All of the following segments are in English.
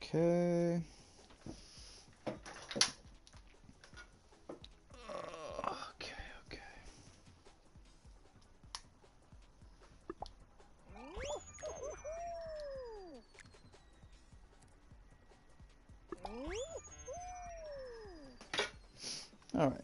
Okay. Okay, okay. All right.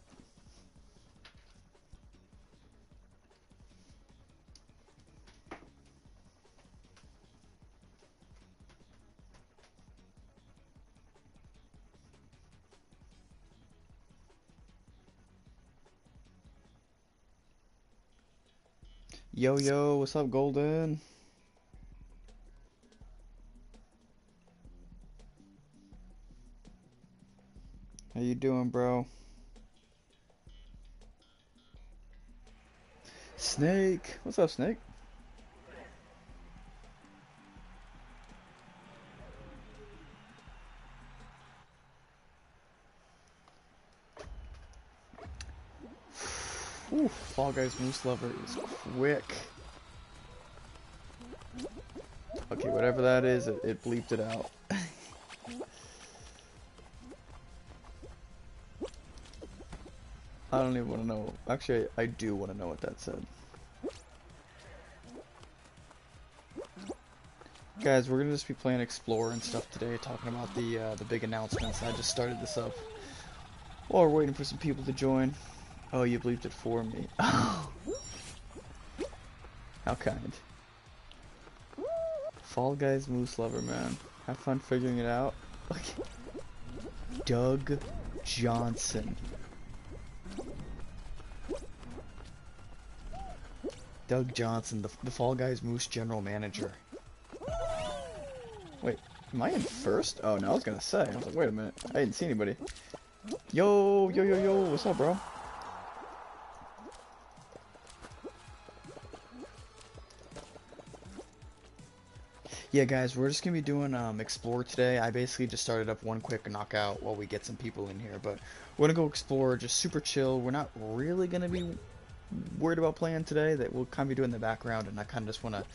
Yo, yo, what's up, Golden? How you doing, bro? Snake, what's up, Snake? Ooh, Fall Guys Moose Lover is quick. Okay, whatever that is, it bleeped it out. I don't even want to know. Actually, I do want to know what that said. Guys, we're gonna just be playing Explore and stuff today, talking about the big announcements. I just started this up while we're waiting for some people to join. Oh, you bleeped it for me. How kind. Fall Guys Moose Lover, man. Have fun figuring it out. Okay. Doug Johnson. Doug Johnson, the Fall Guys Moose general manager. Wait, am I in first? Oh, no, I was gonna say. I was like, wait a minute. I didn't see anybody. Yo, yo, yo, yo, what's up, bro? Yeah, guys, we're just gonna be doing Explore today. I basically just started up one quick knockout while we get some people in here, but we're gonna go explore, just super chill. We're not really gonna be worried about playing today. That we'll kind of be doing in the background, and I kind of just want to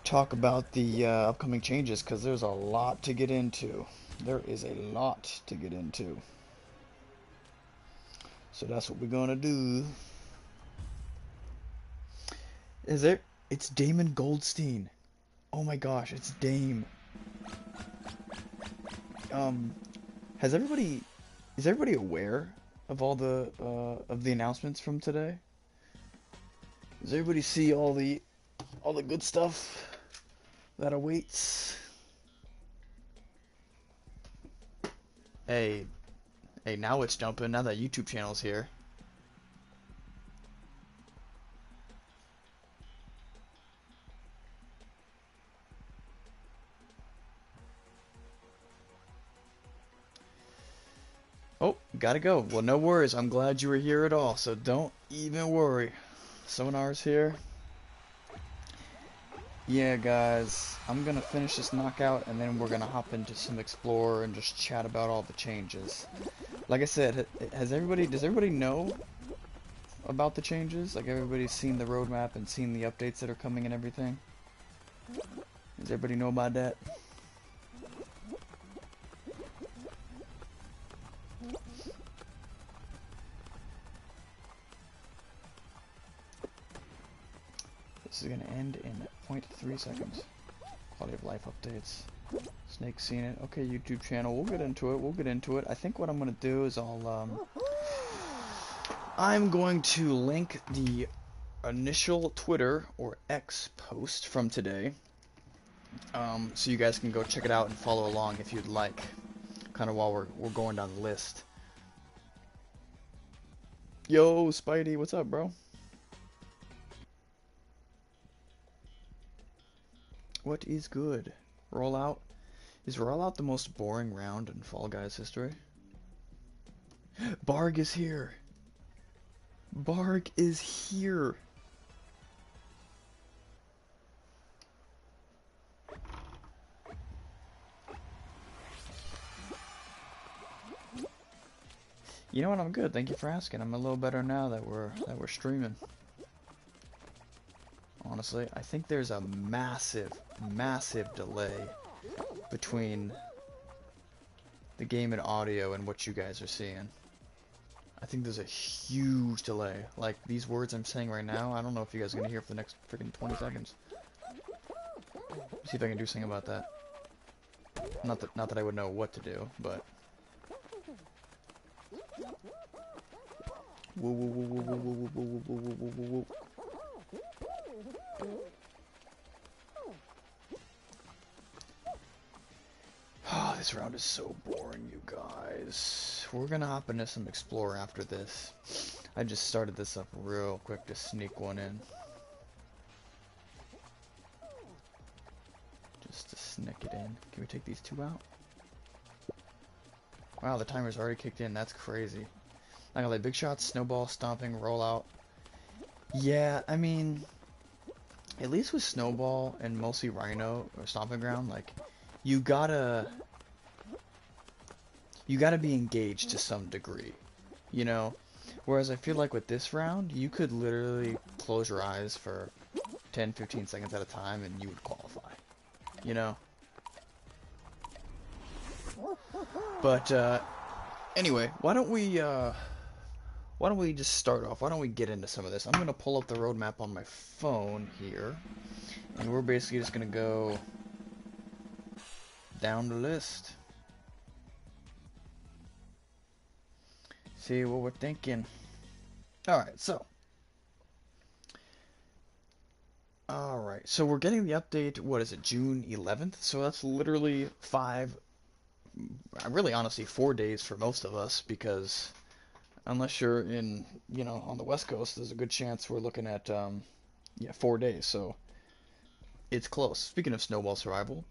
talk about the upcoming changes because there's a lot to get into. There is a lot to get into. So that's what we're gonna do. Is it? It's Damon Goldstein. Oh my gosh, it's Dame. Um, has everybody, is everybody aware of the announcements from today? Does everybody see all the good stuff that awaits? Hey, hey, now it's jumping. Now that YouTube channel's here. Oh, gotta go. Well, no worries. I'm glad you were here at all, so don't even worry. Sonar's here. Yeah, guys, I'm gonna finish this knockout and then we're gonna hop into some Explorer and just chat about all the changes. Like I said, does everybody know about the changes? Like, everybody's seen the roadmap and seen the updates that are coming and everything? Does everybody know about that? This is gonna end in 0.3 seconds. Quality of life updates. Snake's seen it. Okay, YouTube channel. We'll get into it. We'll get into it. I think what I'm gonna do is I'm going to link the initial Twitter or X post from today, so you guys can go check it out and follow along if you'd like. Kind of while we're going down the list. Yo, Spidey, what's up, bro? What is good? Rollout? Is Rollout the most boring round in Fall Guys history? Barg is here! Barg is here! You know what? I'm good. Thank you for asking. I'm a little better now that we're streaming. Honestly, I think there's a massive, massive delay between the game and audio and what you guys are seeing. I think there's a huge delay. Like, these words I'm saying right now, I don't know if you guys are gonna hear for the next freaking 20 seconds. See if I can do something about that. Not that I would know what to do, but... Whoa, whoa, whoa, whoa, whoa, whoa, whoa, whoa, whoa, whoa, whoa, whoa. Oh, this round is so boring, you guys. We're gonna hop into some Explore after this. I just started this up real quick to sneak one in. Just to sneak it in. Can we take these two out? Wow, the timer's already kicked in. That's crazy. I got like big shots, snowball, stomping, rollout. Yeah, I mean, at least with snowball and mostly rhino or stomping ground, like, you gotta be engaged to some degree, you know? Whereas I feel like with this round, you could literally close your eyes for 10, 15 seconds at a time and you would qualify, you know? But, anyway, why don't we just start off? Why don't we get into some of this? I'm gonna pull up the roadmap on my phone here, and we're basically just gonna go down the list. See what we're thinking. Alright, so we're getting the update, what is it, June 11th? So that's literally really honestly 4 days for most of us, because unless you're in, you know, on the West Coast, there's a good chance we're looking at, yeah, 4 days, so it's close. Speaking of Snowball Survival,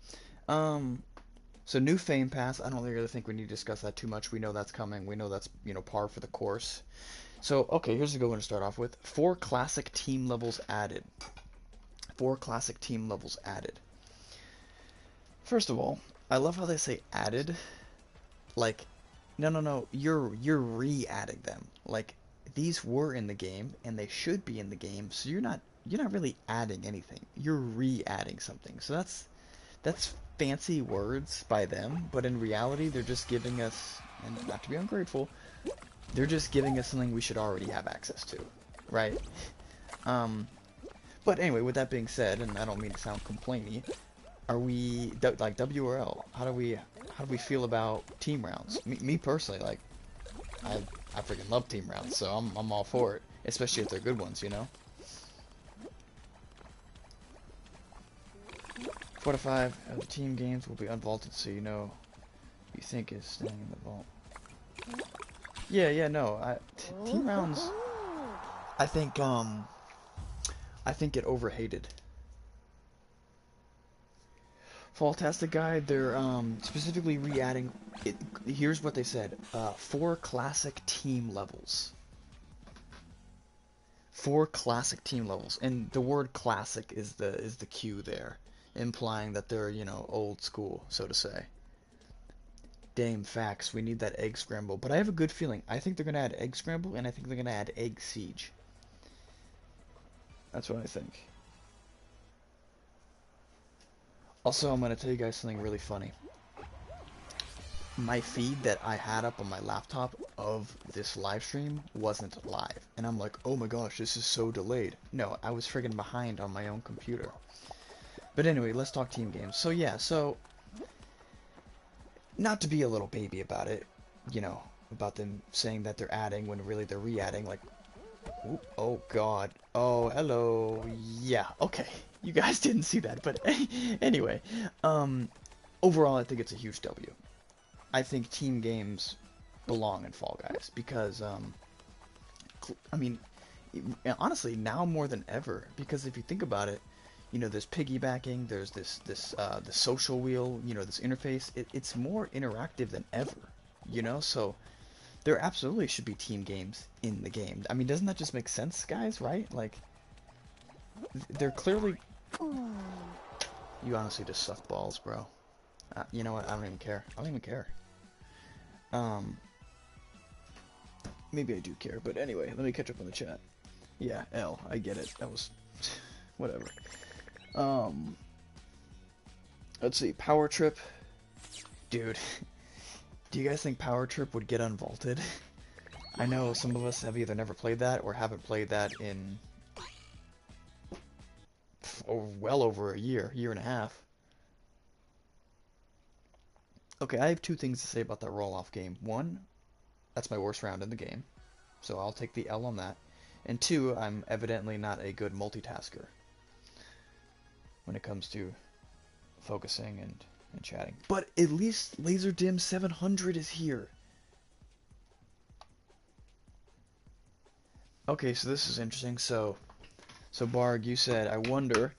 so new Fame Pass, I don't really think we need to discuss that too much. We know that's coming. We know that's, you know, par for the course. So, okay, here's a good one to start off with. 4 classic team levels added. 4 classic team levels added. First of all, I love how they say added. Like, no, you're re-adding them. Like, these were in the game, and they should be in the game, so you're not really adding anything. You're re-adding something. So that's fancy words by them, but in reality, they're just giving us, and not to be ungrateful, they're just giving us something we should already have access to, right? But anyway, with that being said, and I don't mean to sound complainy, are we like WRL? How do we feel about team rounds? Me personally, like, I freaking love team rounds, so I'm all for it, especially if they're good ones, you know. 4 to 5 of the team games will be unvaulted, so you know you think is staying in the vault. Yeah, no, team rounds, I think get overhated. Falltastic Guide, they're specifically re-adding it. Here's what they said: 4 classic team levels. 4 classic team levels, and the word classic is the cue there, implying that they're, you know, old school, so to say. Damn facts, we need that egg scramble. But I have a good feeling. I think they're gonna add egg scramble, and I think they're gonna add egg siege. That's what I think. Also, I'm gonna tell you guys something really funny. My feed that I had up on my laptop of this live stream wasn't live, and I'm like, oh my gosh, this is so delayed. No, I was friggin' behind on my own computer. But anyway, let's talk team games. So yeah, not to be a little baby about it, you know, about them saying that they're adding when really they're re-adding, like, ooh, oh god, oh, hello, yeah, okay, you guys didn't see that, but anyway, overall, I think it's a huge W. I think team games belong in Fall Guys, because, I mean, honestly, now more than ever, because if you think about it, you know, there's piggybacking, there's the social wheel, you know, this interface. It's more interactive than ever, you know. So there absolutely should be team games in the game. I mean, doesn't that just make sense, guys? Right? Like, they're clearly. You honestly just suck balls, bro. You know what? I don't even care. I don't even care. Maybe I do care, but anyway, let me catch up on the chat. Yeah, L. I get it. That was whatever. Let's see, Power Trip. Dude, do you guys think Power Trip would get unvaulted? I know some of us have either never played that or haven't played that in well over a year, year and a half. Okay, I have two things to say about that roll-off game. One, that's my worst round in the game, so I'll take the L on that. And two, I'm evidently not a good multitasker when it comes to focusing and chatting. But at least LaserDim 700 is here. Okay, so this is interesting. So Barg, you said, I wonder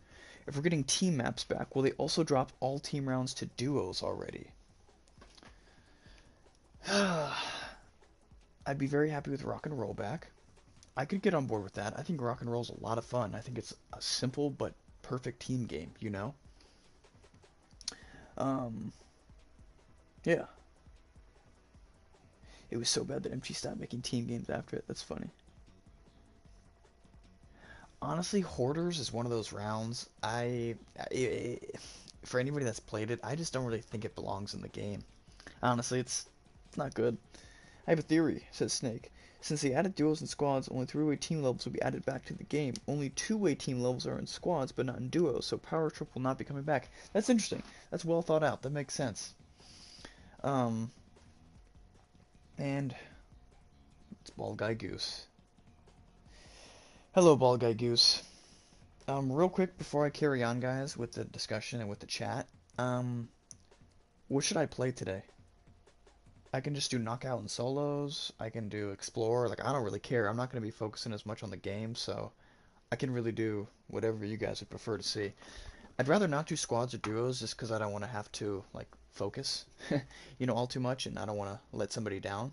if we're getting team maps back, will they also drop all team rounds to duos already? I'd be very happy with Rock and Roll back. I could get on board with that. I think Rock and Roll is a lot of fun. I think it's a simple but perfect team game, you know? Yeah. It was so bad that MG stopped making team games after it. That's funny. Honestly, Hoarders is one of those rounds. For anybody that's played it, I just don't really think it belongs in the game. Honestly, it's not good. I have a theory, says Snake. Since they added duos and squads, only three-way team levels will be added back to the game. Only two-way team levels are in squads, but not in duos, so Power Trip will not be coming back. That's interesting. That's well thought out. That makes sense. And it's Bald Guy Goose. Hello, Bald Guy Goose. Real quick before I carry on, guys, with the discussion and with the chat, what should I play today? I can just do knockout and solos. I can do explore. Like, I don't really care. I'm not going to be focusing as much on the game, so I can really do whatever you guys would prefer to see. I'd rather not do squads or duos just because I don't want to have to, like, focus, you know, all too much, and I don't want to let somebody down.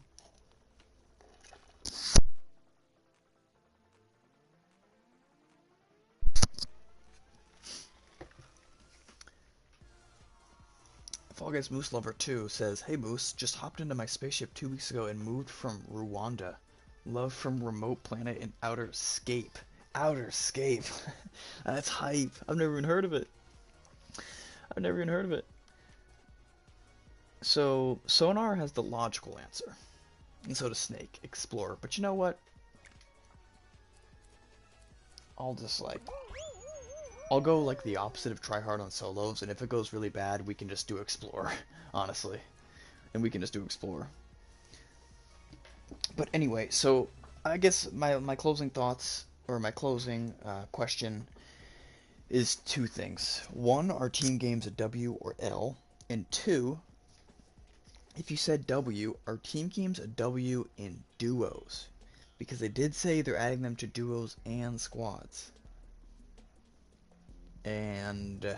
Fall Guys Moose Lover 2 says, Hey Moose, just hopped into my spaceship 2 weeks ago and moved from Rwanda. Love from remote planet in Outer Scape. Outer Scape. That's hype. I've never even heard of it. I've never even heard of it. So, Sonar has the logical answer. And so does Snake, Explorer. But you know what? I'll just like... I'll go like the opposite of try hard on solos, and if it goes really bad, we can just do Explorer, honestly. And we can just do Explorer. But anyway, so I guess my closing thoughts, or my closing question is two things. One, are team games a W or L? And two, if you said W, are team games a W in duos? Because they did say they're adding them to duos and squads. And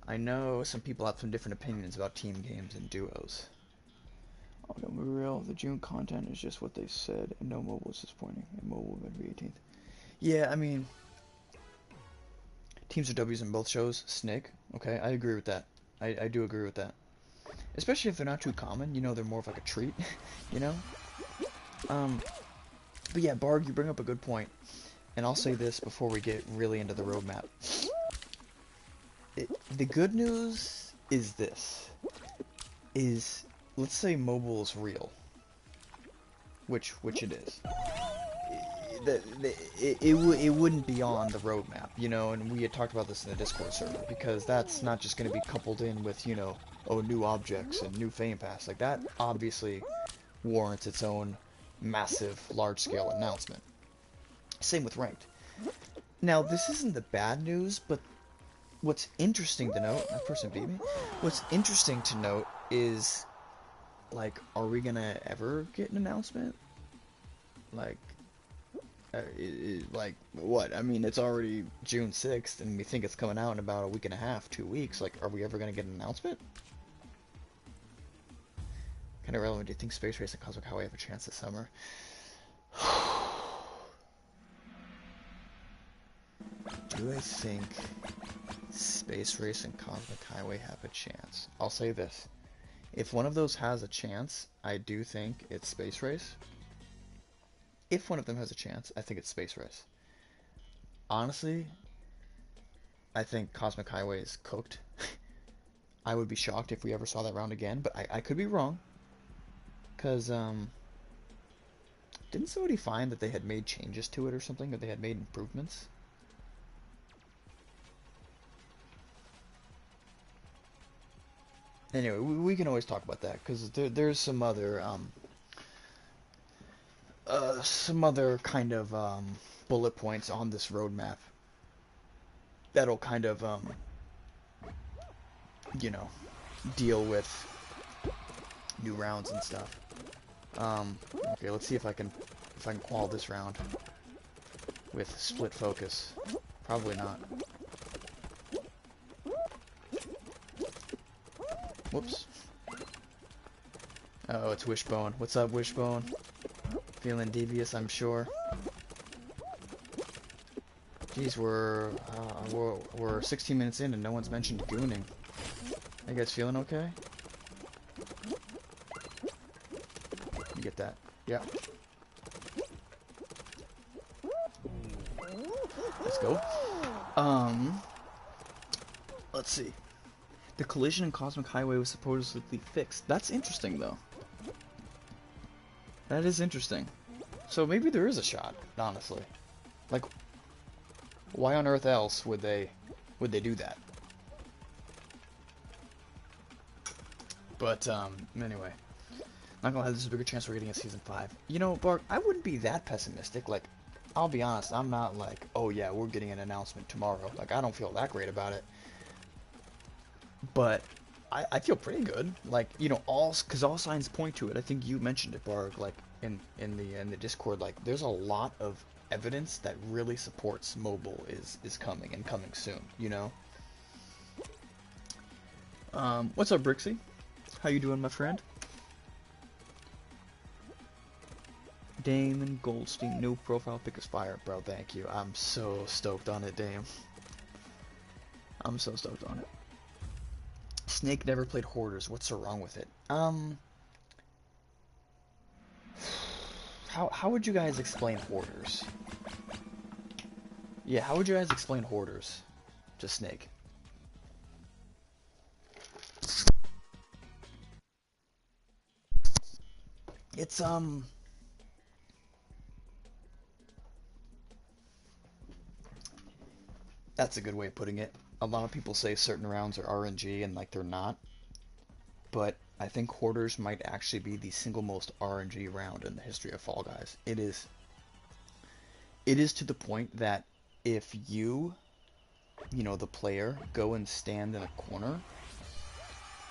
I know some people have some different opinions about team games and duos. Oh, no, be real. The June content is just what they said, and no mobile is disappointing. And mobile will be 18th. Yeah, I mean, teams are W's in both shows. Snig. Okay, I agree with that. I do agree with that. Especially if they're not too common. You know, they're more of like a treat. You know? But yeah, Barg, you bring up a good point. And I'll say this before we get really into the roadmap. The good news is this. Let's say mobile is real. Which it is. It wouldn't be on the roadmap, you know, and we had talked about this in the Discord server, because that's not just going to be coupled in with, you know, oh, new objects and new Fame Pass. Like, that obviously warrants its own massive, large-scale announcement. Same with Ranked. Now, this isn't the bad news, but what's interesting to note, that person beat me, what's interesting to note is, like, are we gonna ever get an announcement? Like, like, what? I mean, it's already June 6th, and we think it's coming out in about a week and a half, 2 weeks. Like, are we ever gonna get an announcement? Kind of relevant. Do you think Space Race and Cosmic Highway have a chance this summer? Do I think Space Race and Cosmic Highway have a chance? I'll say this. If one of those has a chance, I do think it's Space Race. If one of them has a chance, I think it's Space Race. Honestly, I think Cosmic Highway is cooked. I would be shocked if we ever saw that round again, but I could be wrong. Because, didn't somebody find that they had made changes to it or something, or they had made improvements? Anyway, we can always talk about that, because there's some other kind of, bullet points on this roadmap that'll kind of, you know, deal with new rounds and stuff. Okay, let's see if I can qual this round with split focus. Probably not. Whoops. Oh, it's Wishbone. What's up, Wishbone? Feeling devious, I'm sure. Jeez, we're 16 minutes in and no one's mentioned gooning. Are you guys feeling okay? You get that? Yeah. Let's go. Let's see. The collision in Cosmic Highway was supposedly fixed. That's interesting, though. That is interesting. So maybe there is a shot, honestly. Like, why on earth else would they do that? But anyway, not gonna lie, there's a bigger chance we're getting a season 5. You know, Bark, I wouldn't be that pessimistic. Like, I'll be honest, I'm not like, oh yeah, we're getting an announcement tomorrow. Like, I don't feel that great about it. But I feel pretty good. Like, you know, because all signs point to it. I think you mentioned it, Bark, like in the Discord. Like, there's a lot of evidence that really supports mobile is coming and coming soon. You know. What's up, Brixie? How you doing, my friend? Damon Goldstein, new profile pic is fire, bro. Thank you. I'm so stoked on it, Dame. I'm so stoked on it. Snake never played Hoarders. What's so wrong with it? How would you guys explain Hoarders? Yeah, how would you guys explain Hoarders to Snake? It's that's a good way of putting it. A lot of people say certain rounds are RNG and like they're not. But I think Hoarders might actually be the single most RNG round in the history of Fall Guys. It is to the point that if you know, the player, go and stand in a corner,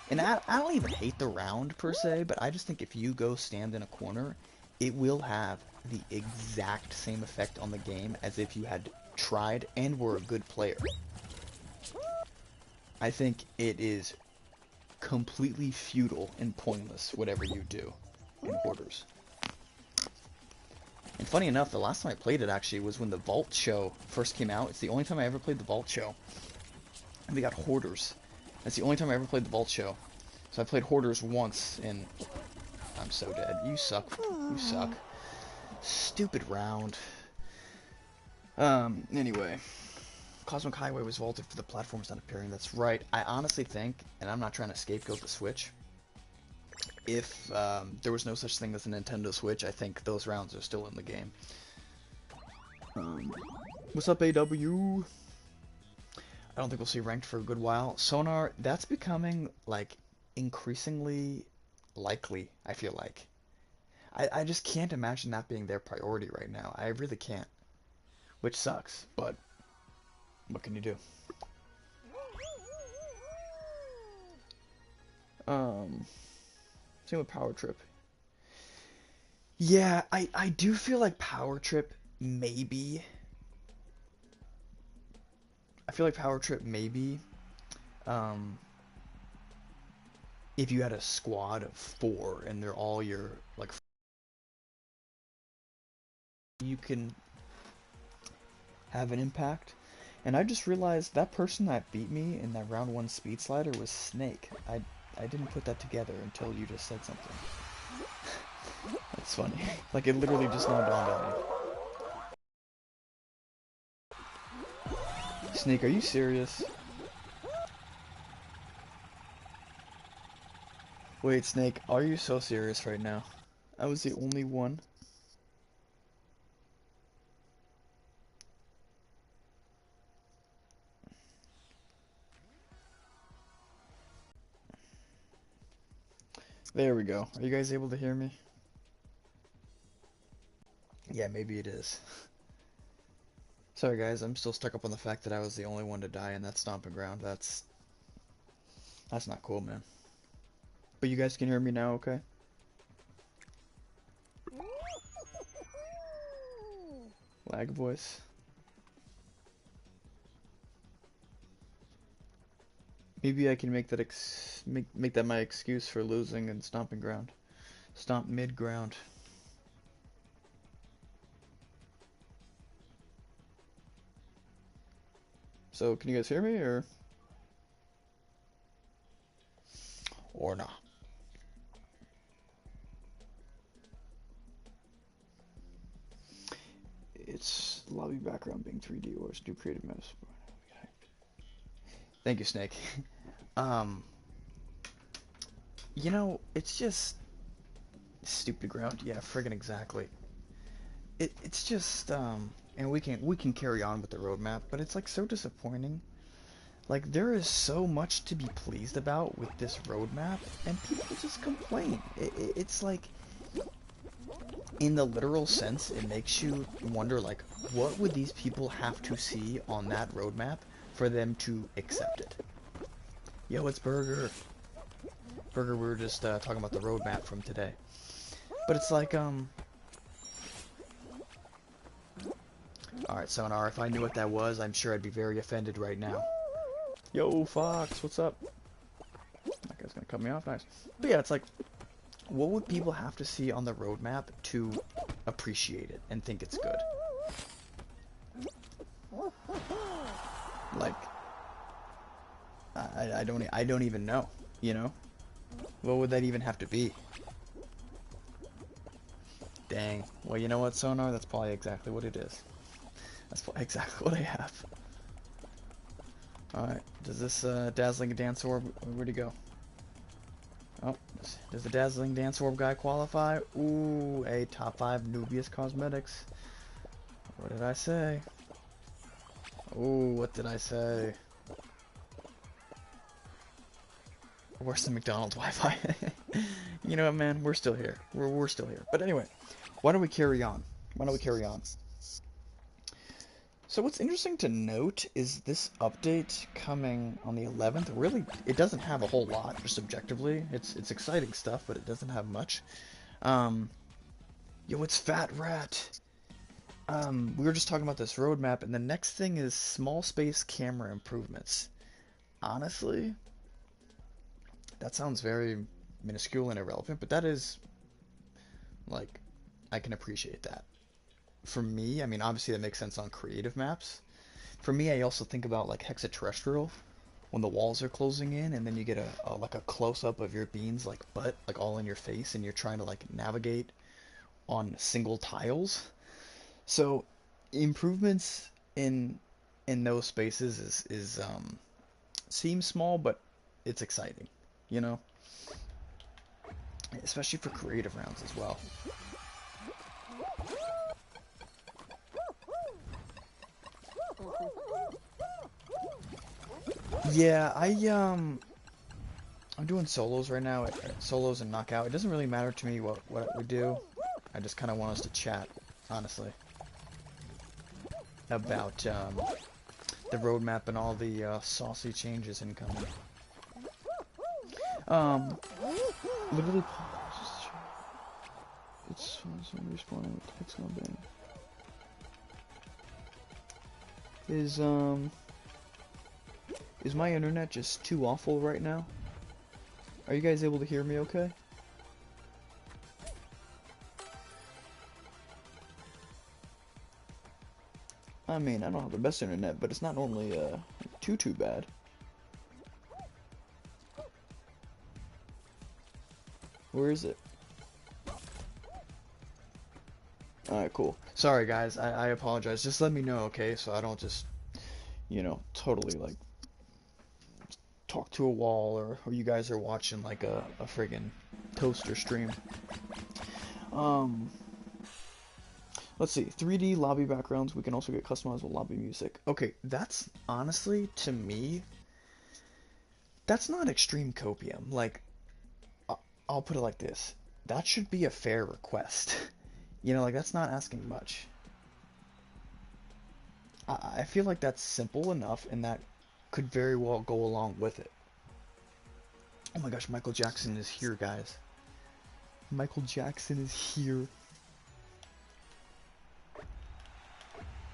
and I don't even hate the round per se, but I just think if you go stand in a corner, it will have the exact same effect on the game as if you had tried and were a good player. I think it is completely futile and pointless, whatever you do in Hoarders. And funny enough, the last time I played it actually was when the Vault show first came out. It's the only time I ever played the Vault show. And we got Hoarders. That's the only time I ever played the Vault show. So I played Hoarders once, and I'm so dead. You suck. You suck. Stupid round. Anyway. Cosmic Highway was vaulted for the platforms not appearing. That's right. I honestly think, and I'm not trying to scapegoat the Switch, if there was no such thing as a Nintendo Switch, I think those rounds are still in the game. What's up, AW? I don't think we'll see ranked for a good while. Sonar, that's becoming, like, increasingly likely, I feel like. I just can't imagine that being their priority right now. I really can't. Which sucks, but what can you do? Same with Power Trip. Yeah, I do feel like Power Trip maybe. I feel like Power Trip maybe. If you had a squad of 4 and they're all your like, you can have an impact. And I just realized that person that beat me in that round 1 speed slider was Snake. I didn't put that together until you just said something. That's funny. Like, it literally just now dawned on me. Snake, are you serious? Wait, Snake, are you so serious right now? I was the only one. There we go. Are you guys able to hear me? Yeah, maybe it is. Sorry guys, I'm still stuck up on the fact that I was the only one to die in that stomping ground. That's not cool, man. But you guys can hear me now, okay? Lag voice. Maybe I can make that make that my excuse for losing in stomping ground. Stomp mid ground. So can you guys hear me or not? It's lobby background being 3D or new creative mouse. Thank you, Snake. um, it's just stupid ground. Yeah, friggin' exactly. It's just and we can carry on with the roadmap, but it's like so disappointing. Like there is so much to be pleased about with this roadmap, and people just complain. It's like, in the literal sense, it makes you wonder, like, what would these people have to see on that roadmap for them to accept it? Yo, it's Burger. Burger, we were just talking about the roadmap from today. But it's like, alright, Sonar, if I knew what that was, I'm sure I'd be very offended right now. Yo, Fox, what's up? That guy's gonna cut me off, nice. But yeah, it's like, what would people have to see on the roadmap to appreciate it and think it's good? Like, I don't even know, you know? What would that even have to be? Dang. Well, you know what, Sonar? That's probably exactly what it is. That's probably exactly what I have. Alright, does this Dazzling Dance Orb, where'd he go? Oh, does the Dazzling Dance Orb guy qualify? Ooh, a top 5 Nubius Cosmetics. What did I say? Ooh, what did I say? Where's the McDonald's Wi-Fi? You know what, man? We're still here. We're still here. But anyway, why don't we carry on? Why don't we carry on? So what's interesting to note is this update coming on the 11th. Really, it doesn't have a whole lot, just objectively. It's exciting stuff, but it doesn't have much. Yo, it's Fat Rat. We were just talking about this roadmap, and the next thing is small space camera improvements. Honestly, that sounds very minuscule and irrelevant, but that is, like, I can appreciate that. For me, I mean, obviously that makes sense on creative maps. For me, I also think about like hexaterrestrial, when the walls are closing in, and then you get like a close up of your beans like butt, like all in your face, and you're trying to like navigate on single tiles. So improvements in those spaces is seems small, but it's exciting, you know, especially for creative rounds as well. Yeah, I'm doing solos right now, solos and knockout. It doesn't really matter to me what we do. I just kind of want us to chat, honestly, about the roadmap and all the saucy changes incoming. Literally, it's responding with text not bang. Is my internet just too awful right now? Are you guys able to hear me okay? I mean, I don't have the best internet, but it's not normally too bad. Where is it? Alright, cool. Sorry guys, I apologize. Just let me know, okay? So I don't just, totally like talk to a wall, or you guys are watching like a friggin' toaster stream. Um, let's see, 3D lobby backgrounds. We can also get customizable lobby music. Okay, that's honestly, to me, that's not extreme copium. Like, I'll put it like this. That should be a fair request. You know, like, that's not asking much. I feel like that's simple enough, and that could very well go along with it. Oh my gosh, Michael Jackson is here, guys. Michael Jackson is here.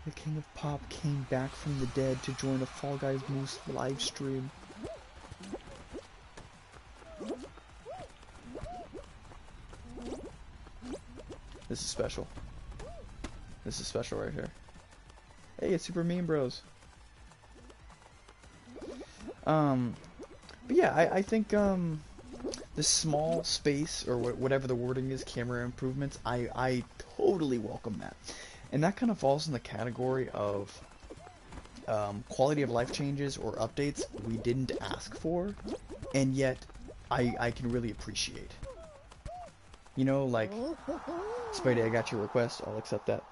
The King of Pop came back from the dead to join the Fall Guys Moose live stream. This is special. This is special right here. Hey, it's Super Mean Bros. But yeah, I think the small space, or whatever the wording is, camera improvements, I totally welcome that. And that kind of falls in the category of quality of life changes or updates we didn't ask for, and yet I can really appreciate. You know, like, Spidey, I got your request, I'll accept that.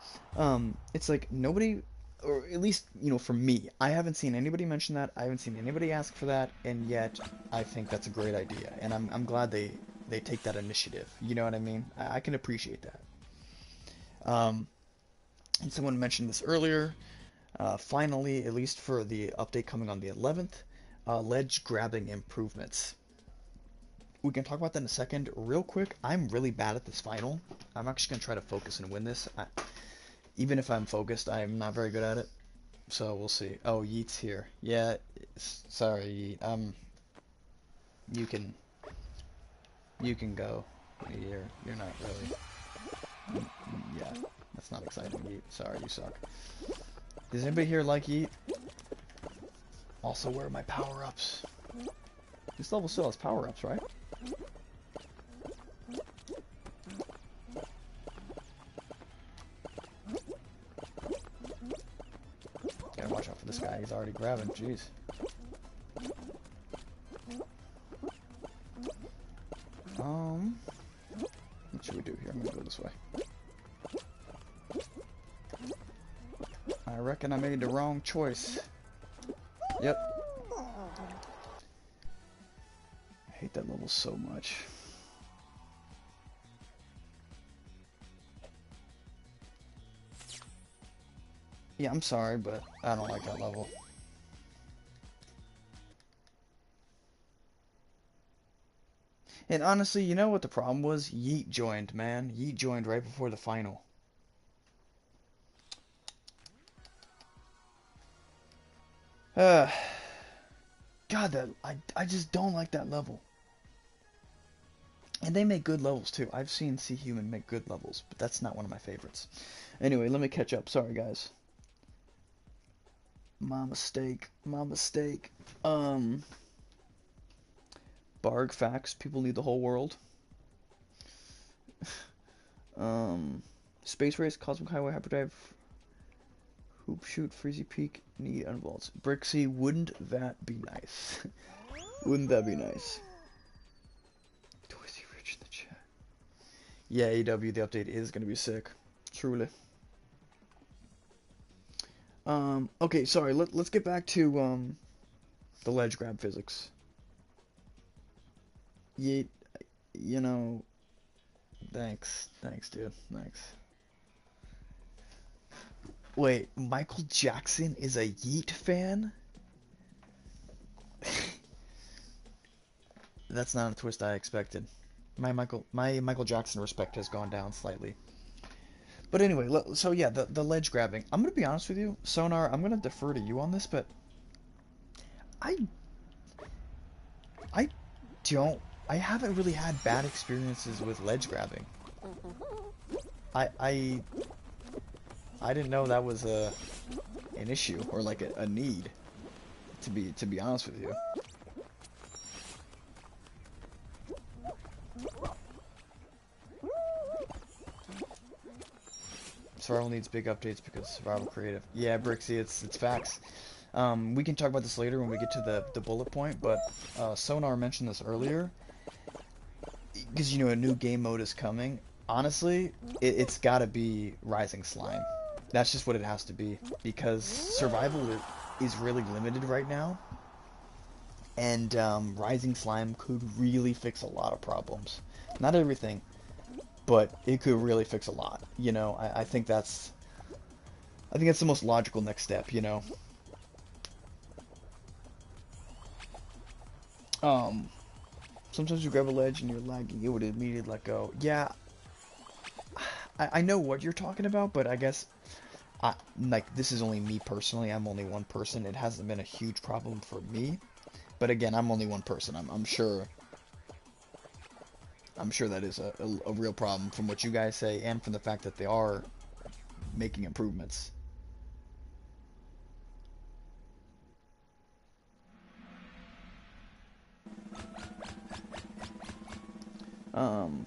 It's like nobody, or at least, you know, for me, I haven't seen anybody mention that, I haven't seen anybody ask for that, and yet I think that's a great idea, and I'm glad they take that initiative, you know what I mean? I can appreciate that. And someone mentioned this earlier, finally, at least for the update coming on the 11th, ledge grabbing improvements. We can talk about that in a second. Real quick, I'm really bad at this final. I'm actually going to try to focus and win this. Even if I'm focused, I'm not very good at it. So we'll see. Oh, Yeet's here. Yeah, sorry, Yeet. You can go. You're not really. Yeah, that's not exciting, Yeet. Sorry, you suck. Does anybody here like Yeet? Also, where are my power-ups? This level still has power-ups, right? Gotta watch out for this guy, he's already grabbing, jeez. What should we do here? I'm gonna go this way. I reckon I made the wrong choice. Yep. I hate that level so much. Yeah, I'm sorry, but I don't like that level. And honestly, you know what the problem was? Yeet joined, man. Yeet joined right before the final. God, I just don't like that level. And they make good levels too. I've seen Sea Human make good levels, but that's not one of my favorites. Anyway, let me catch up. Sorry, guys. My mistake. My mistake. Barg facts. People need the whole world. Space Race, Cosmic Highway, Hyperdrive, Hoop Shoot, Freezy Peak, need unvaults. Brixie, wouldn't that be nice? Wouldn't that be nice? Twisty Rich in the chat. Yeah, AW, the update is gonna be sick. Truly. Okay, sorry, let's get back to, the ledge grab physics. Yeet, you know, thanks, dude, thanks. Wait, Michael Jackson is a Yeet fan? That's not a twist I expected. My Michael Jackson respect has gone down slightly. But anyway, so yeah, the ledge grabbing. I'm gonna be honest with you, Sonar. I'm gonna defer to you on this, but I don't. I haven't really had bad experiences with ledge grabbing. I didn't know that was an issue or like a need. To be honest with you. Survival needs big updates because survival creative. Yeah, Brixie, it's facts. We can talk about this later when we get to the bullet point, but Sonar mentioned this earlier because a new game mode is coming. Honestly, it's got to be Rising Slime. That's just what it has to be because survival is really limited right now, and Rising Slime could really fix a lot of problems. Not everything, but it could really fix a lot. I think that's the most logical next step. Um, Sometimes you grab a ledge and you're lagging, it would immediately let go. Yeah, I know what you're talking about, but I guess like this is only me personally. I'm only one person. It hasn't been a huge problem for me, but again, I'm only one person. I'm sure that is a real problem from what you guys say and from the fact that they are making improvements. Um,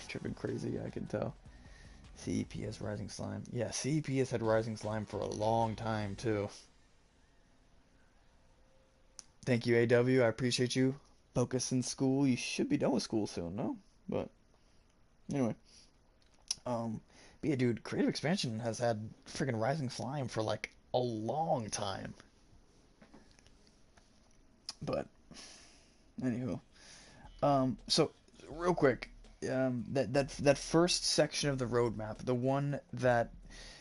Tripping crazy, I can tell. CEP has Rising Slime. Yeah, CEP has had Rising Slime for a long time too. Thank you, AW. I appreciate you. Focus in school. You should be done with school soon, no? But anyway, um, but yeah, dude, Creative Expansion has had freaking Rising Slime for like a long time. But anywho, so real quick, that first section of the roadmap, the one that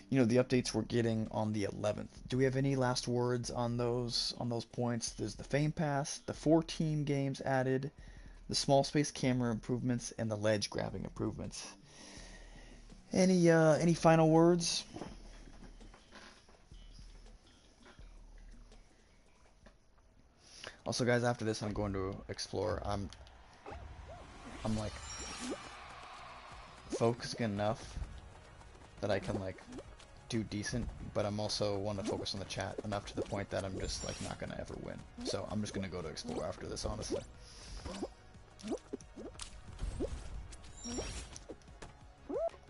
the updates we're getting on the 11th. Do we have any last words on those points? There's the Fame Pass, the 4 team games added, the small space camera improvements, and the ledge grabbing improvements. Any final words? Also, guys, after this, I'm going to explore. I'm like focused enough that I can like do decent, but I'm also want to focus on the chat enough to the point that I'm just like not gonna ever win. So I'm just gonna go to explore after this, honestly.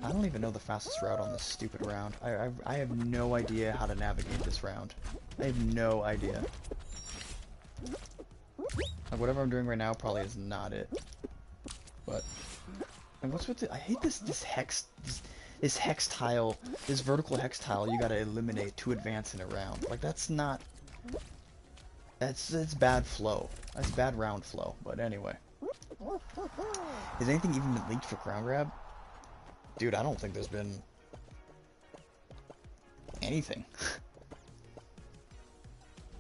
I don't even know the fastest route on this stupid round. I have no idea how to navigate this round. I have no idea. Like whatever I'm doing right now probably is not it. But and what's with it? I hate this hex this hex tile, this vertical hex tile you gotta eliminate to advance in a round. Like that's bad flow. That's bad round flow. But anyway. Has anything even been leaked for Crown Grab? Dude, I don't think there's been anything.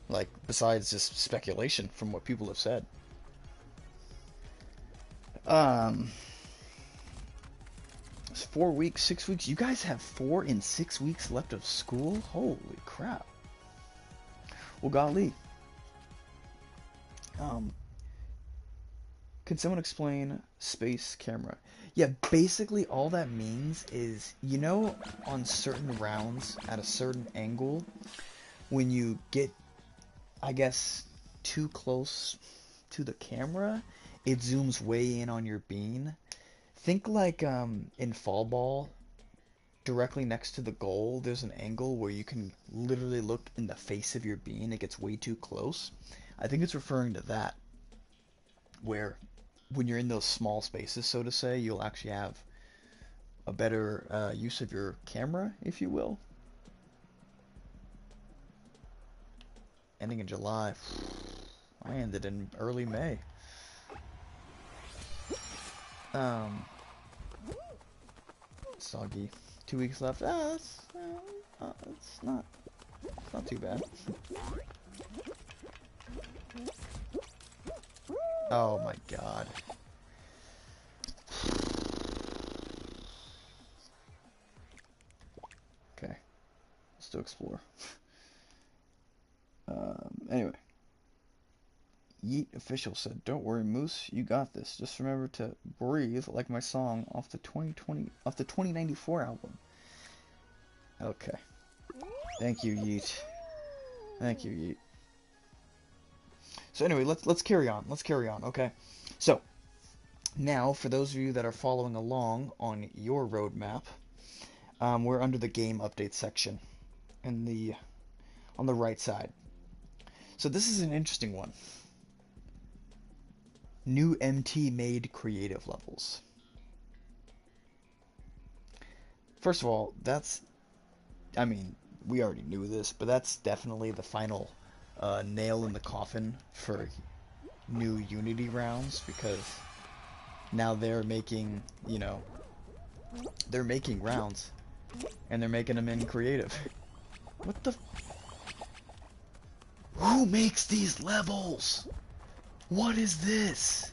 Like, besides just speculation from what people have said. Um, it's 4 weeks, 6 weeks. You guys have 4 and 6 weeks left of school? Holy crap. Well, golly. Um, can someone explain space camera? Yeah, basically all that means is, on certain rounds at a certain angle, when you get, I guess, too close to the camera, it zooms way in on your bean. Think like in Fall Ball, directly next to the goal, there's an angle where you can literally look in the face of your bean. It gets way too close. I think it's referring to that, where when you're in those small spaces, so to say, you'll actually have a better use of your camera, if you will. Ending in July. I ended in early May. Um, Soggy. 2 weeks left. It's not too bad. Oh my god. Okay, let's do explore. Anyway, Yeet official said, "Don't worry, Moose, you got this. Just remember to breathe like my song off the 2094 album." Okay. Thank you, Yeet. Thank you, Yeet. So anyway, let's carry on. Let's carry on. Okay. So now, for those of you that are following along on your roadmap, we're under the game update section, and the on the right side. So this is an interesting one. New MT made creative levels. First of all, I mean, we already knew this, but that's definitely the final nail in the coffin for new Unity rounds, because now they're making, they're making rounds, and they're making them in creative. What the? Who makes these levels? What is this?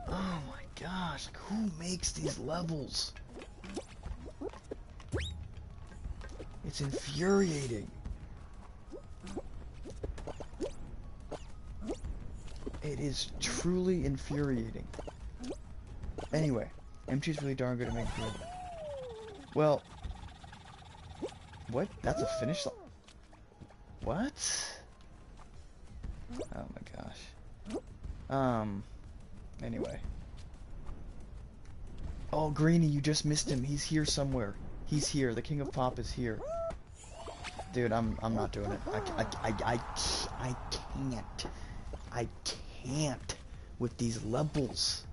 Oh my gosh, like, who makes these levels? It's infuriating. It is truly infuriating. Anyway, MT's really darn good at making good. Well, what? That's a finish line? What? Oh my gosh. Anyway. Oh, Greeny, you just missed him. He's here somewhere. He's here. The King of Pop is here. Dude, I'm not doing it. I can't. I can't with these levels.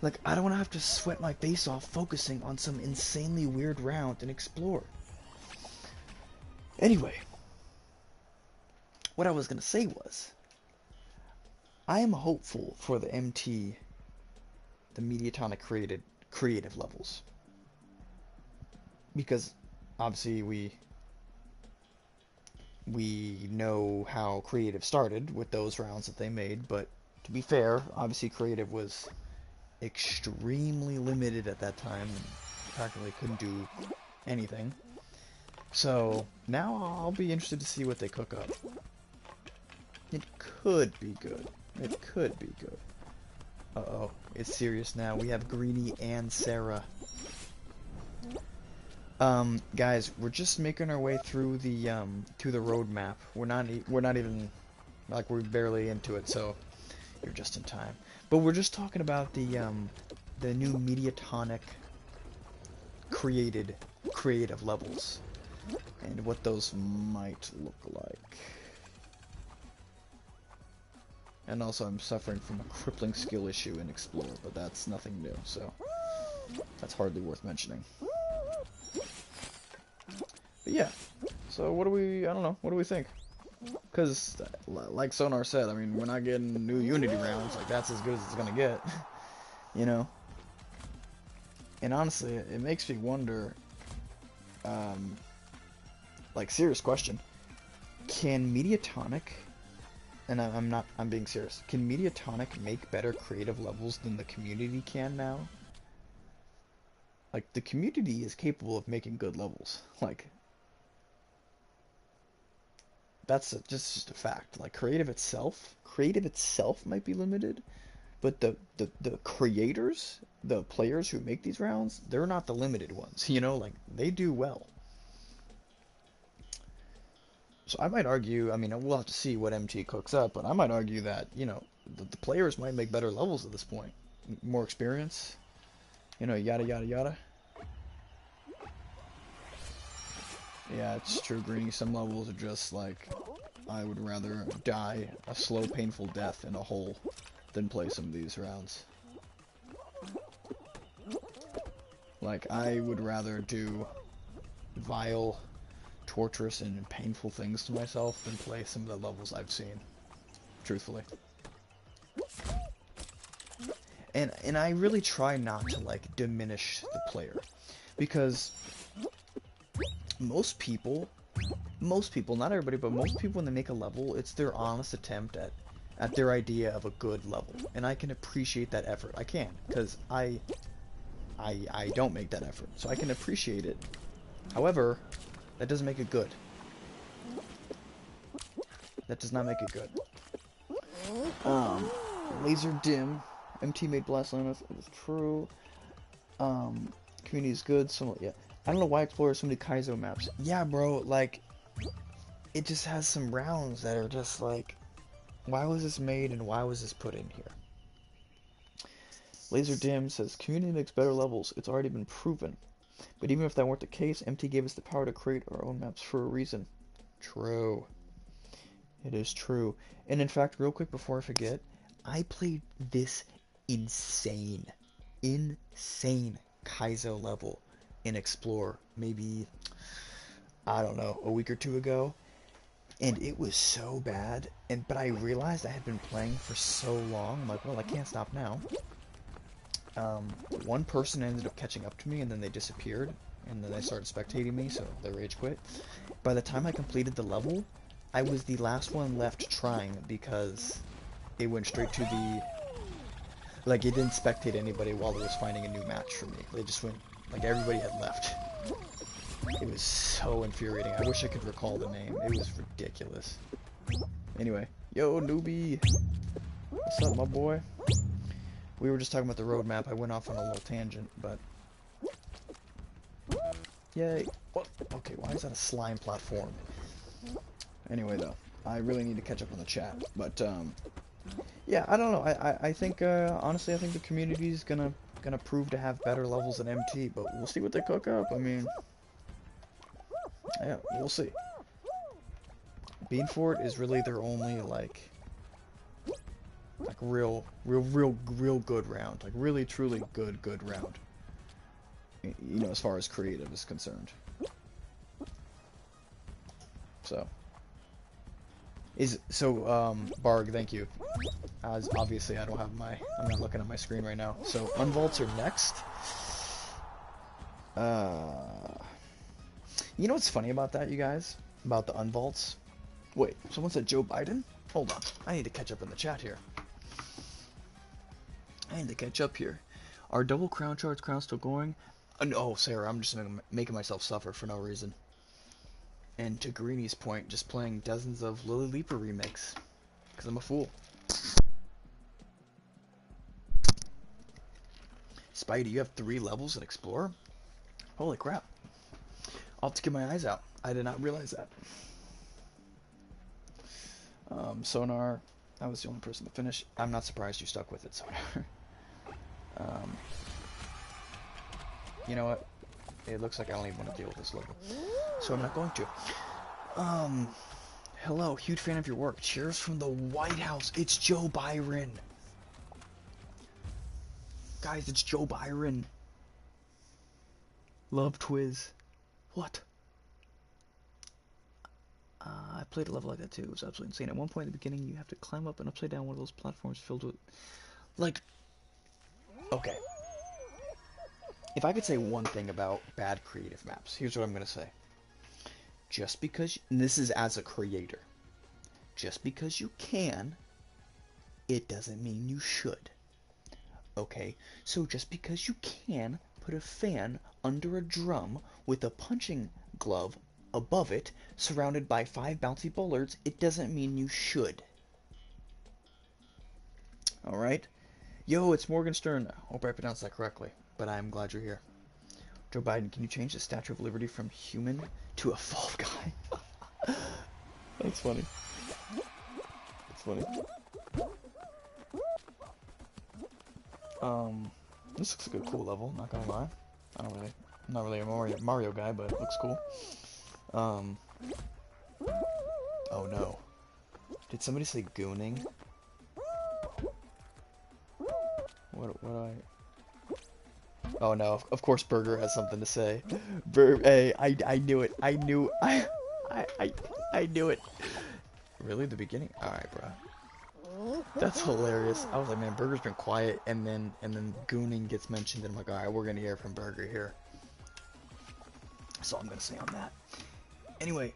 Like, I don't want to have to sweat my face off focusing on some insanely weird round and explore. Anyway, what I was gonna say was, I am hopeful for the MT, the Mediatonic creative levels, because obviously we know how creative started with those rounds that they made, but to be fair, obviously creative was extremely limited at that time and practically couldn't do anything. So now I'll be interested to see what they cook up. It could be good. It could be good. Uh-oh, it's serious now. We have Greeny and Sarah. Guys, we're just making our way through the roadmap. We're not even, like, we're barely into it, so you're just in time. But we're just talking about the new Mediatonic creative levels and what those might look like. And also, I'm suffering from a crippling skill issue in Explore, but that's nothing new, so that's hardly worth mentioning. But yeah, so what do we, I don't know, what do we think? Because, like Sonar said, I mean, we're not getting new Unity rounds, like, that's as good as it's gonna get, you know? And honestly, it makes me wonder, like, serious question, can Mediatonic, and I'm being serious, can Mediatonic make better creative levels than the community can now? Like, the community is capable of making good levels, like, that's just a fact. Like, creative itself might be limited, but the creators, the players who make these rounds, they're not the limited ones, you know, like, they do well. So I might argue, I mean, we'll have to see what MT cooks up, but I might argue that, you know, the players might make better levels at this point. More experience, you know, yada yada yada. Yeah, it's true, Greeny. Some levels are just like, I would rather die a slow, painful death in a hole than play some of these rounds. Like, I would rather do vile, torturous, and painful things to myself than play some of the levels I've seen. Truthfully. And I really try not to, like, diminish the player. Because most people, not everybody, but most people when they make a level, it's their honest attempt at their idea of a good level. And I can appreciate that effort. I can, because I don't make that effort. So I can appreciate it. However, that doesn't make it good. That does not make it good. Laser Dim. MT made Blast Limit. It was true. Community is good. So, yeah. I don't know why Explorer has so many Kaizo maps. Yeah, bro, like, it just has some rounds that are just like, why was this made and why was this put in here? Laser Dim says, community makes better levels. It's already been proven. But even if that weren't the case, MT gave us the power to create our own maps for a reason. True. It is true. And in fact, real quick before I forget, I played this insane, insane Kaizo level in Explore maybe, I don't know, a week or two ago. And it was so bad. But I realized I had been playing for so long. I'm like, well, I can't stop now. One person ended up catching up to me, and then they disappeared. And then they started spectating me, so they rage quit. By the time I completed the level, I was the last one left trying because it went straight to the... Like, it didn't spectate anybody while it was finding a new match for me. They just went... Like, everybody had left. It was so infuriating. I wish I could recall the name. It was ridiculous. Anyway. Yo, newbie! What's up, my boy? We were just talking about the roadmap. I went off on a little tangent, but... Yay! What? Okay, why is that a slime platform? Anyway, though, I really need to catch up on the chat. But, yeah, I don't know. I think, honestly, I think the community's gonna prove to have better levels than MT, but we'll see what they cook up. I mean, yeah, we'll see. Beanfort is really their only, like real good round. Like, really, truly good round. You know, as far as creative is concerned. So... Barg, thank you. As obviously I don't have I'm not looking at my screen right now. So, unvaults are next. You know what's funny about that, you guys? About the unvaults? Wait, someone said Joe Biden? Hold on, I need to catch up in the chat here. I need to catch up here. Are double crown charts crowns still going? No, Sarah, I'm just making myself suffer for no reason. And to Greeny's point, just playing dozens of Lily Leaper remakes. Because I'm a fool. Spidey, you have 3 levels in Explorer? Holy crap. I'll have to get my eyes out. I did not realize that. Sonar, I was the only person to finish. I'm not surprised you stuck with it, Sonar. You know what? It looks like I don't even want to deal with this level. So I'm not going to. Hello, huge fan of your work. Cheers from the White House. It's Joe Byron. Guys, it's Joe Byron. Love Twiz. What? I played a level like that too. It was absolutely insane. At one point in the beginning, you have to climb up and upside down one of those platforms filled with... Like... Okay. If I could say one thing about bad creative maps, here's what I'm going to say. Just because... And this is as a creator. Just because you can, it doesn't mean you should. Okay? So just because you can put a fan under a drum with a punching glove above it, surrounded by 5 bouncy bullards, it doesn't mean you should. Alright? Yo, it's Morgenstern. Hope I pronounced that correctly, but I'm glad you're here. Joe Biden, can you change the Statue of Liberty from human to a fall guy? That's funny. That's funny. This looks like a cool level, not gonna lie. I'm not really a Mario guy, but it looks cool. Oh no. Did somebody say gooning? What Oh no, of course Burger has something to say. Hey, I knew it. I knew it. Really? The beginning? Alright, bro. That's hilarious. I was like, man, Burger's been quiet, and then gooning gets mentioned, and I'm like, alright, we're gonna hear from Burger here. That's all I'm gonna say on that. Anyway,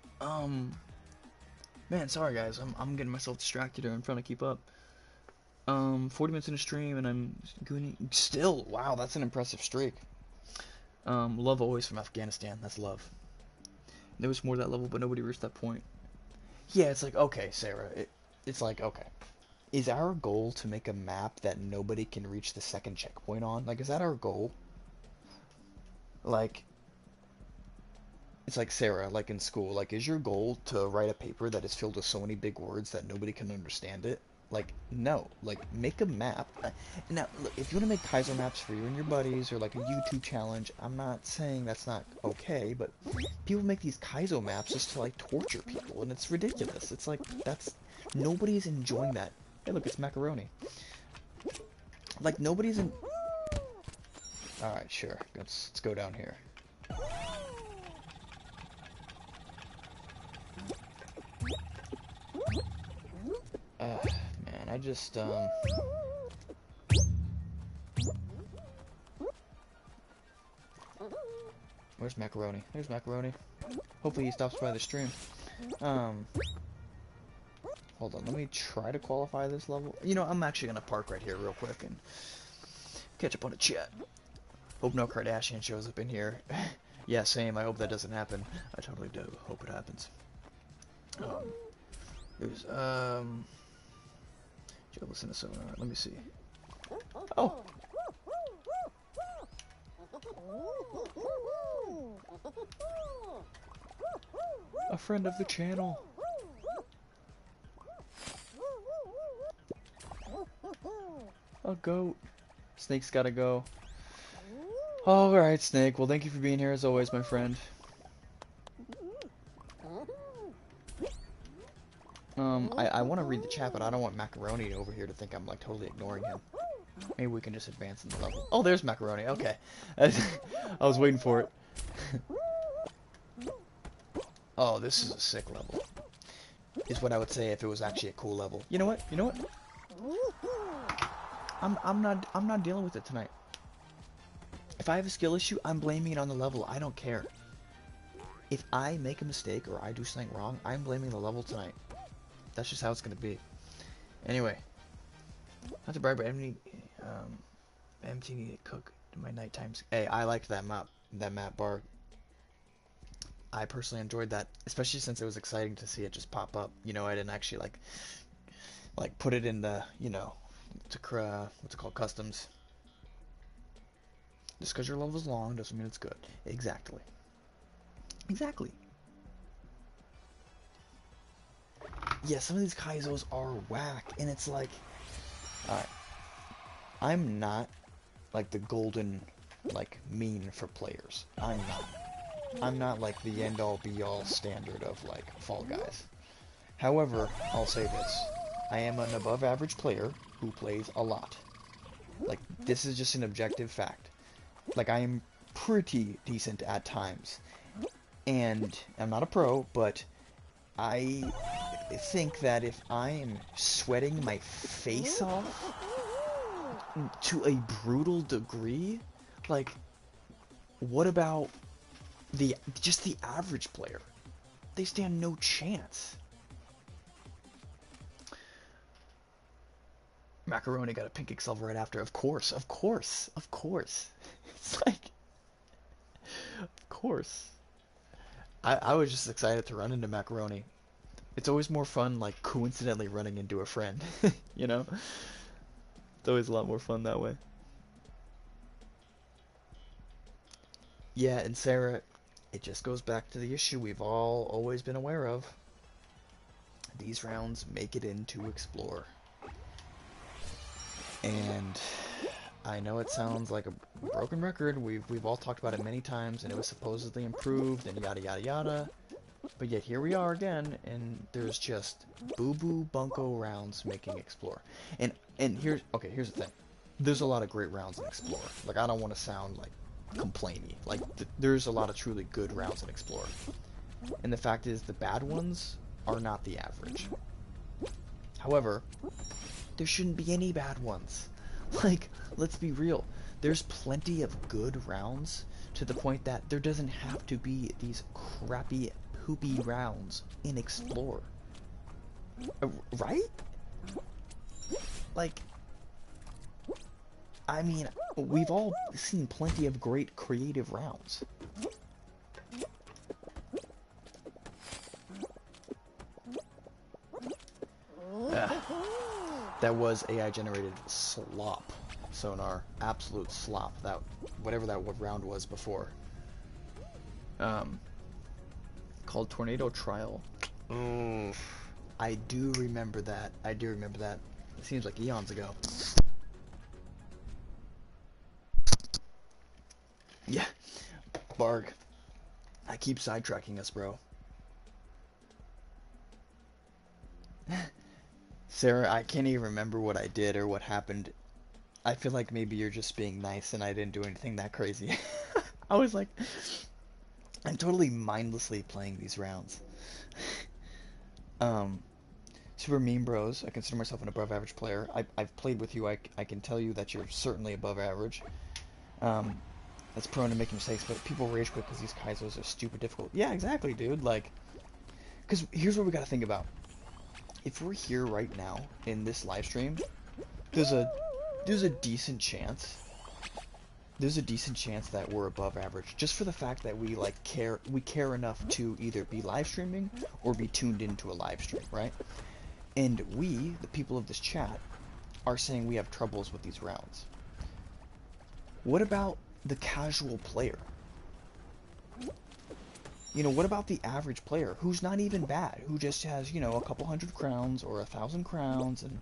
man, sorry guys, I'm getting myself distracted here. I'm trying to keep up. 40 minutes in a stream, and I'm gooning still. Wow, that's an impressive streak. Love always from Afghanistan. That's love. There was more to that level, but nobody reached that point. Yeah, it's like, okay, Sarah. It's like, okay. Is our goal to make a map that nobody can reach the second checkpoint on? Like, is that our goal? Like, it's like, Sarah, like in school, like, is your goal to write a paper that is filled with so many big words that nobody can understand it? Like, no. Like, make a map. Now, look, if you want to make Kaizo maps for you and your buddies, or like a YouTube challenge, I'm not saying that's not okay, but people make these Kaizo maps just to, like, torture people, and it's ridiculous. It's like, nobody's enjoying that. Hey, look, it's macaroni. Like, nobody's in... Alright, sure. Let's go down here. Man, I just, Where's Macaroni? There's Macaroni. Hopefully he stops by the stream. Hold on, let me try to qualify this level. You know, I'm actually gonna park right here real quick and catch up on the chat. Hope no Kardashian shows up in here. Yeah, same. I hope that doesn't happen. I totally do. Hope it happens. There's, Joe, listen to someone. Alright, let me see. Oh! A friend of the channel. A goat. Snake's gotta go. Alright, Snake. Well, thank you for being here as always, my friend. I want to read the chat, but I don't want Macaroni over here to think I'm, like, totally ignoring him. Maybe we can just advance in the level. Oh, there's Macaroni. Okay. I was waiting for it. Oh, this is a sick level. Is what I would say if it was actually a cool level. You know what? You know what? I'm not dealing with it tonight. If I have a skill issue, I'm blaming it on the level. I don't care. If I make a mistake or I do something wrong, I'm blaming the level tonight. That's just how it's gonna be. Anyway, not to brag, but MT need to cook my night times. Hey, I liked that map bar. I personally enjoyed that, especially since it was exciting to see it just pop up. You know, I didn't actually like put it in the, you know, what's it called, customs. Just because your level's long doesn't mean it's good. Exactly. Exactly. Yeah, some of these Kaizos are whack, and it's like, alright, I'm not like the golden, like, mean for players. I'm not like the end-all be-all standard of, like, Fall Guys. However, I'll say this. I am an above-average player who plays a lot. Like, this is just an objective fact. Like, I am pretty decent at times. And I'm not a pro, but I think that if I am sweating my face off to a brutal degree, like, what about just the average player? They stand no chance. Macaroni got a pink Excel right after. Of course, of course, of course. It's like, of course. I was just excited to run into Macaroni. It's always more fun, like, coincidentally running into a friend, you know? It's always a lot more fun that way. Yeah, and Sarah, it just goes back to the issue we've all always been aware of. These rounds make it into Explore. And I know it sounds like a broken record. We've all talked about it many times, and it was supposedly improved, and yada yada yada. But yet here we are again, and there's just boo-boo bunko rounds making Explore. And here's the thing. There's a lot of great rounds in Explore. Like, I don't want to sound like complainy. Like, there's a lot of truly good rounds in Explore. And the fact is, the bad ones are not the average. However, there shouldn't be any bad ones. Like, let's be real. There's plenty of good rounds to the point that there doesn't have to be these crappy, poopy rounds in Explore. Right? Like, I mean, we've all seen plenty of great creative rounds. That was AI generated slop, Sonar. Absolute slop. That, whatever that round was before. Called Tornado Trial. I do remember that. I do remember that. It seems like eons ago. Yeah, Barg. I keep sidetracking us, bro. Sarah, I can't even remember what I did or what happened. I feel like maybe you're just being nice and I didn't do anything that crazy. I was like, I'm totally mindlessly playing these rounds. Um, Super Meme Bros, I consider myself an above average player. I've played with you, I can tell you that you're certainly above average. Um, that's prone to making mistakes, but people rage quit because these Kaizos are stupid difficult. Yeah, exactly, dude. Like, because here's what we gotta think about. If we're here right now in this live stream, there's a decent chance that we're above average just for the fact that we care enough to either be live streaming or be tuned into a live stream, right? And we, the people of this chat, are saying we have troubles with these rounds. What about the casual player? You know, what about the average player who's not even bad, who just has, you know, a couple hundred crowns or 1,000 crowns and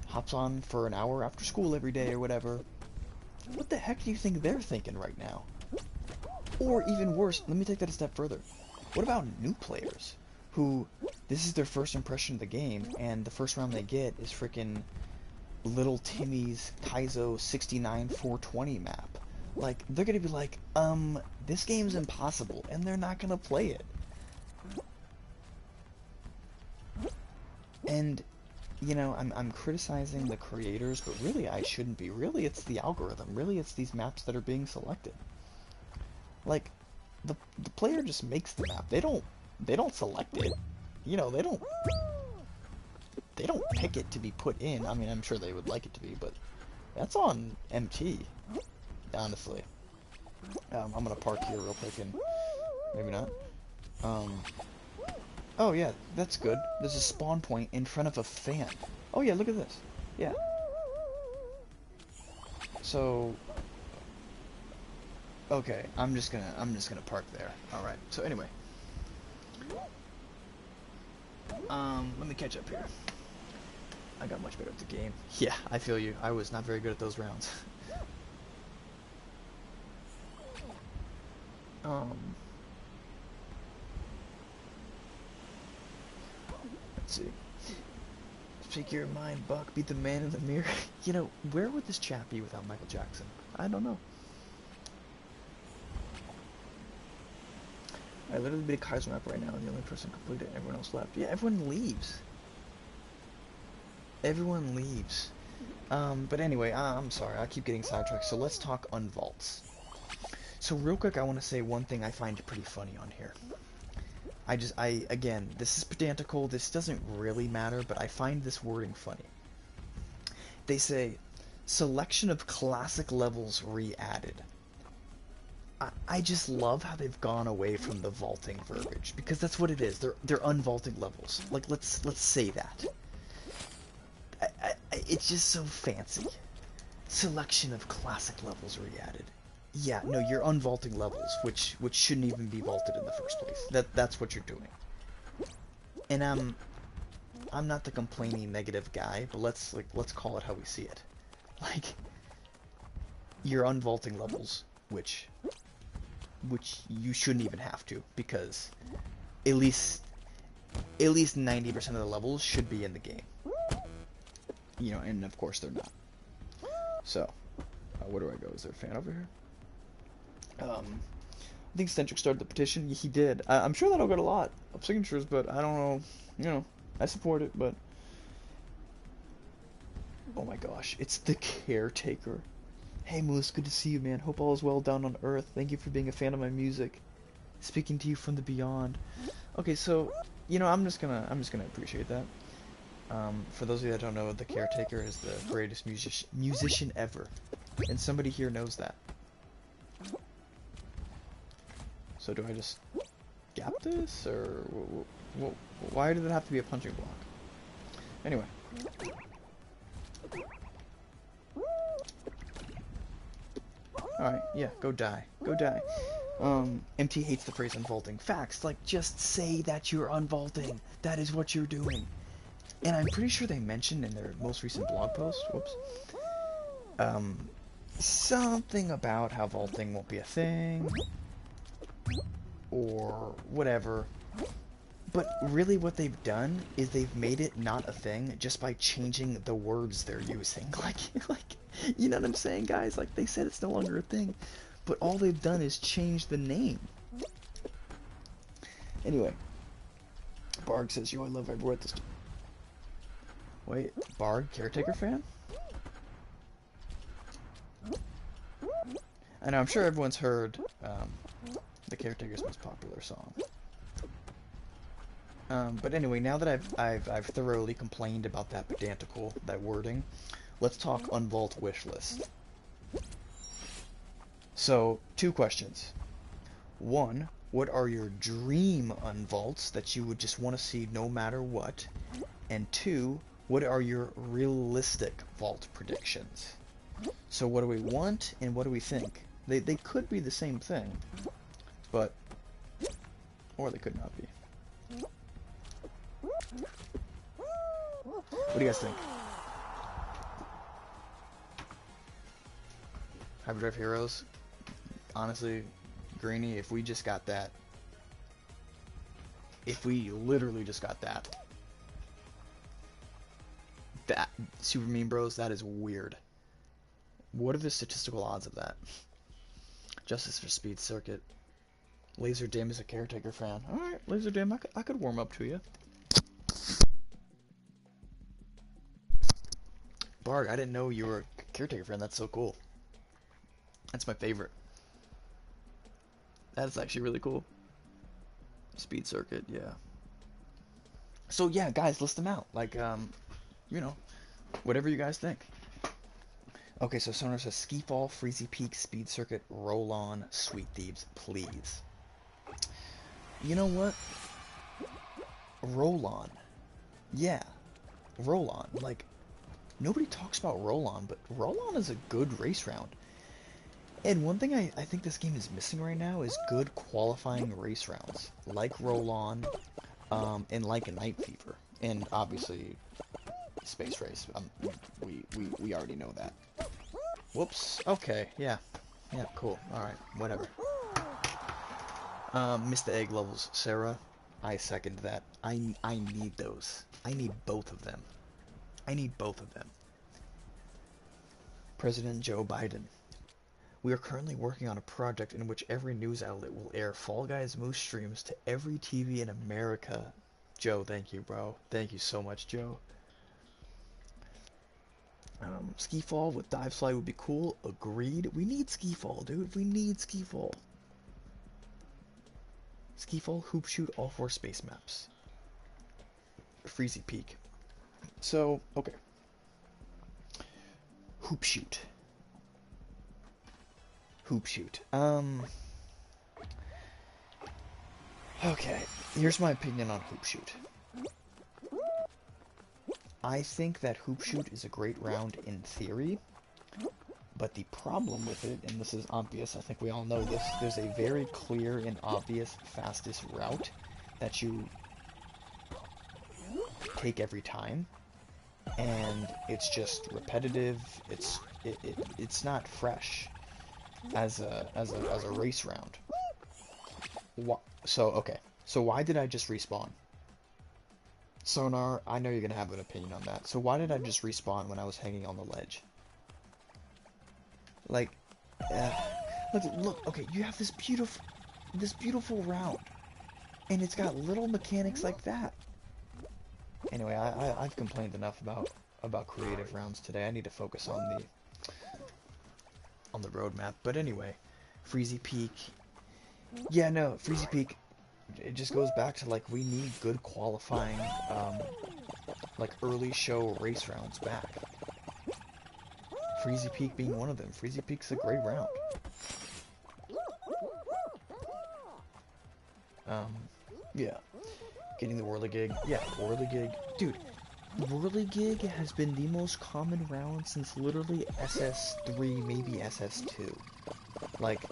hops on for an hour after school every day or whatever? What the heck do you think they're thinking right now? Or even worse, let me take that a step further. What about new players who this is their first impression of the game and the first round they get is freaking Little Timmy's Kaizo 69-420 map? Like, they're gonna be like, this game's impossible, and they're not gonna play it. And, you know, I'm criticizing the creators, but really I shouldn't be. Really, it's the algorithm. Really, it's these maps that are being selected. Like, the player just makes the map. They don't select it. You know, they don't pick it to be put in. I mean, I'm sure they would like it to be, but that's on MT. Honestly. I'm gonna park here real quick and maybe not. Oh yeah, that's good. There's a spawn point in front of a fan. Oh yeah, look at this. Yeah. So okay, I'm just gonna park there. All right. So anyway, let me catch up here. I got much better at the game. Yeah, I feel you. I was not very good at those rounds. Let's see. Speak your mind, Buck. Be the man in the mirror. You know, where would this chat be without Michael Jackson? I don't know. I literally beat a Kaiser map right now, and the only person completed it, everyone else left. Yeah, everyone leaves. Everyone leaves. But anyway, I'm sorry, I keep getting sidetracked, so let's talk unvaults. So real quick, I want to say one thing I find pretty funny on here. Again, this is pedantical, this doesn't really matter, but I find this wording funny. They say, selection of classic levels re-added. I just love how they've gone away from the vaulting verbiage, because that's what it is. They're unvaulting levels. Like, let's say that. It's just so fancy. Selection of classic levels re-added. Yeah, no, you're unvaulting levels, which shouldn't even be vaulted in the first place. That's what you're doing. And I'm not the complaining negative guy, but let's call it how we see it. Like, you're unvaulting levels, which you shouldn't even have to, because at least 90% of the levels should be in the game. You know, and of course they're not. So, where do I go? Is there a fan over here? I think Centric started the petition. He did. I'm sure that'll get a lot of signatures, but I don't know. You know, I support it, but oh my gosh, it's the Caretaker. Hey Moose, good to see you, man. Hope all is well down on Earth. Thank you for being a fan of my music. Speaking to you from the beyond. Okay, so you know, I'm just gonna appreciate that. For those of you that don't know, the Caretaker is the greatest musician ever, and somebody here knows that. So do I just gap this, or why did it have to be a punching block? Anyway. Alright, yeah, go die. Go die. MT hates the phrase unvaulting. Facts, like, just say that you're unvaulting. That is what you're doing. And I'm pretty sure they mentioned in their most recent blog post, whoops, um, something about how vaulting won't be a thing, or whatever. But really what they've done is they've made it not a thing just by changing the words they're using. Like, you know what I'm saying, guys? Like, they said it's no longer a thing, but all they've done is change the name. Anyway, Barg says, yo, I love everywhere this... Wait, Barg, Caretaker fan? I know, I'm sure everyone's heard the Caretaker's most popular song. But anyway, now that I've thoroughly complained about that pedantical, that wording, let's talk Unvault wishlist. So, 2 questions. 1, what are your dream unvaults that you would just want to see no matter what? And 2, what are your realistic vault predictions? So what do we want and what do we think? They could be the same thing, but, or they could not be. What do you guys think? Hyperdrive Heroes? Honestly, Greeny, if we just got that, if we literally just got that Super Mean Bros, that is weird. What are the statistical odds of that? Justice for Speed Circuit. Laser Dim is a Caretaker fan. Alright, Laser Dim, I could warm up to you. Barg, I didn't know you were a Caretaker fan. That's so cool. That's my favorite. That's actually really cool. Speed Circuit, yeah. So yeah, guys, list them out. Like, you know, whatever you guys think. Okay, so Sonar says Skiffle, Freezy Peak, Speed Circuit, Roll On, Sweet Thieves, please. You know what? Roll On. Yeah. Roll On. Like, nobody talks about Roll On, but Roll On is a good race round. And one thing I think this game is missing right now is good qualifying race rounds. Like Roll On, and like Night Fever. And obviously, Space Race. We already know that. Whoops. Okay, yeah. Yeah, cool. Alright, whatever. Missed the egg levels, Sarah. I second that. I need those. I need both of them. I need both of them. President Joe Biden. We are currently working on a project in which every news outlet will air Fall Guys Moose streams to every TV in America. Joe, thank you, bro. Thank you so much, Joe. Skiffle with Dive Fly would be cool. Agreed. We need Skiffle, dude. We need Skiffle. Skiffle, Hoop Shoot, all 4 space maps. Freezy Peak. So, okay. Hoop Shoot. Hoop Shoot. Okay. Here's my opinion on Hoop Shoot. I think that Hoop Shoot is a great round in theory, but the problem with it, and this is obvious, I think we all know this, there's a very clear and obvious fastest route that you take every time, and it's just repetitive, it's not fresh as a race round. So, okay, so why did I just respawn? Sonar, I know you're gonna have an opinion on that. So why did I just respawn when I was hanging on the ledge? Like, look, okay, you have this beautiful round, and it's got little mechanics like that. Anyway, I've complained enough about creative rounds today. I need to focus on the roadmap. But anyway, Freezy Peak. Yeah, no, Freezy Peak. It just goes back to, like, we need good qualifying, like, early show race rounds back. Freezy Peak being one of them. Freezy Peak's a great round. Yeah. Getting the Whirligig. Yeah, Whirligig. Dude, Whirligig has been the most common round since literally SS3, maybe SS2. Like,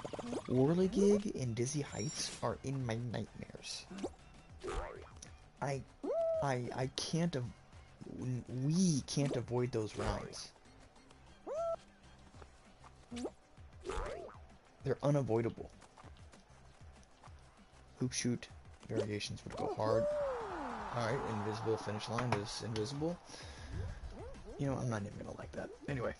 Whirligig and Dizzy Heights are in my nightmares. I can't we can't avoid those rounds. They're unavoidable. Hoop shoot variations would go hard. Alright, invisible finish line is invisible. You know, I'm not even gonna like that. Anyway.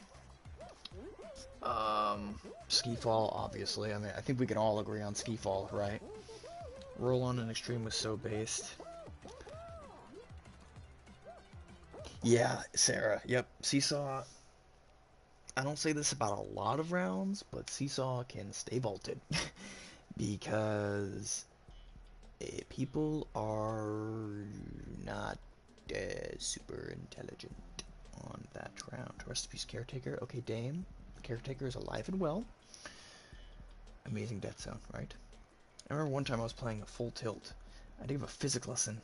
Ski fall, obviously. I mean, I think we can all agree on ski fall, right? Roll on and extreme was so based. Yeah, Sarah. Yep. Seesaw. I don't say this about a lot of rounds, but Seesaw can stay vaulted. Because people are not super intelligent on that round. Rest in peace, Caretaker. Okay, Dame. Caretaker is alive and well. Amazing death zone, right? I remember one time I was playing a full tilt. I did give a physics lesson.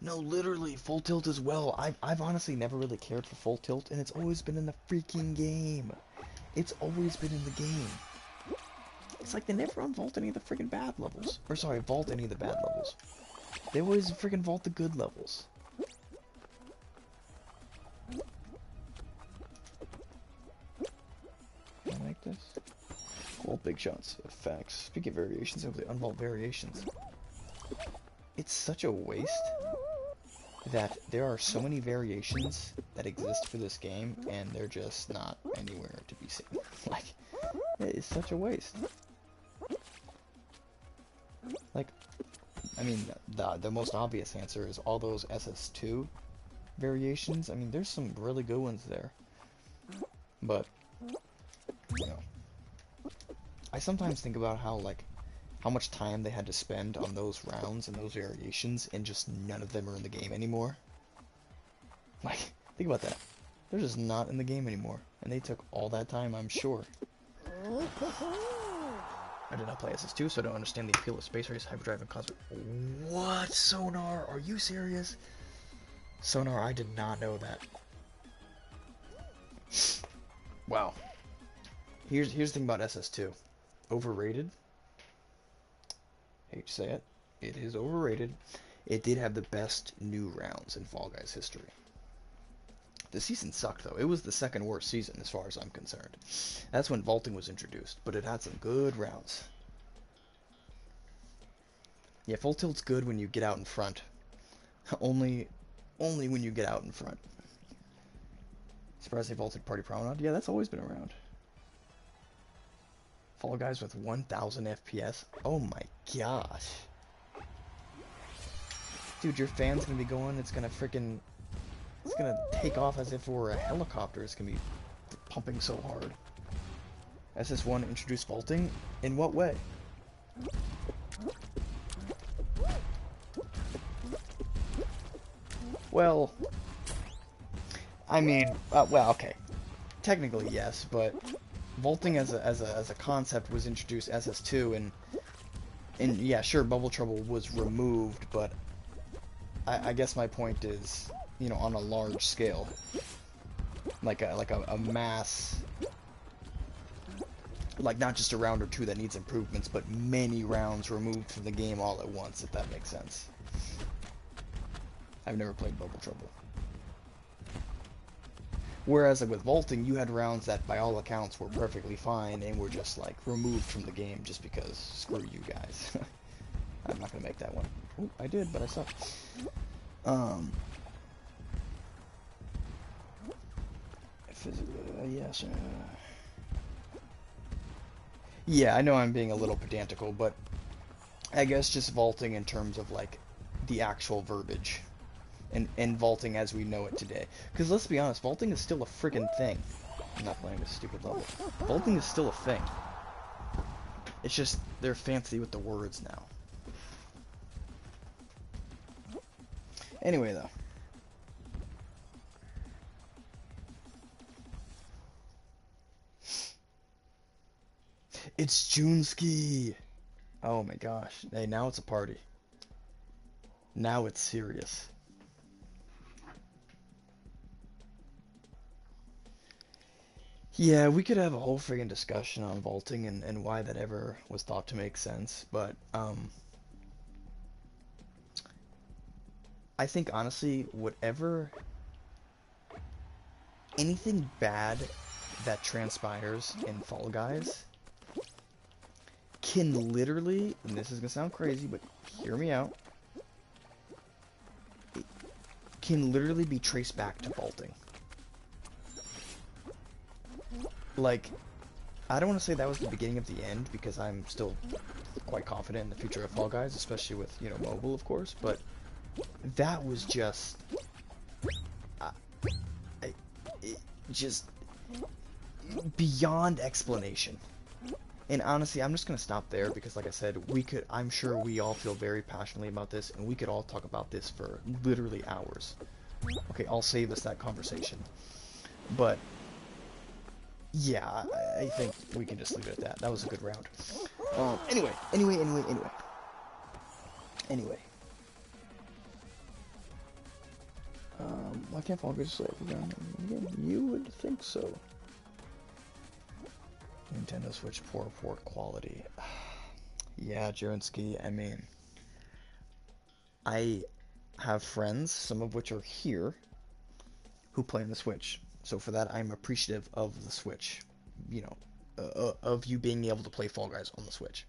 No, literally, full tilt as well. I've honestly never really cared for full tilt, and it's always been in the freaking game. It's always been in the game. It's like they never unvault any of the freaking bad levels. Or sorry, vault any of the bad levels. They always freaking vault the good levels. I like this. Cool, big shots. Effects. Speaking of variations, simply unvault variations. It's such a waste that there are so many variations that exist for this game, and they're just not anywhere to be seen. Like, it is such a waste. Like, I mean, the most obvious answer is all those SS2 variations. I mean, there's some really good ones there. But, you know, I sometimes think about how, like, how much time they had to spend on those rounds and those variations, and just none of them are in the game anymore. Like, think about that. They're just not in the game anymore, and they took all that time, I'm sure. I did not play SS2, so I don't understand the appeal of Space Race, Hyperdrive, and Cosmic. What? Sonar? Are you serious? Sonar, I did not know that. Wow. Here's the thing about SS2. Overrated. Hate to say it. It is overrated. It did have the best new rounds in Fall Guys history. The season sucked, though. It was the second worst season, as far as I'm concerned. That's when vaulting was introduced, but it had some good rounds. Yeah, full tilt's good when you get out in front. only when you get out in front. Surprised they vaulted Party Promenade? Yeah, that's always been around. Fall Guys with 1000 FPS? Oh my gosh. Dude, your fan's gonna be going, it's gonna take off as if it were a helicopter. It's gonna be pumping so hard. SS1 introduced vaulting? In what way? Well, I mean, well, okay. Technically, yes, but vaulting as a concept was introduced SS2, and yeah, sure, Bubble Trouble was removed, but I guess my point is, you know, on a large scale, like a mass, like not just a round or two that needs improvements, but many rounds removed from the game all at once, if that makes sense. I've never played Bubble Trouble. Whereas like with vaulting, you had rounds that by all accounts were perfectly fine and were just like removed from the game just because screw you guys. I'm not gonna make that one. Oh, I did, but I suck. Yes. Yeah, I know I'm being a little pedantical, but I guess just vaulting in terms of like the actual verbiage. And vaulting as we know it today. Because let's be honest, vaulting is still a friggin' thing. I'm not playing this stupid level. Vaulting is still a thing. It's just, they're fancy with the words now. Anyway, though. It's Juneski! Oh my gosh. Hey, now it's a party. Now it's serious. Yeah, we could have a whole friggin' discussion on vaulting and why that ever was thought to make sense, but, I think, honestly, whatever anything bad that transpires in Fall Guys can literally, and this is gonna sound crazy, but hear me out, it can literally be traced back to vaulting. Like, I don't want to say that was the beginning of the end, because I'm still quite confident in the future of Fall Guys, especially with, you know, mobile, of course, but that was just, just beyond explanation. And honestly, I'm just gonna stop there because, like I said, I'm sure we all feel very passionately about this, and we could all talk about this for literally hours. Okay, I'll save us that conversation. But, yeah, I think we can just leave it at that. That was a good round. Anyway. Why can't Fall Guys slap again? You would think so. Nintendo Switch poor port quality. Yeah, Jerinsky, I mean, I have friends, some of which are here, who play on the Switch. So for that, I'm appreciative of the Switch. You know, of you being able to play Fall Guys on the Switch.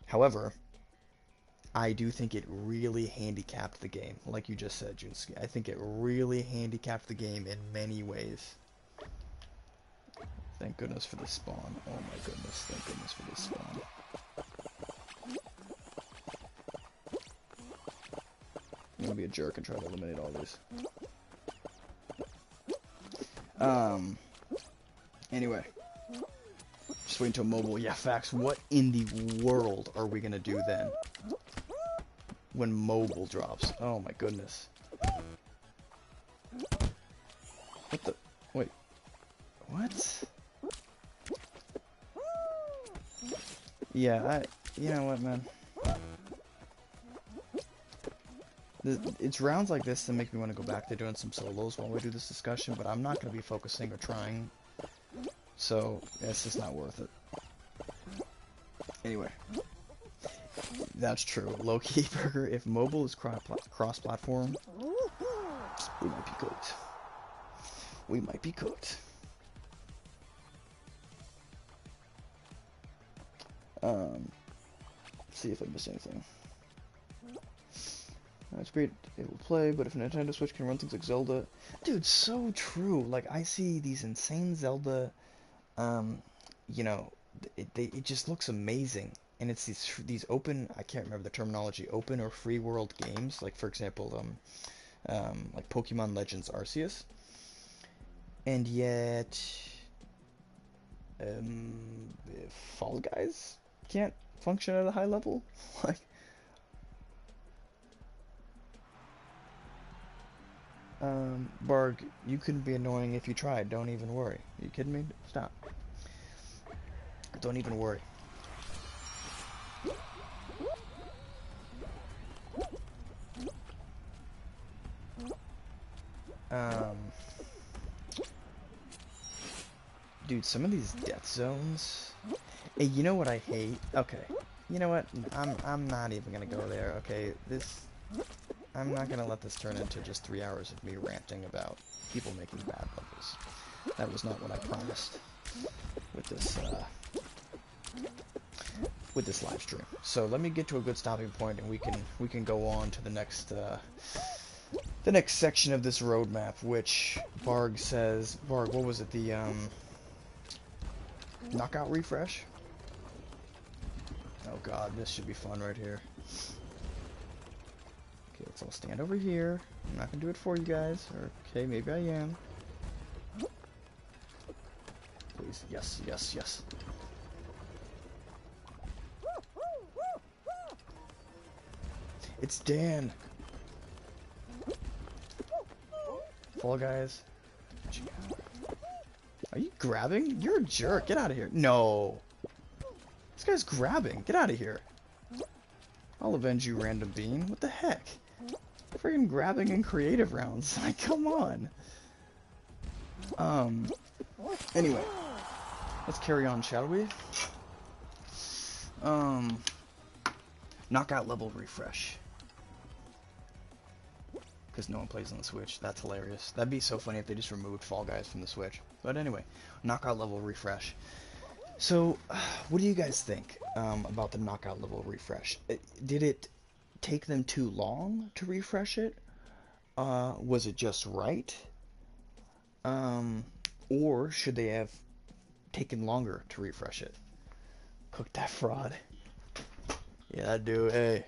However, I do think it really handicapped the game, like you just said, Jerinsky. I think it really handicapped the game in many ways. Thank goodness for the spawn. Oh my goodness, thank goodness for the spawn. I'm gonna be a jerk and try to eliminate all these. Anyway. Just wait until mobile. Yeah, facts. What in the world are we gonna do then? When mobile drops. Oh my goodness. What the? Wait. What? Yeah, you know what, man? It's rounds like this that make me want to go back to doing some solos while we do this discussion, but I'm not going to be focusing or trying. So, it's just not worth it. Anyway. That's true. Low-key Burger, if mobile is cross-platform, we might be cooked. We might be cooked. See if I missed anything. It's great, it will play, but if Nintendo Switch can run things like Zelda... Dude, so true! Like, I see these insane Zelda, you know, it just looks amazing. And it's these open, I can't remember the terminology, open or free world games, like, for example, like Pokemon Legends Arceus. And yet... Fall Guys can't function at a high level? Like... Barg, you couldn't be annoying if you tried. Don't even worry. Are you kidding me? Stop. Don't even worry. Dude, some of these death zones... Hey, you know what I hate? Okay. You know what? I'm not even gonna go there, okay? I'm not gonna let this turn into just 3 hours of me ranting about people making bad levels. That was not what I promised with this live stream. So let me get to a good stopping point, and we can go on to the next section of this roadmap, which Barg says. Barg, what was it? The knockout refresh. Oh god, this should be fun right here. Okay, let's all stand over here. I'm not gonna do it for you guys. Or, okay, maybe I am. Please, yes, yes, yes. It's Dan. Fall Guys. Are you grabbing? You're a jerk. Get out of here. No. This guy's grabbing. Get out of here. I'll avenge you, random bean. What the heck? Friggin' grabbing in creative rounds. Like, come on. Anyway. Let's carry on, shall we? Knockout level refresh. because no one plays on the Switch. That's hilarious. That'd be so funny if they just removed Fall Guys from the Switch. But anyway, knockout level refresh. So, what do you guys think about the knockout level refresh? Did it take them too long to refresh it? Was it just right? Or should they have taken longer to refresh it? Cook that fraud. Yeah, I do. Hey,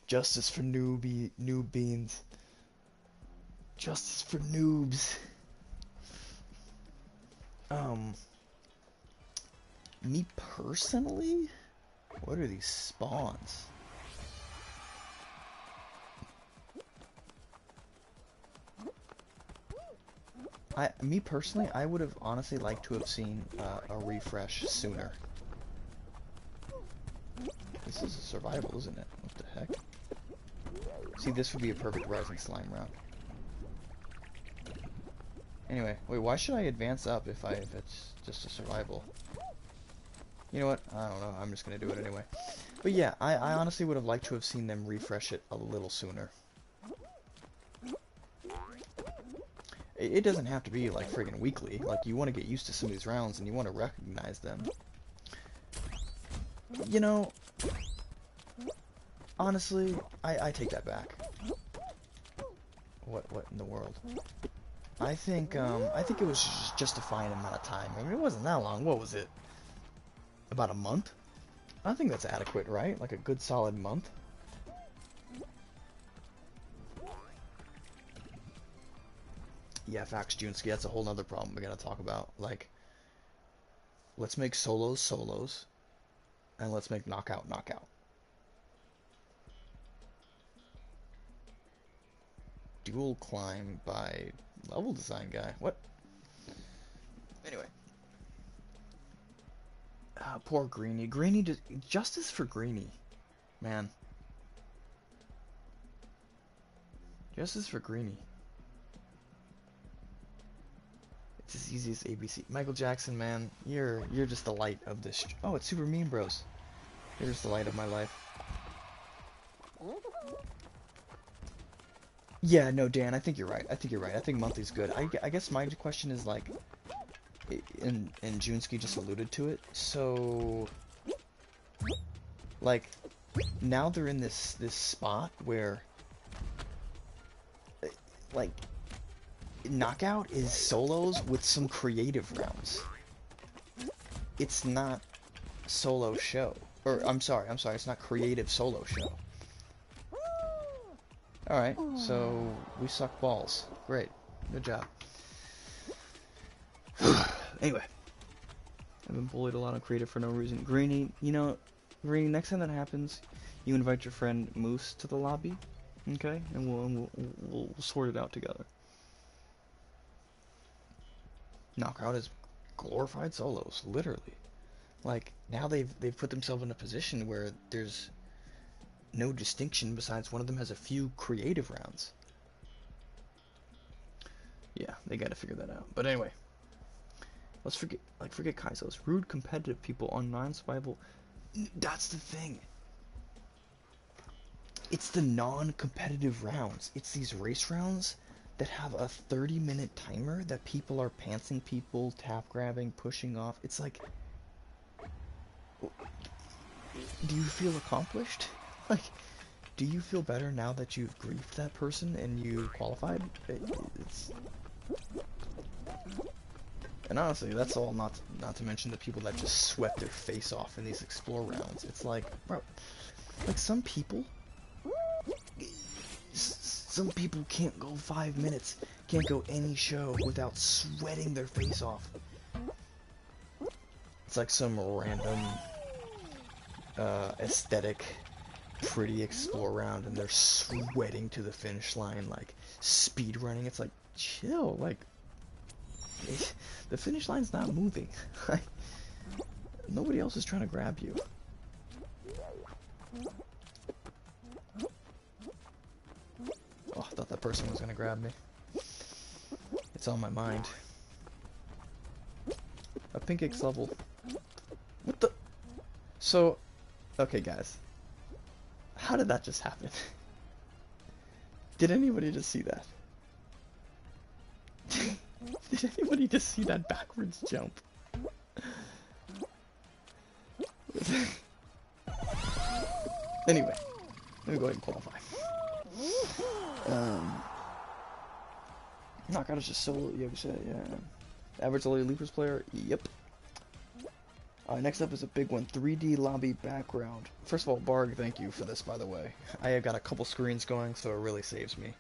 justice for noob beans. Justice for noobs. Me personally, what are these spawns? Me personally, I would have honestly liked to have seen a refresh sooner. This is a survival, isn't it? What the heck? See, this would be a perfect Rising Slime round. Anyway, wait, why should I advance up if it's just a survival? You know what? I don't know. I'm just gonna do it anyway. But yeah, I honestly would have liked to have seen them refresh it a little sooner. It doesn't have to be like friggin' weekly. Like, you want to get used to some of these rounds and you want to recognize them. You know, honestly, I take that back. What in the world? I think it was just a fine amount of time. I mean, it wasn't that long. What was it? About a month? I think that's adequate, right? Like a good solid month. Yeah, facts, Junsky. That's a whole nother problem we gotta talk about. Like, let's make solos, and let's make knockout. Dual climb by level design guy. What? Anyway. Poor Greeny. Justice for Greeny. Man. Justice for Greeny. It's as easy as ABC. Michael Jackson, man, you're just the light of this. Oh, it's Super Mean Bros. You're just the light of my life. Yeah, no, Dan, I think you're right. I think monthly's good. I guess my question is like, and Junsky just alluded to it. So, like, now they're in this spot where, like, knockout is solos with some creative rounds. It's not solo show. Or, I'm sorry, it's not creative solo show. Alright, so we suck balls. Great. Good job. Anyway. I've been bullied a lot on creative for no reason. Greeny, you know, Greeny, next time that happens, you invite your friend Moose to the lobby, okay? And we'll sort it out together. Knockout is glorified solos, literally. Like, now they've put themselves in a position where there's no distinction besides one of them has a few creative rounds. Yeah, they gotta figure that out. But anyway, let's forget Kaizo's rude competitive people on non-survival. That's the thing. It's the non-competitive rounds. It's these race rounds that have a 30-minute timer that people are pantsing people, tap grabbing, pushing off. It's like, do you feel accomplished? Like, do you feel better now that you've griefed that person and you qualified? And honestly, that's all not to mention the people that just sweat their face off in these explore rounds. It's like, bro, like some people can't go 5 minutes, can't go any show without sweating their face off. It's like some random aesthetic pretty explore round and they're sweating to the finish line, like speed running. It's like, chill, like the finish line's not moving. Nobody else is trying to grab you. Oh, I thought that person was gonna grab me. It's on my mind. A Pink X level. What the? So, okay guys. How did that just happen? Did anybody just see that? Did anybody just see that backwards jump? Anyway, let me go ahead and qualify. Knockout is just solo. Yeah, we said, yeah. Average Lily Leapers player. Yep. Next up is a big one. 3D lobby background. First of all, Barg, thank you for this, by the way. I have got a couple screens going, so it really saves me.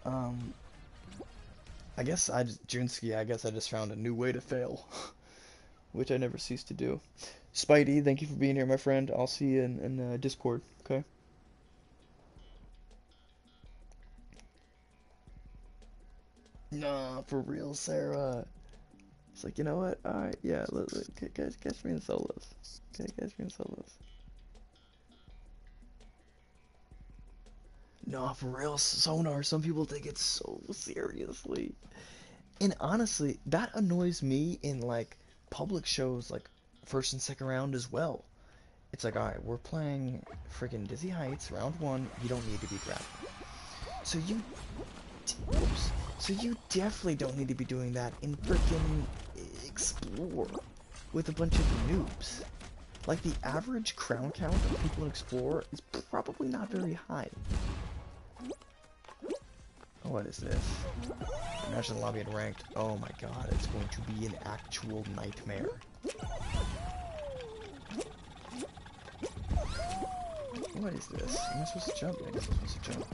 I guess Junsky, I guess I just found a new way to fail. Which I never cease to do. Spidey, thank you for being here, my friend. I'll see you in Discord, okay? Nah, for real, Sarah. It's like, you know what? Alright, yeah, catch me in solos. Okay, catch me in solos. Nah, for real, Sonar, some people take it so seriously. And honestly, that annoys me in, like, public shows, like, first and second round as well. It's like, alright, we're playing freaking Dizzy Heights, round one, you don't need to be grabbed. So you... Whoops. So you definitely don't need to be doing that in freaking Explore with a bunch of noobs. Like, the average crown count of people in Explore is probably not very high. What is this? Imagine the lobby in ranked. Oh my god, it's going to be an actual nightmare. What is this? Am I supposed to jump? I guess I'm supposed to jump.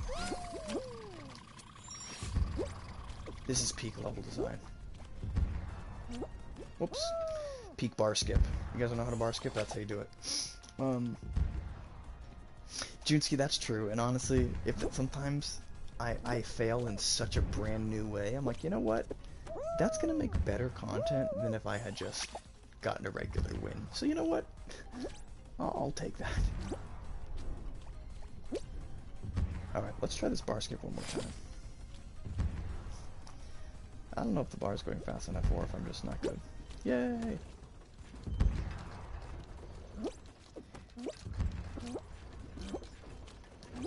This is peak level design. Whoops. Peak bar skip. You guys don't know how to bar skip? That's how you do it. Junsky, that's true. And honestly, sometimes I fail in such a brand new way, I'm like, you know what? That's gonna make better content than if I had just gotten a regular win. So you know what? I'll take that. Alright, let's try this bar skip one more time. I don't know if the bar is going fast enough or if I'm just not good. Yay!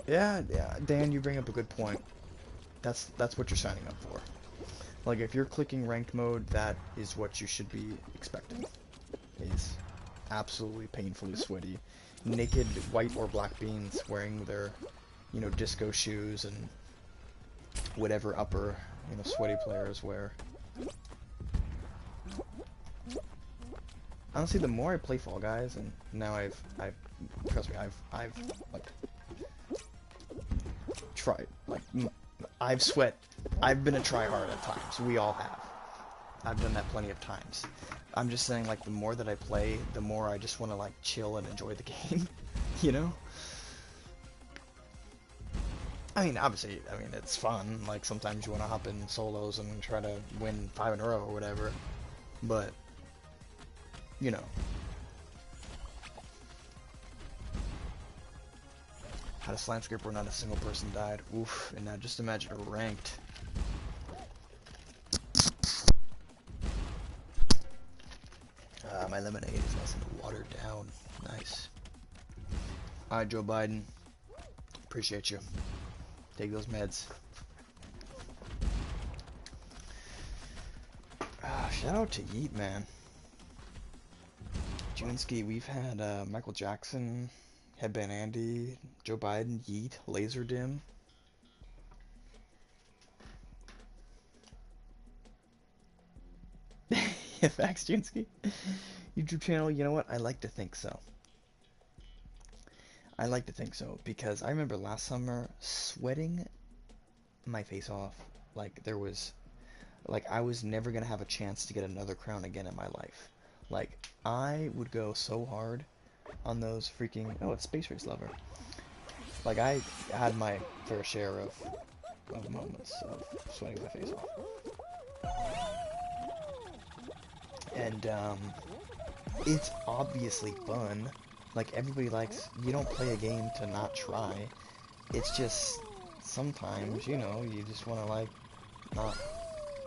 Yeah, Dan, you bring up a good point. That's what you're signing up for. Like, if you're clicking ranked mode, that is what you should be expecting. Is absolutely painfully sweaty. Naked white or black beans wearing their, you know, disco shoes and whatever upper, you know, sweaty players wear. Honestly, the more I play Fall Guys, and now I've trust me, I've like tried, like I've been a tryhard at times. We all have. I've done that plenty of times. I'm just saying, like, the more that I play, the more I just want to, like, chill and enjoy the game, you know? I mean, obviously, it's fun. Like, sometimes you want to hop in solos and try to win 5 in a row or whatever. But, you know. Had a slam skip where not a single person died. Oof, and now just imagine a ranked. My lemonade is nice and watered down. Nice. Alright, Joe Biden. Appreciate you. Take those meds. Shout out to Yeet, man. Junsky, we've had Michael Jackson, Headband Andy, Joe Biden, Yeet, Laser Dim. Yeah, facts, Junsky. YouTube channel, you know what? I like to think so. I like to think so, because I remember last summer sweating my face off. Like, there was... Like, I was never gonna have a chance to get another crown again in my life. Like, I would go so hard on those freaking... Oh, it's Space Race Lover. Like, I had my fair share of moments of sweating my face off. And, it's obviously fun. Like, everybody likes... You don't play a game to not try. It's just... Sometimes, you know, you just want to, like, not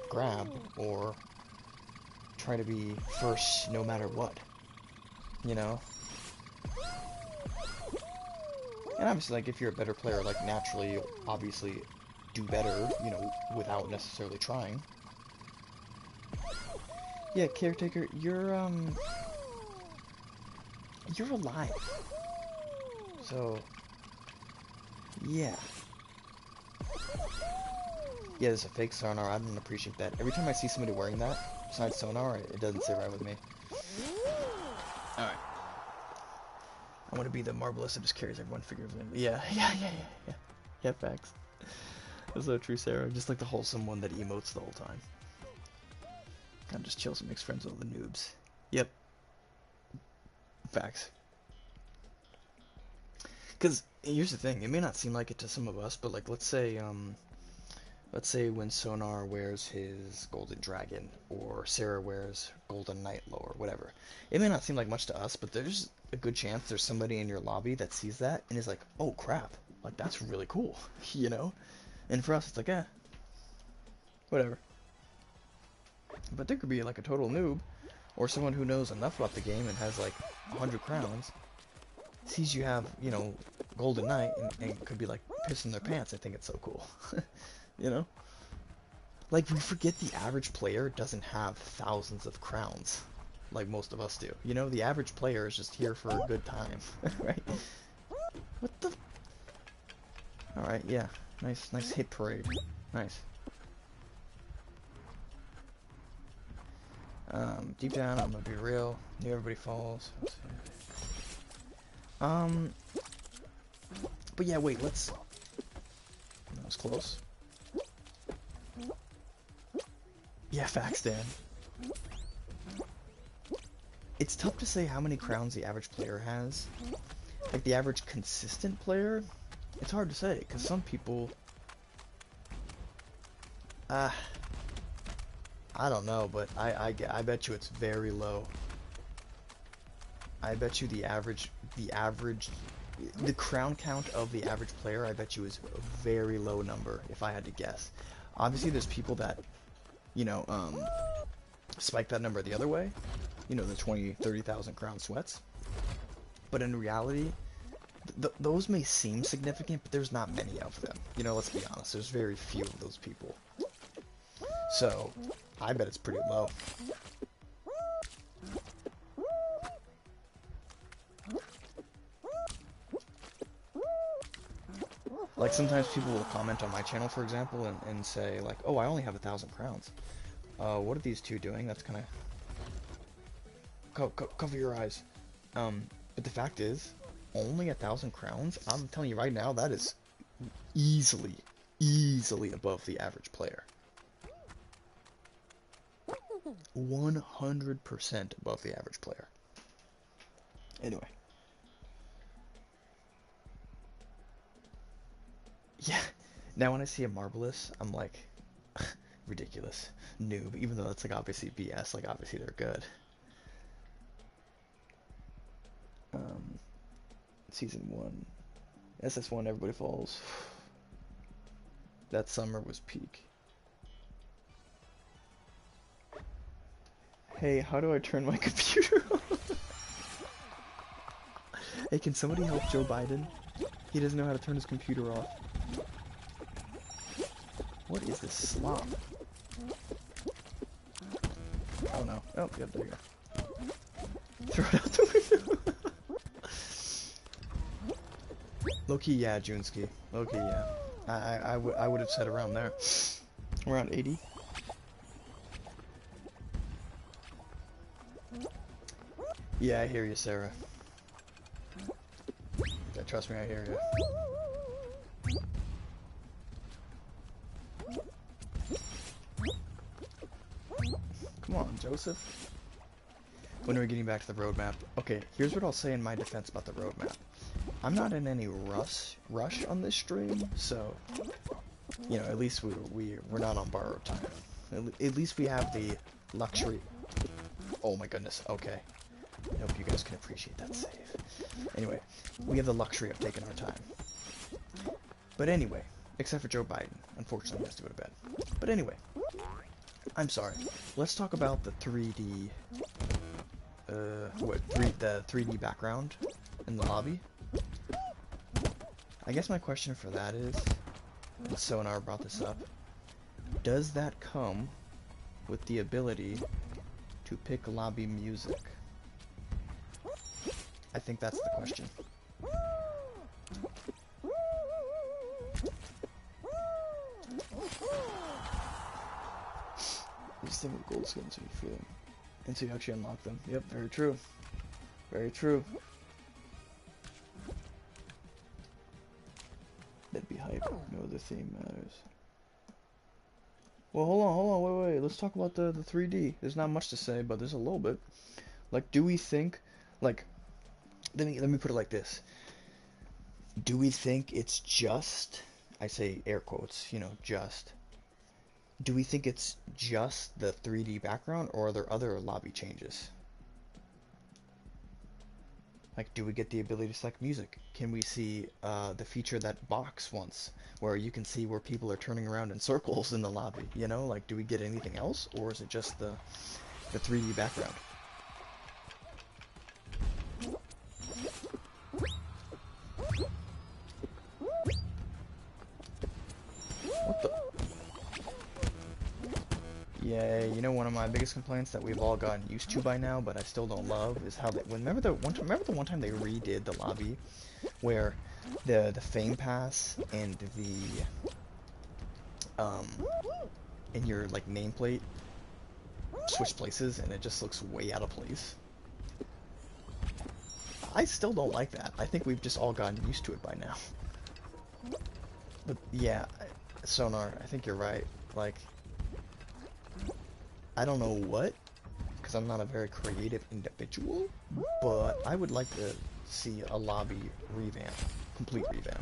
grab or try to be first no matter what. You know? And obviously, like, if you're a better player, like, naturally, you'll obviously do better, you know, without necessarily trying. Yeah, caretaker, you're alive. So, yeah. Yeah, there's a fake sonar. I don't appreciate that. Every time I see somebody wearing that, besides sonar, it doesn't sit right with me. Alright. I want to be the Marvelous that just carries everyone figuratively. Yeah, yeah. Yeah, facts. That's so true, Sarah. Just like the wholesome one that emotes the whole time. Kind of just chills and makes friends with all the noobs. Yep. Facts. Because here's the thing, it may not seem like it to some of us, but like let's say when Sonar wears his Golden Dragon, or Sarah wears Golden Nightlow, or whatever. It may not seem like much to us, but there's a good chance there's somebody in your lobby that sees that and is like, oh crap, like that's really cool, you know? And for us it's like, whatever. But there could be like a total noob, or someone who knows enough about the game and has like 100 crowns, sees you have, you know, Golden Knight, and could be like pissing their pants. I think it's so cool. You know? Like, we forget the average player doesn't have thousands of crowns like most of us do. You know, the average player is just here for a good time, right? What the? Alright, yeah. Nice hit parade. Nice. Deep down, I'm gonna be real. Knew everybody falls. But yeah, wait, let's... That was close. Yeah, facts, Dan. It's tough to say how many crowns the average player has. Like, the average consistent player, it's hard to say, because some people... I don't know, but I bet you it's very low. I bet you the crown count of the average player, I bet you is a very low number, if I had to guess. Obviously, there's people that, you know, spike that number the other way. You know, the 20, 30,000 crown sweats. But in reality, those may seem significant, but there's not many of them. You know, let's be honest, there's very few of those people. So, I bet it's pretty low. Like, sometimes people will comment on my channel, for example, and say, like, oh, I only have 1,000 crowns. What are these two doing? That's kind of... Cover your eyes. But the fact is, only 1,000 crowns? I'm telling you right now, that is easily above the average player. 100% above the average player. Anyway. Yeah, now when I see a Marvelous, I'm like, ridiculous. Noob, even though that's like obviously BS, like obviously they're good. Season 1. SS1, Everybody Falls. That summer was peak. Hey, how do I turn my computer off? Hey, can somebody help Joe Biden? He doesn't know how to turn his computer off. What is this slop? Oh no. Oh, yeah, there you go. Throw it out the window. Low-key, yeah, Junski. Low-key, yeah. I would have said around there. Around 80. Yeah, I hear you, Sarah. Yeah, trust me, I hear you. Come on, Joseph. When are we getting back to the roadmap? Okay, here's what I'll say in my defense about the roadmap. I'm not in any rush on this stream, so, you know, at least we're not on borrowed time. At least we have the luxury. Oh my goodness, okay. I hope you guys can appreciate that save. Anyway, we have the luxury of taking our time. But anyway, except for Joe Biden. Unfortunately, he has to go to bed. But anyway, I'm sorry. Let's talk about the 3D, the 3D background in the lobby. I guess my question for that is, and Sonar brought this up, does that come with the ability to pick lobby music? I think that's the question. These things with gold skins are feeling until you actually unlock them. Yep, very true. Very true. That'd be hype. No, the theme matters. Well, hold on, wait. Let's talk about the 3D. There's not much to say, but there's a little bit. Like, do we think, like, let me put it like this. Do we think it's just, I say air quotes, you know, just. Do we think it's just the 3D background, or are there other lobby changes? Like, do we get the ability to select music? Can we see the feature that Box wants, where you can see where people are turning around in circles in the lobby? You know, like, do we get anything else, or is it just the 3D background? What the? Yeah, you know, one of my biggest complaints that we've all gotten used to by now, but I still don't love, is how they, remember the one time they redid the lobby, where the Fame Pass and the in your like nameplate switch places, and it just looks way out of place. I still don't like that. I think we've just all gotten used to it by now. But yeah, Sonar, I think you're right. Like, I don't know what, because I'm not a very creative individual, but I would like to see a lobby revamp, complete revamp.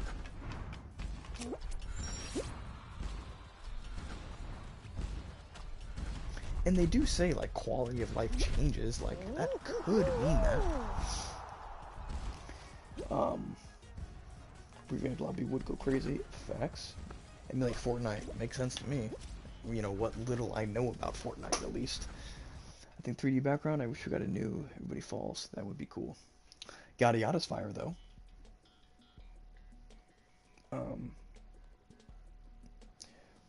And they do say, like, quality of life changes, like, that could mean that. Revamped lobby would go crazy. Facts. Emulate Fortnite. Makes sense to me. You know, what little I know about Fortnite, at least. I think 3D background, I wish we got a new Everybody Falls. That would be cool. Yada Yada's fire, though.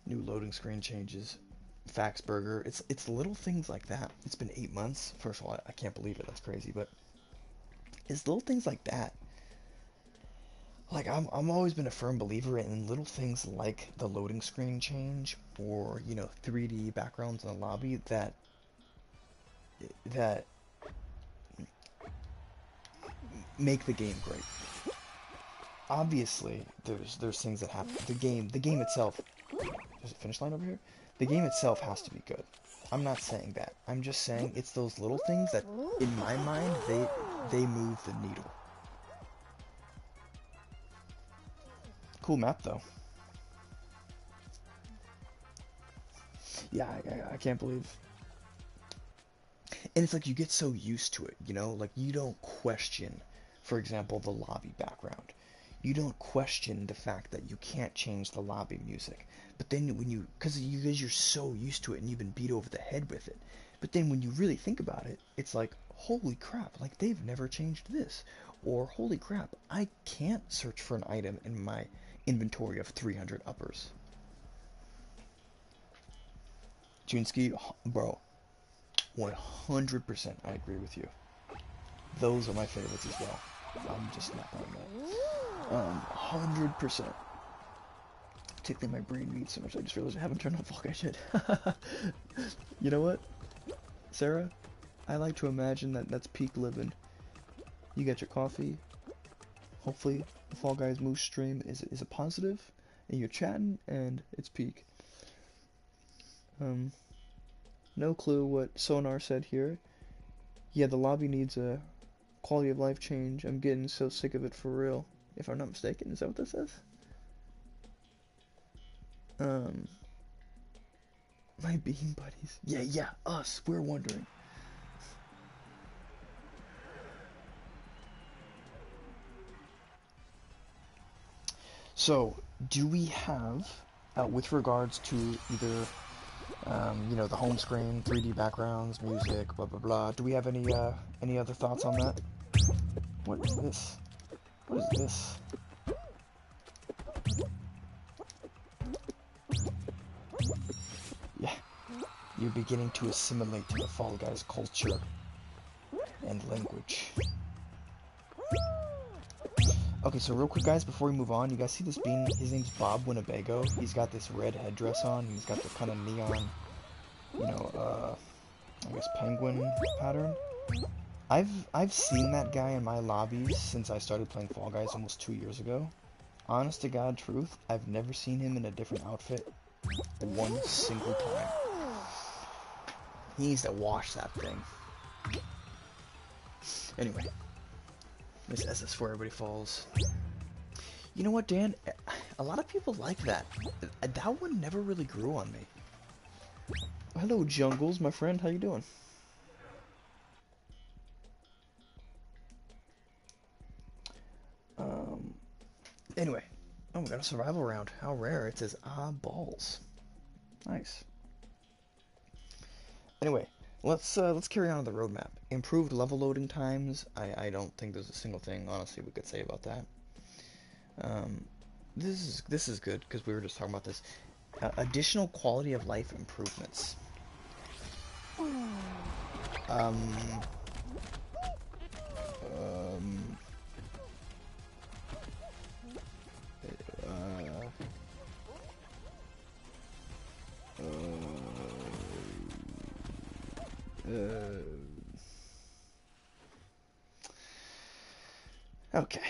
New loading screen changes. Faxburger. It's little things like that. It's been 8 months. First of all, I can't believe it. That's crazy, but it's little things like that. Like, I'm always been a firm believer in little things like the loading screen change, or, you know, 3D backgrounds in the lobby that make the game great. Obviously, there's things that happen. The game itself. There's a finish line over here. The game itself has to be good. I'm not saying that. I'm just saying it's those little things that, in my mind, they move the needle. Cool map, though. Yeah, I can't believe. And it's like you get so used to it, you know? Like, you don't question, for example, the lobby background. You don't question the fact that you can't change the lobby music. But then when you, because you're so used to it and you've been beat over the head with it. But then when you really think about it, it's like, holy crap, like they've never changed this. Or, holy crap, I can't search for an item in my inventory of 300 uppers. Juneski, bro, 100% I agree with you. Those are my favorites as well. I'm just not playing that. 100%. Tickling my brain meat so much I just realized I haven't turned on Fall Guys yet. You know what, Sarah? I like to imagine that that's peak living. You get your coffee. Hopefully the Fall Guys Moose stream is a positive, and you're chatting, and it's peak. No clue what Sonar said here. Yeah, the lobby needs a quality of life change. I'm getting so sick of it for real. If I'm not mistaken, is that what this says? My bean buddies. Yeah, us. We're wondering. So, do we have, with regards to either, you know, the home screen, 3D backgrounds, music, blah blah blah, do we have any other thoughts on that? What is this? What is this? You're beginning to assimilate to the Fall Guys culture and language. Okay, so real quick, guys, before we move on, you guys see this bean? His name's Bob Winnebago. He's got this red headdress on. He's got the kind of neon, you know, I guess penguin pattern. I've seen that guy in my lobbies since I started playing Fall Guys almost 2 years ago. Honest to God truth, I've never seen him in a different outfit one single time. He needs to wash that thing. Anyway, this SS where everybody falls. You know what, Dan? A lot of people like that. That one never really grew on me. Hello, Jungles, my friend. How you doing? Anyway. Oh, we got a survival round. How rare. It says, ah, balls. Nice. Anyway, let's carry on to the roadmap. Improved level loading times. I don't think there's a single thing, honestly, we could say about that. This is good, because we were just talking about this. Additional quality of life improvements. Okay.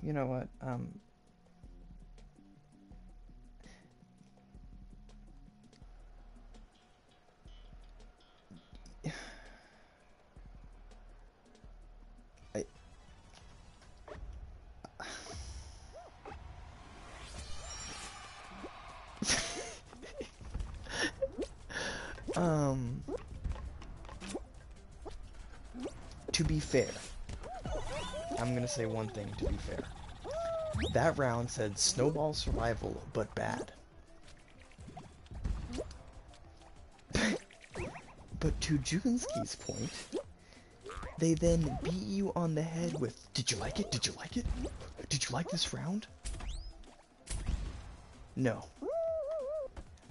You know what? To be fair, I'm gonna say one thing to be fair. That round said snowball survival, but bad. But to Junsky's point, they then beat you on the head with, did you like it? Did you like it? Did you like this round? No.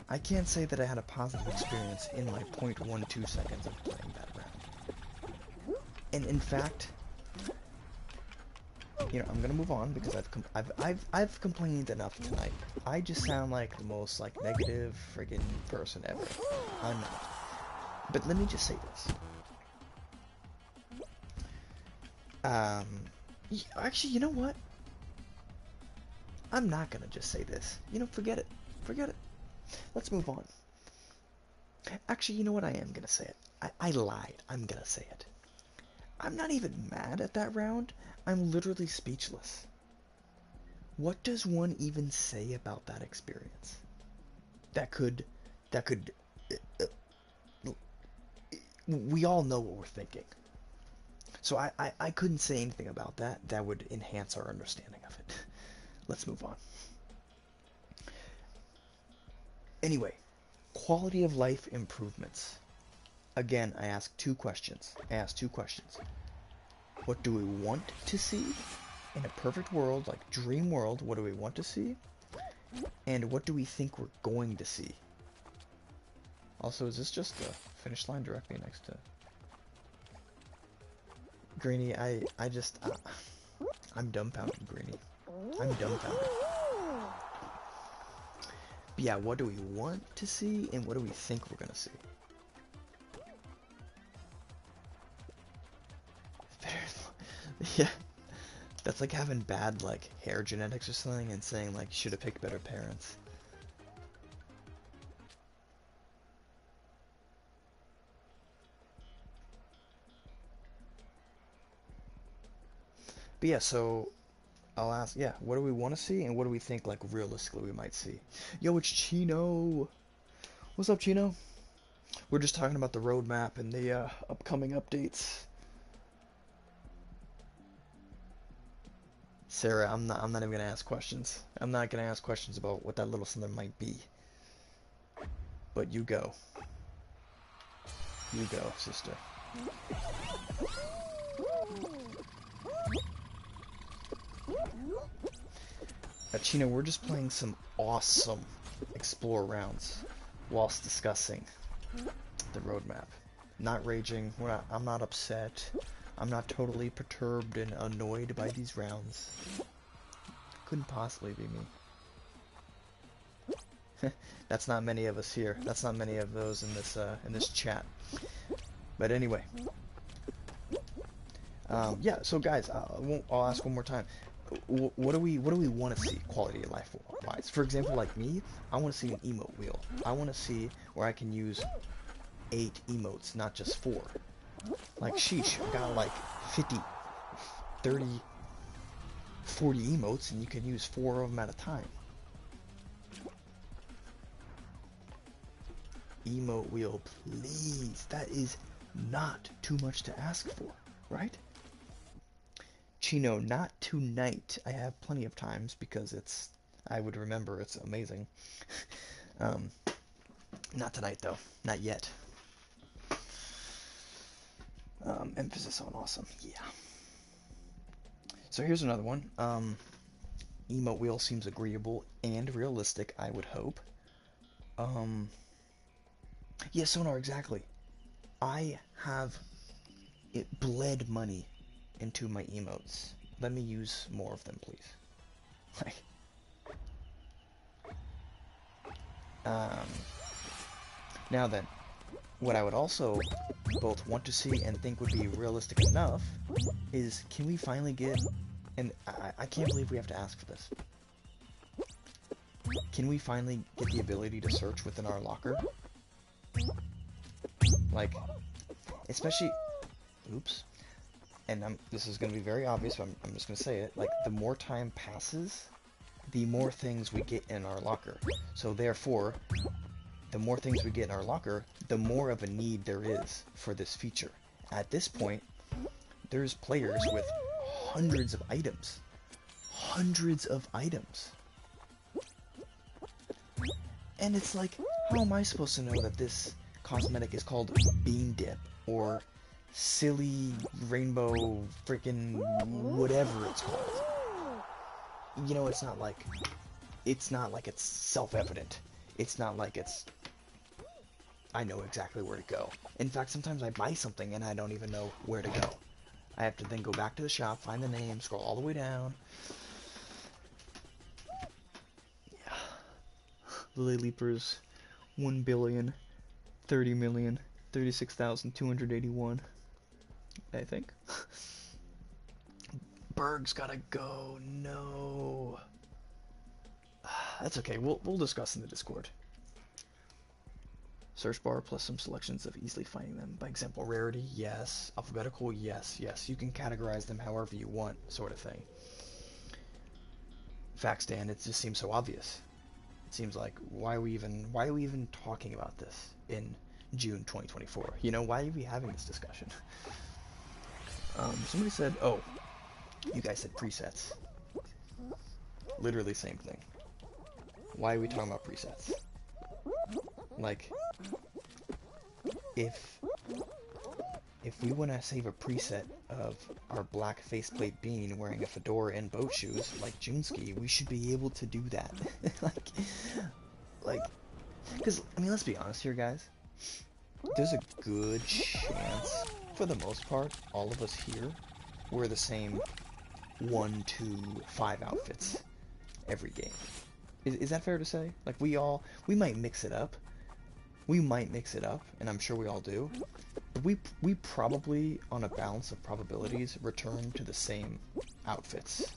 I can't say that I had a positive experience in my 0.12 seconds of playing that round. And in fact, you know, I'm gonna move on because I've complained enough tonight. I just sound like the most negative friggin' person ever. I'm not. But let me just say this. Actually, you know what? I'm not gonna just say this. You know, forget it. Forget it. Let's move on. Actually, you know what? I am gonna say it. I lied. I'm gonna say it. I'm not even mad at that round. I'm literally speechless. What does one even say about that experience? That could, we all know what we're thinking. So I couldn't say anything about that that would enhance our understanding of it. Let's move on. Anyway, quality of life improvements. Again, I asked two questions. What do we want to see? In a perfect world, like dream world, what do we want to see? And what do we think we're going to see? Also, is this just the finish line directly next to... Greeny, I just... I'm dumbfounded, Greeny. I'm dumbfounded. But yeah, what do we want to see, and what do we think we're gonna see? Yeah, that's like having bad, hair genetics or something and saying, you should have picked better parents. But yeah, so I'll ask, yeah, what do we want to see and what do we think, realistically we might see? Yo, it's Chino! What's up, Chino? We're just talking about the roadmap and the upcoming updates. Sarah, I'm not even gonna ask questions. I'm not gonna ask questions about what that little something might be. But you go. You go, sister. Chino, we're just playing some awesome explore rounds whilst discussing the roadmap. Not raging, I'm not upset. I'm not totally perturbed and annoyed by these rounds. Couldn't possibly be me. That's not many of us here. That's not many of those in this chat. But anyway, yeah. So guys, I'll ask one more time. What do we want to see quality of life wise? For example, like me, I want to see an emote wheel. I want to see where I can use 8 emotes, not just 4. Like, sheesh, I got like 50, 30, 40 emotes, and you can use 4 of them at a time. Emote wheel, please. That is not too much to ask for, right? Chino, not tonight. I have plenty of times because I would remember it's amazing. Not tonight though, not yet. Emphasis on awesome, yeah. So here's another one. Emote wheel seems agreeable and realistic, I would hope. Yeah, Sonar, exactly. I have bled money into my emotes. Let me use more of them, please. Like, now then, what I would also both want to see and think would be realistic enough is, can we finally get, and I can't believe we have to ask for this, can we finally get the ability to search within our locker? Like, especially, oops, and this is going to be very obvious, but I'm just going to say it, like, the more time passes, the more things we get in our locker. So therefore, the more things we get in our locker, the more of a need there is for this feature. At this point, there's players with hundreds of items. Hundreds of items. And it's like, how am I supposed to know that this cosmetic is called Bean Dip or silly rainbow freaking whatever it's called? You know, it's not like it's self-evident. It's not like I know exactly where to go. In fact, sometimes I buy something and I don't even know where to go. I have to then go back to the shop, find the name, scroll all the way down. Yeah. Lily Leapers, 1,030,036,281. I think. Berg's gotta go. No. That's okay. We'll discuss in the Discord. Search bar plus some selections of easily finding them. By example, rarity, yes. Alphabetical, yes. You can categorize them however you want, sort of thing. Fact stand, it just seems so obvious. It seems like, why are we even talking about this in June 2024? You know, why are we having this discussion? Somebody said, oh, you guys said presets. Literally same thing. Why are we talking about presets? Like, if we want to save a preset of our black faceplate bean wearing a fedora and boat shoes like Juneski, we should be able to do that. like, because I mean, let's be honest here, guys. There's a good chance, for the most part, all of us here wear the same 1, 2, 5 outfits every game. Is that fair to say? Like, we might mix it up. We might mix it up, and I'm sure we all do. But we probably, on a balance of probabilities, return to the same outfits.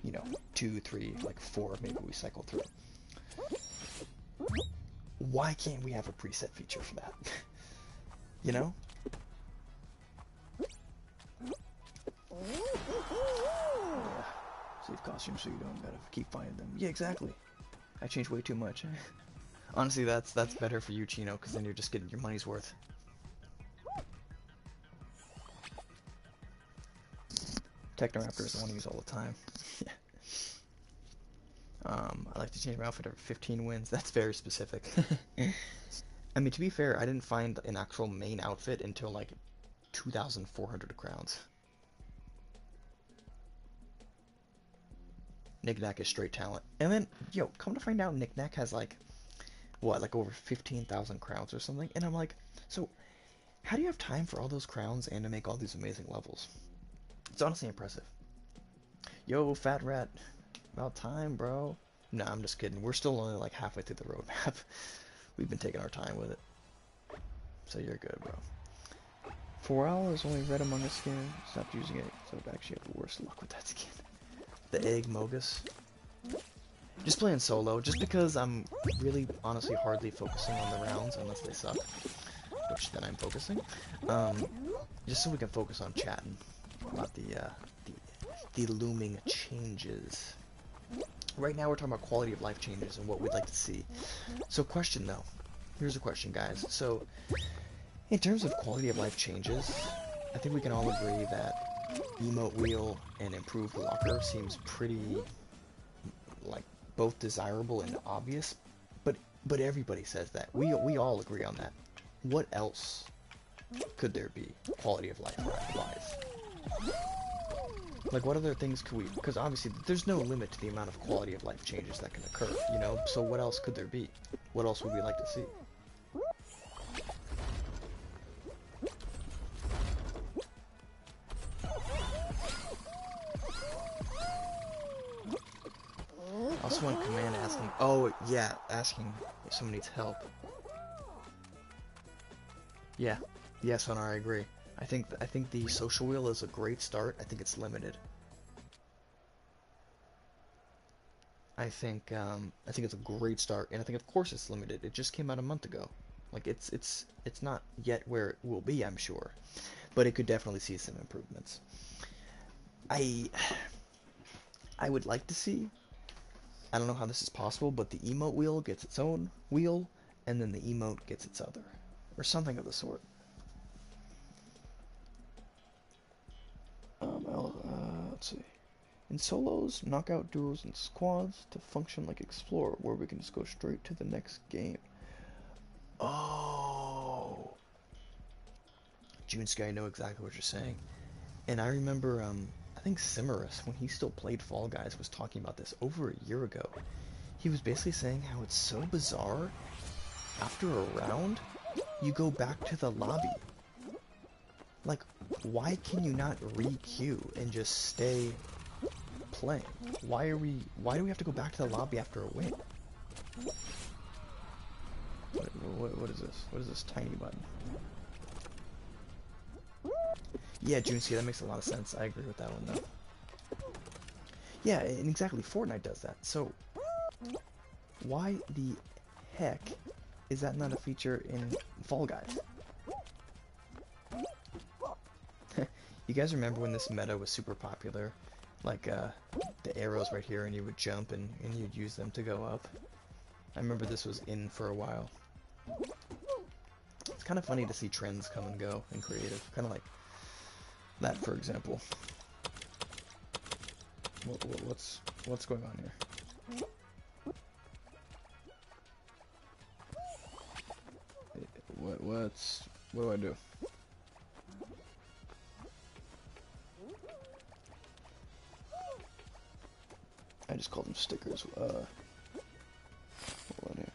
You know, 2, 3, like 4, maybe we cycle through. Why can't we have a preset feature for that? You know? Yeah. Save costumes so you don't gotta keep finding them. Yeah, exactly. I changed way too much. Honestly, that's better for you, Chino, because then you're just getting your money's worth. Technoraptor is the one I use all the time. Yeah. I like to change my outfit every 15 wins. That's very specific. I mean, to be fair, I didn't find an actual main outfit until like 2,400 crowns. Knick-Knack is straight talent. And then, yo, come to find out, Knick-Knack has like, what, like over 15,000 crowns or something? And I'm like, so how do you have time for all those crowns and to make all these amazing levels? It's honestly impressive. Yo, Fat Rat, about time, bro. Nah, I'm just kidding. We're still only like halfway through the roadmap. We've been taking our time with it. So you're good, bro. For a while, I was only red among us skin. Stopped using it, so I'd actually have the worst luck with that skin. The Egg Mogus. Just playing solo, just because I'm really, honestly, hardly focusing on the rounds unless they suck, which then I'm focusing. Just so we can focus on chatting about the looming changes. Right now, we're talking about quality of life changes and what we'd like to see. So, question though. Here's a question, guys. So, in terms of quality of life changes, I think we can all agree that emote wheel and improved locker seems pretty, like, both desirable and obvious, but everybody says that. We all agree on that. What else could there be quality of life wise? Like, what other things could we, because obviously there's no limit to the amount of quality of life changes that can occur, you know? So what else could there be? What else would we like to see? Also one command asking, oh yeah, asking if someone needs help. Yeah, yes, Sonar, I agree. I think the social wheel is a great start. I think it's limited. I think it's a great start, and I think of course it's limited. It just came out a month ago. Like it's not yet where it will be, I'm sure, but it could definitely see some improvements. I I would like to see. I don't know how this is possible, but the emote wheel gets its own wheel, and then the emote gets its other, or something of the sort. Let's see. In solos, knockout duos, and squads to function like Explorer, where we can just go straight to the next game. Oh, Junsuke, I know exactly what you're saying. And I remember, I think Cimarus, when he still played Fall Guys, was talking about this over a year ago. He was basically saying how it's so bizarre. After a round, you go back to the lobby. Like, why can you not re-queue and just stay playing? Why do we have to go back to the lobby after a win? What is this? What is this tiny button? Yeah, Junsuke, that makes a lot of sense. I agree with that one, though. Yeah, and exactly, Fortnite does that. So, why the heck is that not a feature in Fall Guys? You guys remember when this meta was super popular? Like, the arrows right here, and you would jump, and you'd use them to go up. I remember this was in for a while. It's kind of funny to see trends come and go in creative. Kind of like that, for example. What's going on here? What do I do? I just called them stickers. Hold on here.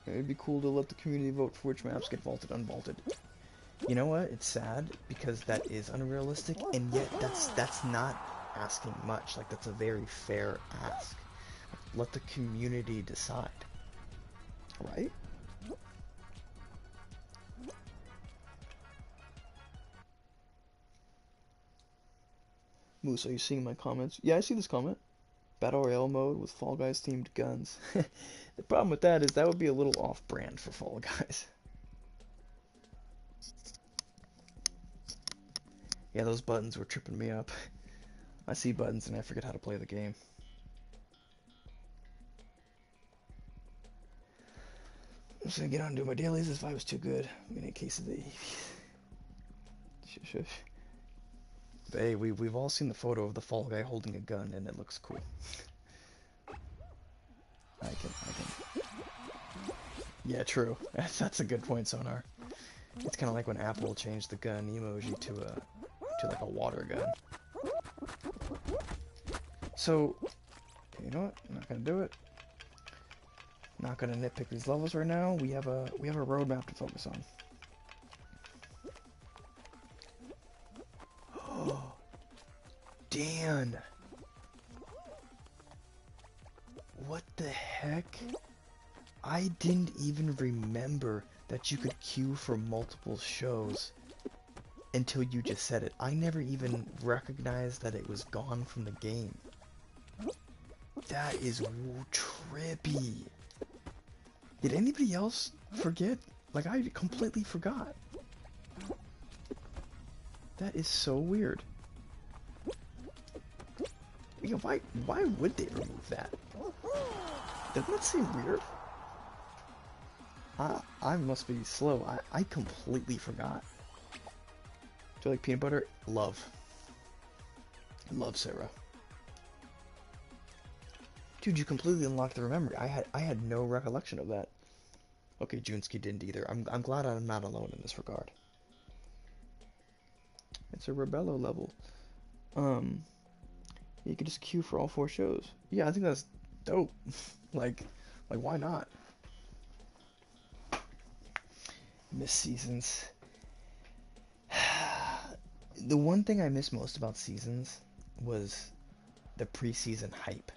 It'd be cool to let the community vote for which maps get vaulted, unvaulted. You know what? It's sad because that is unrealistic, and yet that's not asking much. Like, that's a very fair ask. Let the community decide, right? Moose, are you seeing my comments? Yeah, I see this comment. Battle Royale mode with Fall Guys themed guns. The problem with that is that would be a little off-brand for Fall Guys. Yeah, those buttons were tripping me up. I see buttons and I forget how to play the game. I'm just gonna get on and do my dailies. This vibe was too good. I'm gonna case of the shush, shush. But hey, we've all seen the photo of the Fall Guy holding a gun, and it looks cool. I can. Yeah, true. That's a good point, Sonar. It's kind of like when Apple changed the gun emoji to like a water gun. So, you know what? I'm not gonna do it. Not gonna nitpick these levels right now. We have a roadmap to focus on. Oh, Dan! What the heck? I didn't even remember that you could queue for multiple shows until you just said it. I never even recognized that it was gone from the game. That is trippy. Did anybody else forget? Like, I completely forgot. That is so weird. You know, why would they remove that? Doesn't that seem weird? I must be slow. I completely forgot. Do you like peanut butter? Love. Love Sarah. Dude, you completely unlocked the memory. I had no recollection of that. Okay, Junsky didn't either. I'm glad I'm not alone in this regard. It's a Rebello level. You could just queue for all 4 shows. Yeah, I think that's dope. like why not? Miss seasons. The one thing I miss most about seasons was the preseason hype.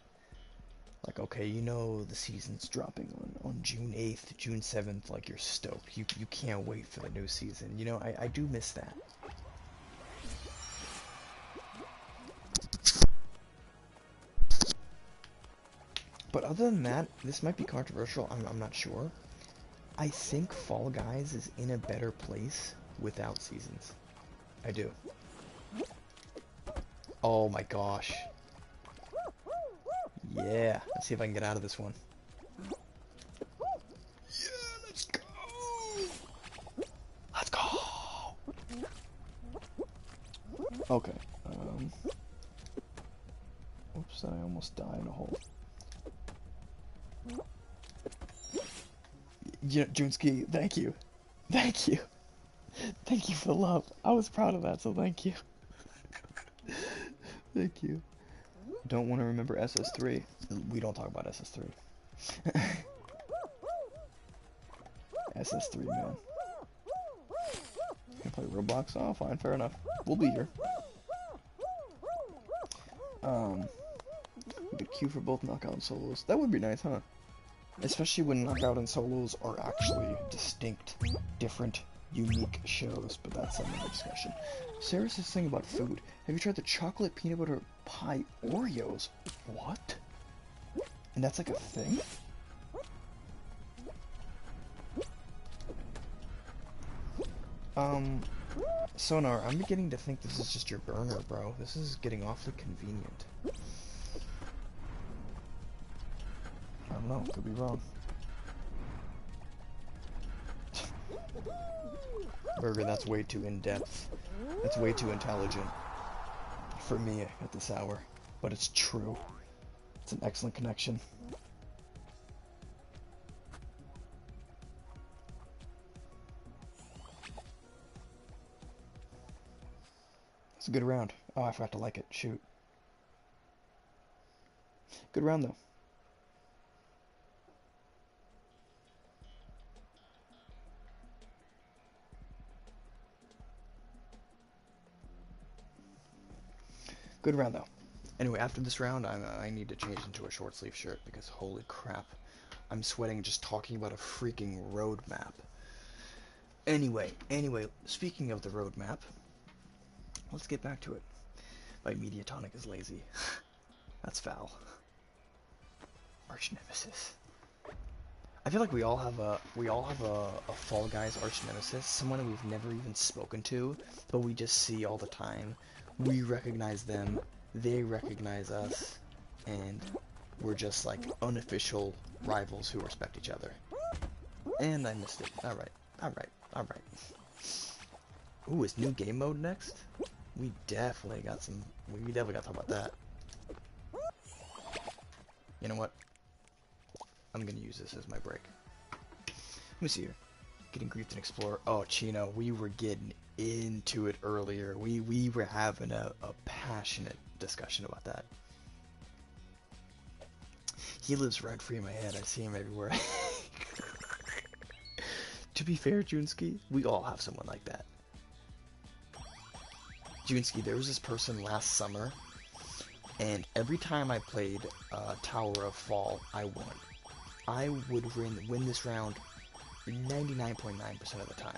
Like, okay, you know the season's dropping on June 8th, June 7th, like you're stoked. You can't wait for the new season. You know, I do miss that. But other than that, this might be controversial, I'm not sure. I think Fall Guys is in a better place without seasons. I do. Oh my gosh. Yeah, let's see if I can get out of this one. Yeah, let's go! Let's go! Okay, oops, I almost died in a hole. Yeah, Junsky, thank you. Thank you. Thank you for the love. I was proud of that, so thank you. Thank you. Don't want to remember SS3. We don't talk about SS3. SS3, man. Can play Roblox? Oh, fine, fair enough. We'll be here. We could queue for both knockout and solos. That would be nice, huh? Especially when knockout and solos are actually distinct, different, unique shows, but that's another discussion. Sarah's this thing about food. Have you tried the chocolate peanut butter pie Oreos? What? And that's like a thing? Sonar, I'm beginning to think this is just your burner, bro. This is getting awfully convenient. I don't know, could be wrong. Burger, that's way too in-depth. That's way too intelligent for me at this hour. But it's true. It's an excellent connection. It's a good round. Oh, I forgot to like it. Shoot. Good round, though. Good round, though. Anyway, after this round, I need to change into a short sleeve shirt because holy crap, I'm sweating just talking about a freaking roadmap. Anyway, speaking of the roadmap, let's get back to it. My Mediatonic is lazy. That's foul. Arch nemesis. I feel like we all have a Fall Guys arch nemesis, someone we've never even spoken to, but we just see all the time. We recognize them, they recognize us, and we're just like unofficial rivals who respect each other. And I missed it. Alright. Ooh, is new game mode next? We definitely got to talk about that. You know what? I'm gonna use this as my break. Let me see here. Getting griefed and explore. Oh, Chino, we were getting into it earlier. We were having a passionate discussion about that. He lives rent free in my head. I see him everywhere. To be fair, Junski, we all have someone like that. Junski, there was this person last summer, and every time I played Tower of Fall, I won. I would win this round 99.9% of the time.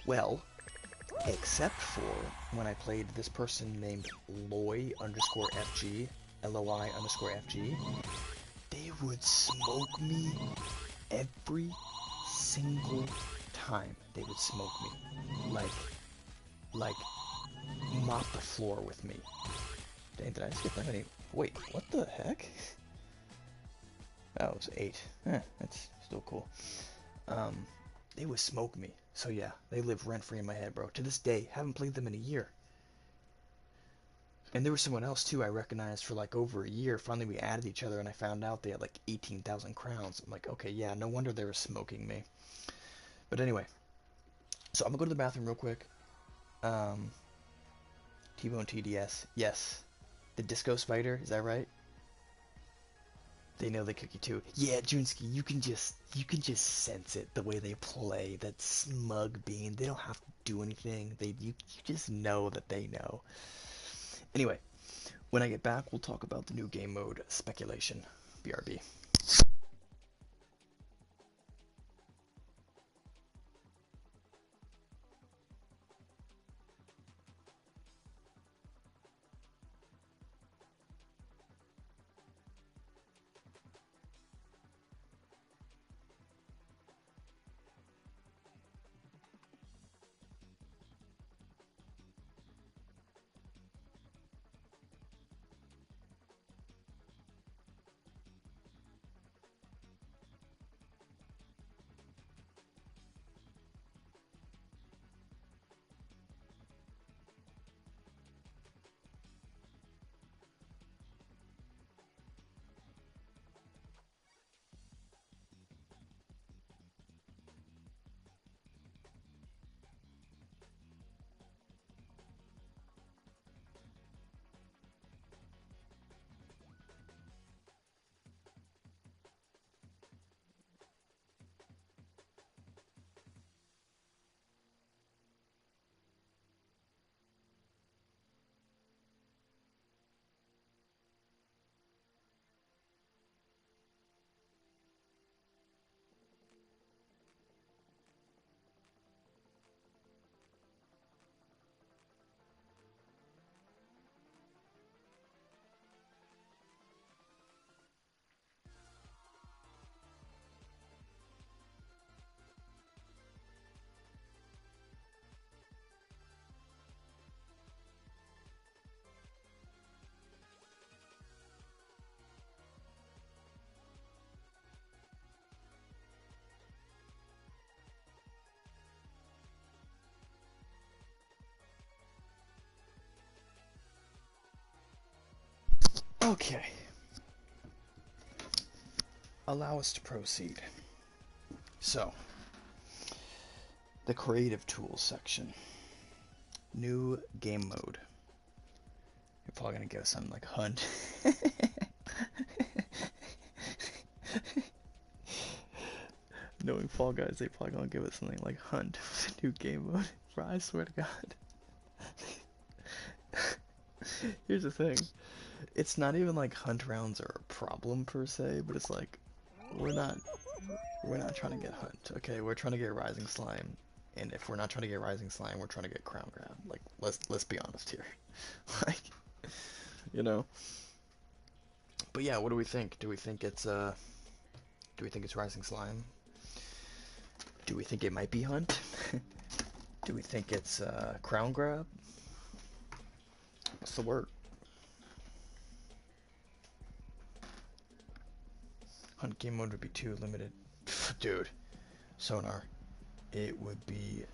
Well, except for when I played this person named Loi_FG, LOI_FG, they would smoke me every single time. They would smoke me. Like, mop the floor with me. Dang, did I skip that many? Wait, what the heck? Oh, it was 8. That's still cool. They would smoke me. So yeah, they live rent-free in my head, bro. To this day, haven't played them in a year. And there was someone else, too, I recognized for like over a year. Finally, we added each other, and I found out they had like 18,000 crowns. I'm like, okay, yeah, no wonder they were smoking me. But anyway, so I'm gonna go to the bathroom real quick. T-Bone TDS, yes. The Disco Spider, is that right? They know the cookie too. Yeah, Junski, you can just sense it the way they play. That smug bean. They don't have to do anything. You just know that they know. Anyway, when I get back, we'll talk about the new game mode, Speculation. BRB. Okay. Allow us to proceed. So, the creative tools section. New game mode. You're probably gonna go something like hunt. Knowing Fall Guys, they probably gonna give us something like hunt with a new game mode. Bro, I swear to God. Here's the thing. It's not even like hunt rounds are a problem per se, but it's like we're not trying to get hunt. Okay, we're trying to get Rising Slime. And if we're not trying to get Rising Slime, we're trying to get Crown Grab. Like, let's be honest here. Like, you know. But yeah, what do we think? Do we think it's Rising Slime? Do we think it might be Hunt? Do we think it's Crown Grab? What's the word? Hunt game mode would be too limited. Dude, Sonar, it would be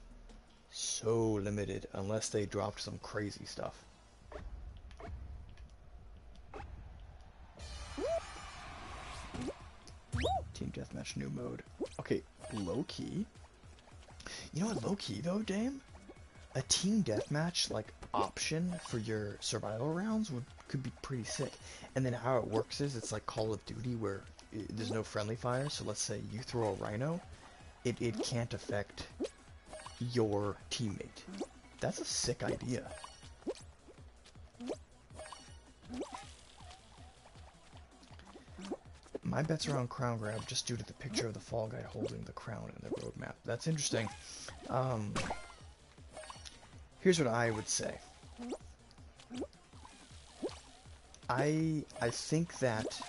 so limited unless they dropped some crazy stuff. Team Deathmatch new mode. Okay, low key. You know what, low key though, Dame? A team deathmatch like option for your survival rounds could be pretty sick. And then how it works is it's like Call of Duty where there's no friendly fire. So let's say you throw a rhino, it can't affect your teammate. That's a sick idea. My bets are on crown grab just due to the picture of the fall guy holding the crown in the roadmap. That's interesting. Here's what I would say. I think that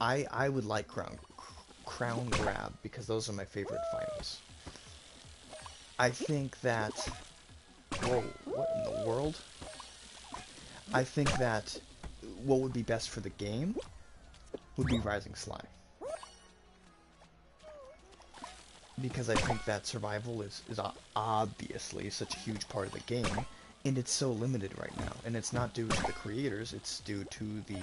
I would like crown grab because those are my favorite finals. I think that whoa, what in the world? I think that what would be best for the game would be Rising Slime. Because I think that survival is obviously such a huge part of the game, and it's so limited right now. And it's not due to the creators, it's due to the,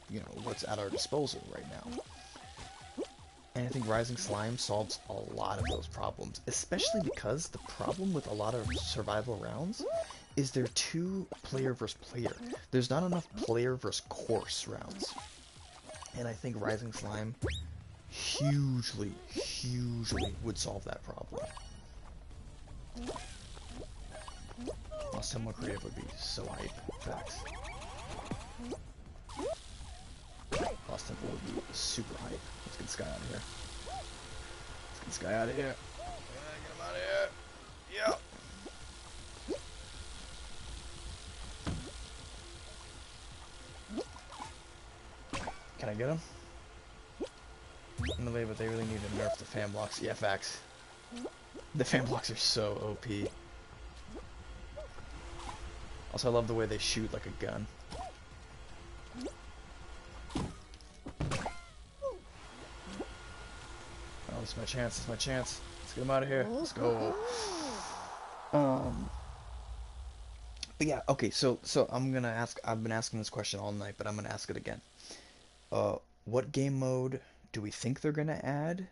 you know, what's at our disposal right now. And I think Rising Slime solves a lot of those problems, especially because the problem with a lot of survival rounds is they're too player versus player. There's not enough player versus course rounds. And I think Rising Slime hugely would solve that problem. Lost Temple Creative would be so hype. Facts. Lost Temple would be super hype. Let's get this guy out of here. Let's get this guy out of here. Get him out of here. Yeah. Can I get him? No way, but they really need to nerf the fan blocks. Yeah, facts. The fan blocks are so OP. Also, I love the way they shoot like a gun. Oh, this is my chance. This is my chance. Let's get him out of here. Let's go. But yeah, okay. So I'm gonna ask. I've been asking this question all night, but I'm gonna ask it again. What game mode do we think they're gonna add?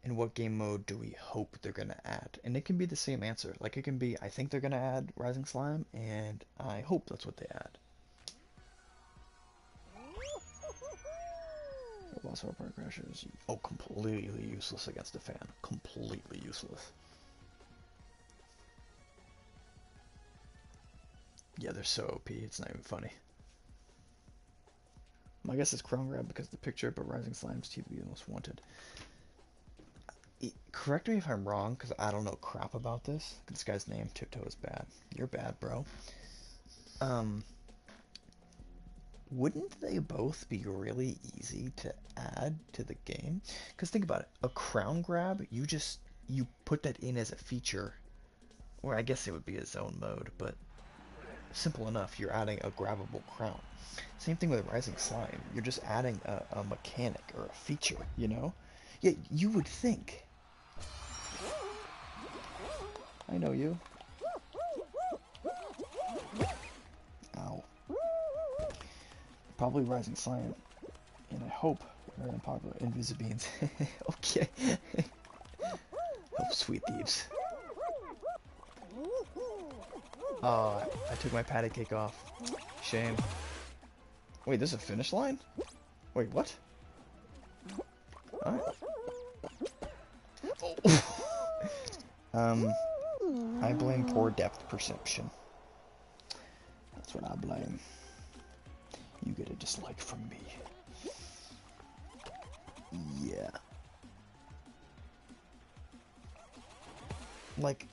And what game mode do we hope they're gonna add? And it can be the same answer. Like it can be, I think they're gonna add Rising Slime, and I hope that's what they add. Lost Hard Part Crashers. Oh, completely useless against a fan. Completely useless. Yeah, they're so OP, it's not even funny. My guess is Crown Grab because of the picture, but Rising Slime's TV the most wanted. Correct me if I'm wrong, because I don't know crap about this. This guy's name, Tiptoe, is bad. You're bad, bro. Wouldn't they both be really easy to add to the game? Because think about it, a crown grab, you put that in as a feature, or I guess it would be a zone mode, but simple enough, you're adding a grabbable crown. Same thing with Rising Slime, you're just adding a mechanic or a feature, you know? Yeah, you would think. I know you. Ow. Probably Rising Slime, and I hope very unpopular Invisibeans. Okay. Oh, sweet thieves. I took my patty cake off. Shame. Wait, there's a finish line? Wait, what? Alright. Oh. I blame poor depth perception. That's what I blame. You get a dislike from me. Yeah. Like,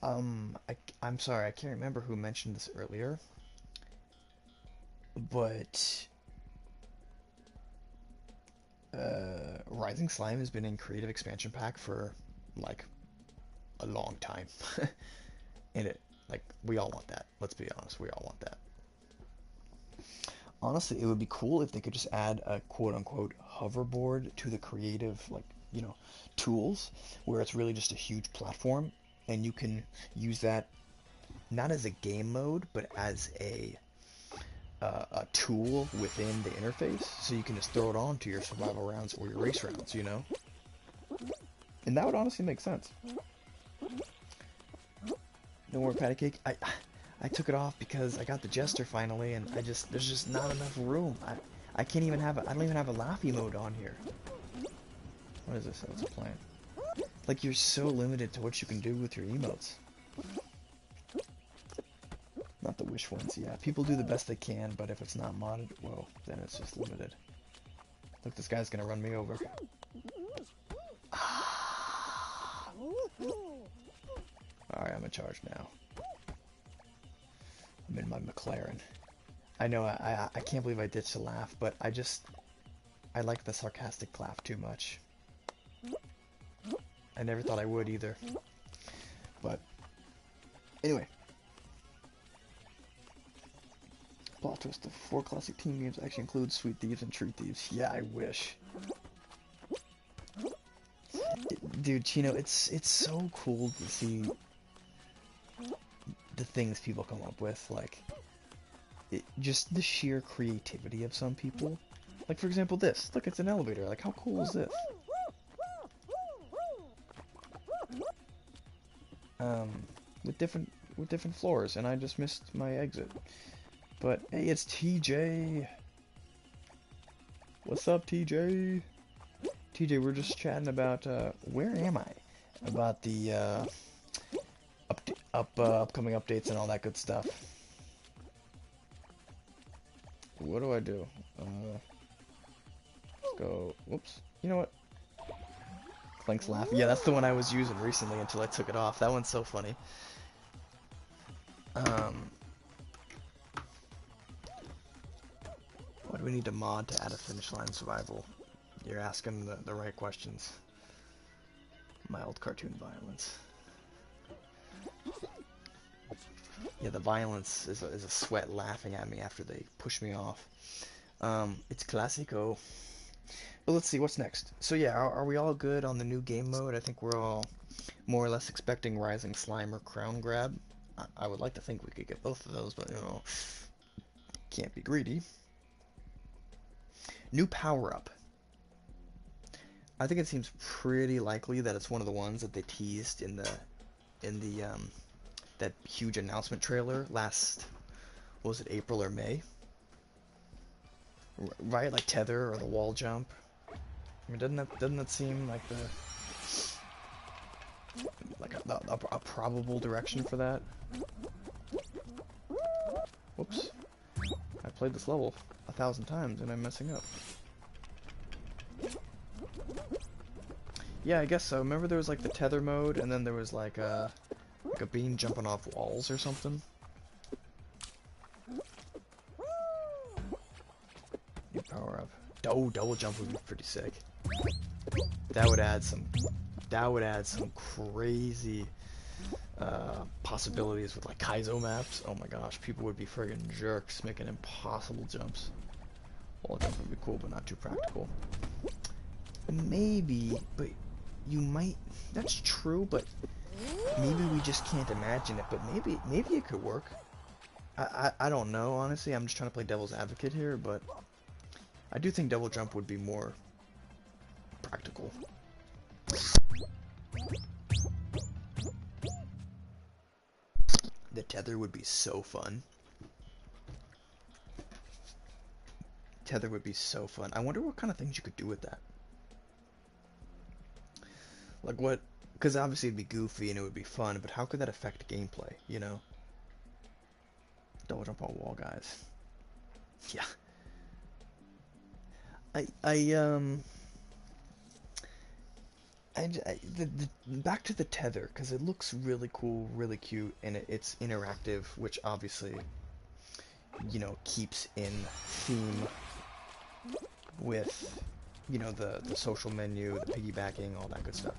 I'm sorry, I can't remember who mentioned this earlier, but Rising Slime has been in Creative Expansion Pack for like a long time. And we all want that. Let's be honest, we all want that. Honestly, it would be cool if they could just add a quote-unquote hoverboard to the creative, like, you know, tools, where it's really just a huge platform, and you can use that not as a game mode, but as a a tool within the interface, so you can just throw it on to your survival rounds or your race rounds, you know? And that would honestly make sense. No more patty cake. I took it off because I got the Jester finally, and there's just not enough room. I can't even have I don't even have a laugh emote on here. What is this? What's a plan? Like, you're so limited to what you can do with your emotes. Not the wish ones, yeah. People do the best they can, but if it's not modded, whoa, then it's just limited. Look, this guy's gonna run me over. Alright, I'm in charge now. I'm in my McLaren. I know, I can't believe I ditched the laugh, but I like the sarcastic laugh too much. I never thought I would either. But, anyway. Plot twist, the 4 classic team games actually include Sweet Thieves and True Thieves. Yeah, I wish. Dude, Chino, it's so cool to see the things people come up with, like, just the sheer creativity of some people. Like, for example, this. Look, it's an elevator. Like, how cool is this? With different floors, and I just missed my exit. But hey, it's TJ. What's up, TJ? TJ, we're just chatting about where am I? About the upcoming updates and all that good stuff. What do I do? Let's go. Whoops. You know what? Clink's laugh. Yeah, that's the one I was using recently until I took it off. That one's so funny. What do we need to mod to add a finish line survival? You're asking the right questions. Mild cartoon violence. Yeah, the violence is a sweat laughing at me after they push me off. It's classico. But let's see, what's next? So yeah, are we all good on the new game mode? I think we're all more or less expecting Rising Slime or Crown Grab. I would like to think we could get both of those, but, you know, can't be greedy. New power-up. I think it seems pretty likely that it's one of the ones that they teased in the that huge announcement trailer last, what was it, April or May? Right, like tether or the wall jump. I mean, doesn't that seem like a probable direction for that? Whoops. I played this level 1,000 times and I'm messing up. Yeah, I guess so. Remember there was like the tether mode and then there was like a bean jumping off walls or something? New power up. Oh, double jump would be pretty sick. That would add some crazy possibilities with like Kaizo maps. Oh my gosh, people would be friggin' jerks making impossible jumps. Wall jump would be cool, but not too practical. Maybe, but you might. That's true, but maybe we just can't imagine it. But maybe it could work. I don't know, honestly. I'm just trying to play devil's advocate here, but I do think double jump would be more practical. The tether would be so fun. Tether would be so fun. I wonder what kind of things you could do with that. Like what? Because obviously it'd be goofy and it would be fun, but how could that affect gameplay, you know? Double jump on wall, guys. Yeah. Back to the tether, because it looks really cool, really cute, and it's interactive, which obviously, you know, keeps in theme with, you know, the social menu, the piggybacking, all that good stuff.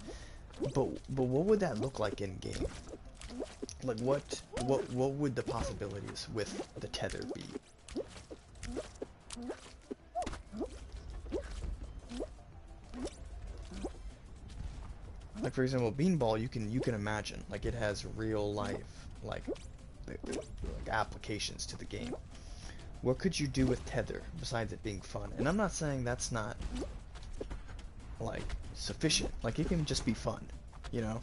But what would that look like in game? Like what would the possibilities with the tether be? Like for example, Beanball, you can imagine like it has real life like applications to the game. what could you do with Tether besides it being fun? And I'm not saying that's not like sufficient. Like it can just be fun, you know.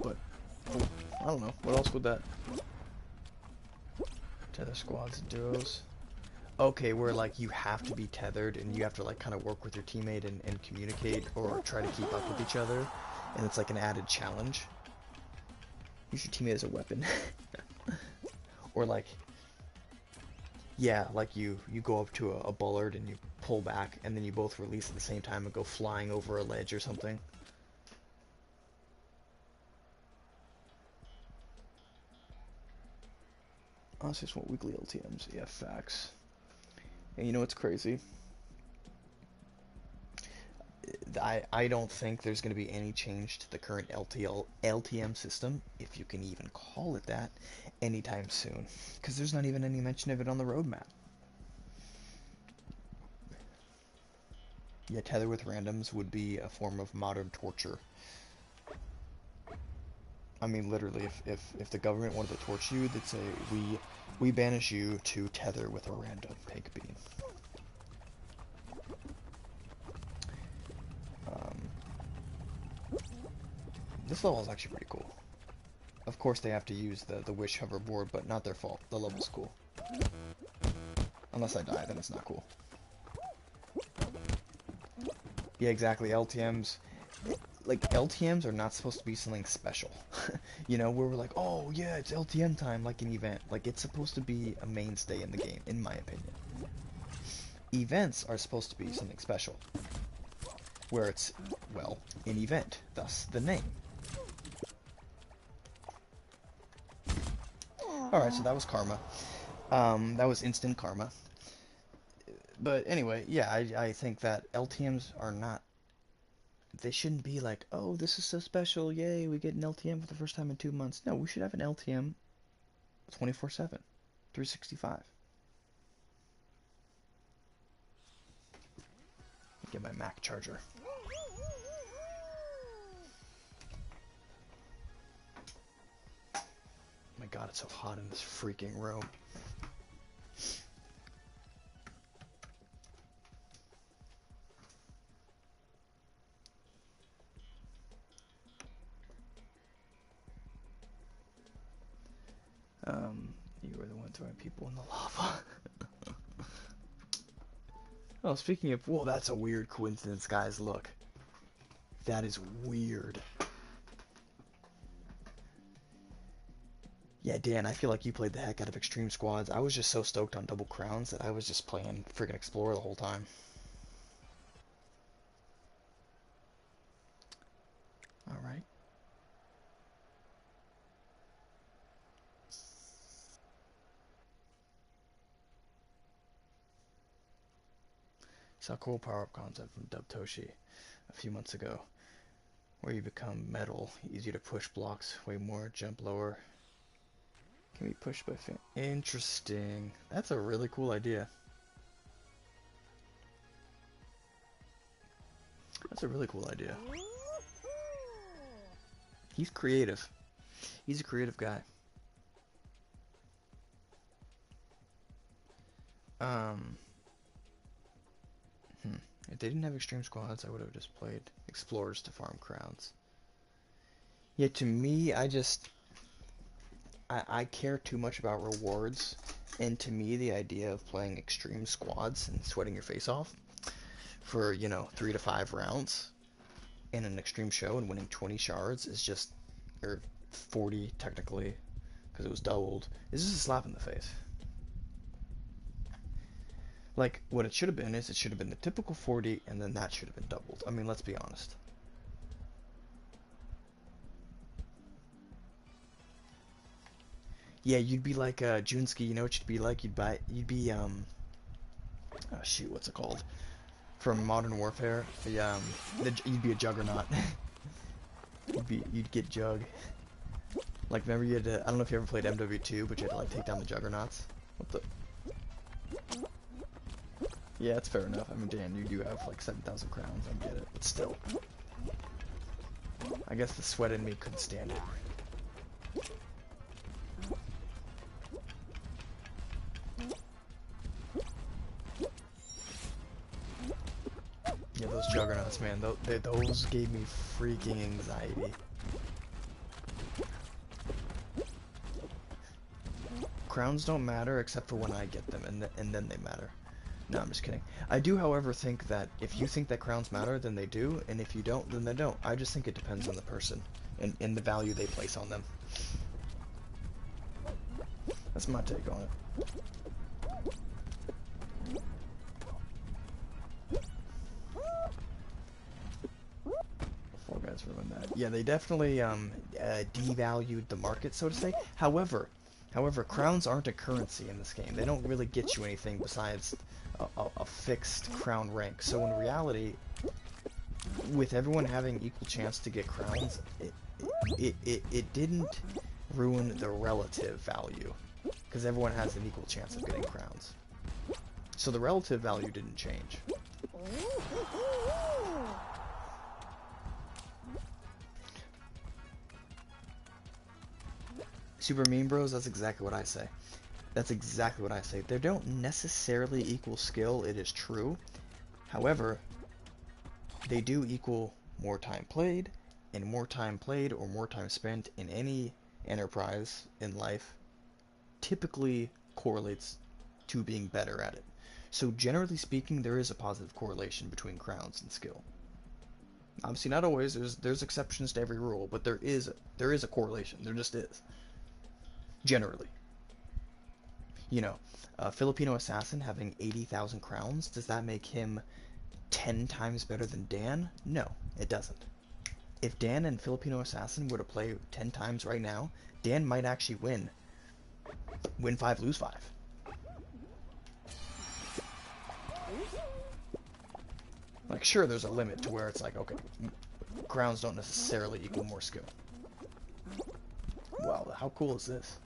But I don't know. What else would that? Tether squads and duos. Okay, where like you have to be tethered and you have to like kind of work with your teammate and communicate or try to keep up with each other, and it's like an added challenge. Use your teammate as a weapon. Or like, yeah, like you go up to a bullard and you pull back and then you both release at the same time and go flying over a ledge or something. Oh, it's just want weekly LTMs. Yeah, facts. And you know what's crazy? I don't think there's going to be any change to the current LTM system, if you can even call it that, anytime soon. Because there's not even any mention of it on the roadmap. Yeah, tether with randoms would be a form of modern torture. I mean, literally, if the government wanted to torture you, they'd say, we banish you to tether with a random pig bean. This level is actually pretty cool. Of course they have to use the Wish hoverboard, but not their fault. The level's cool. Unless I die, then it's not cool. Yeah, exactly. LTMs. Like, LTMs are not supposed to be something special. You know, where we're like, oh yeah, it's LTM time, like an event. Like, it's supposed to be a mainstay in the game, in my opinion. Events are supposed to be something special. Where it's, well, an event, thus the name. Alright, so that was karma. That was instant karma. But anyway, yeah, I think that LTMs are not... They shouldn't be like, oh, this is so special, yay, we get an LTM for the first time in 2 months. No, we should have an LTM 24/7, 365. Get my Mac charger. Oh my god, it's so hot in this freaking room. You were the one throwing people in the lava. Oh, speaking of, well, that's a weird coincidence, guys. Look, that is weird. Yeah, Dan, I feel like you played the heck out of Extreme Squads. I was just so stoked on Double Crowns that I was just playing freaking Explorer the whole time. Alright. Saw a cool power-up concept from Dubtoshi a few months ago, where you become metal, easier to push blocks, way more, jump lower. Can be pushed by fan. Interesting. That's a really cool idea. That's a really cool idea. He's creative. He's a creative guy. If they didn't have Extreme Squads, I would have just played Explorers to farm crowns. Yeah, to me, I care too much about rewards, and to me, the idea of playing Extreme Squads and sweating your face off for, you know, 3 to 5 rounds in an Extreme show and winning 20 shards is just, or 40 technically, because it was doubled, is just a slap in the face. Like, what it should have been is it should have been the typical 40, and then that should have been doubled. I mean, let's be honest. Yeah, you'd be like Junsky, you know what you'd be like? You'd be oh shoot, what's it called? From Modern Warfare. You'd be a Juggernaut. You'd get Jug. Like, remember you had to, I don't know if you ever played MW2, but you had to like take down the Juggernauts. What the? Yeah, it's fair enough. I mean, Dan, you do have like 7,000 crowns. I get it, but still. I guess the sweat in me couldn't stand it. those juggernauts, man. Those gave me freaking anxiety. Crowns don't matter except for when I get them, and then they matter. No, I'm just kidding. I do, however, think that if you think that crowns matter, then they do, and if you don't, then they don't. I just think it depends on the person and the value they place on them. That's my take on it. Fall Guys ruined that. Yeah, they definitely devalued the market, so to say. However, crowns aren't a currency in this game. They don't really get you anything besides a fixed crown rank. So in reality, with everyone having equal chance to get crowns, it didn't ruin the relative value, because everyone has an equal chance of getting crowns. So the relative value didn't change. Super Mean Bros, that's exactly what I say. That's exactly what I say. They don't necessarily equal skill, it is true. However, they do equal more time played, and more time played or more time spent in any enterprise in life typically correlates to being better at it. So generally speaking, there is a positive correlation between crowns and skill. Obviously not always, there's exceptions to every rule, but there is a correlation. There just is. Generally. You know, a Filipino assassin having 80,000 crowns, does that make him 10 times better than Dan? No, it doesn't. If Dan and Filipino assassin were to play 10 times right now, Dan might actually win. Win 5, lose 5. Like, sure, there's a limit to where it's like, okay, crowns don't necessarily equal more skill. Wow, how cool is this?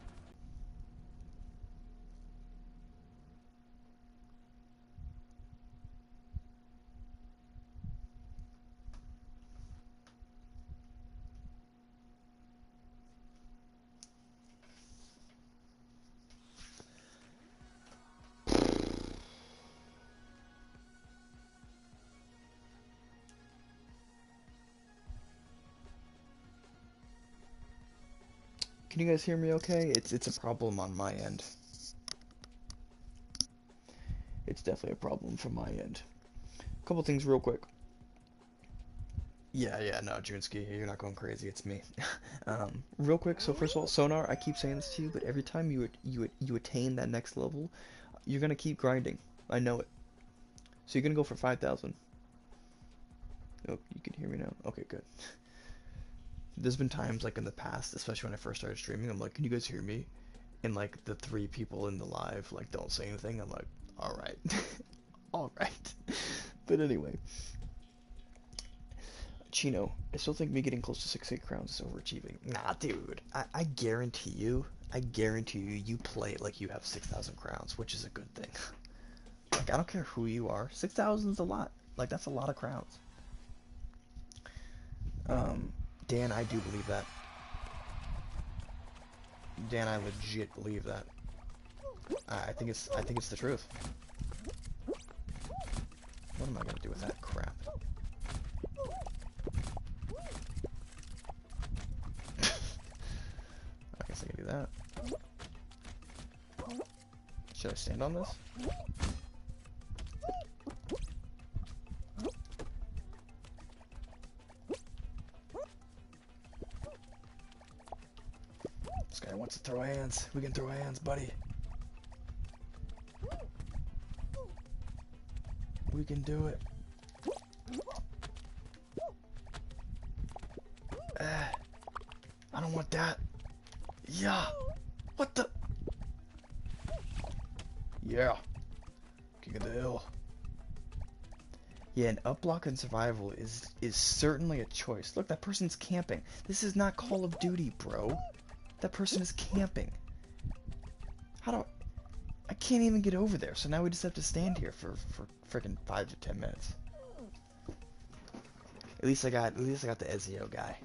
Can you guys hear me okay? It's a problem on my end. It's definitely a problem from my end. A couple things real quick. Yeah, no, Junski, you're not going crazy, it's me. Real quick, so first of all, Sonar, I keep saying this to you, but every time you attain that next level, you're gonna keep grinding. I know it. So you're gonna go for 5,000. Oh, you can hear me now? Okay, good. There's been times, like, in the past, especially when I first started streaming, I'm like, can you guys hear me? And, like, the 3 people in the live, like, don't say anything. I'm like, alright. Alright. But anyway. Chino, I still think me getting close to 6-8 crowns is overachieving. Nah, dude. I guarantee you, you play it like you have 6,000 crowns, which is a good thing. Like, I don't care who you are. 6,000 is a lot. Like, that's a lot of crowns. Dan, I do believe that. Dan, I legit believe that. I think it's the truth. What am I gonna do with that crap? I guess I can do that. Should I stand on this? This guy wants to throw hands. We can throw hands, buddy. We can do it. I don't want that. Yeah. What the? Yeah. King of the hill. Yeah, an up block in survival is certainly a choice. Look, that person's camping. This is not Call of Duty, bro. That person is camping. I can't even get over there, so now we just have to stand here for freaking 5 to 10 minutes. At least I got the Ezio guy.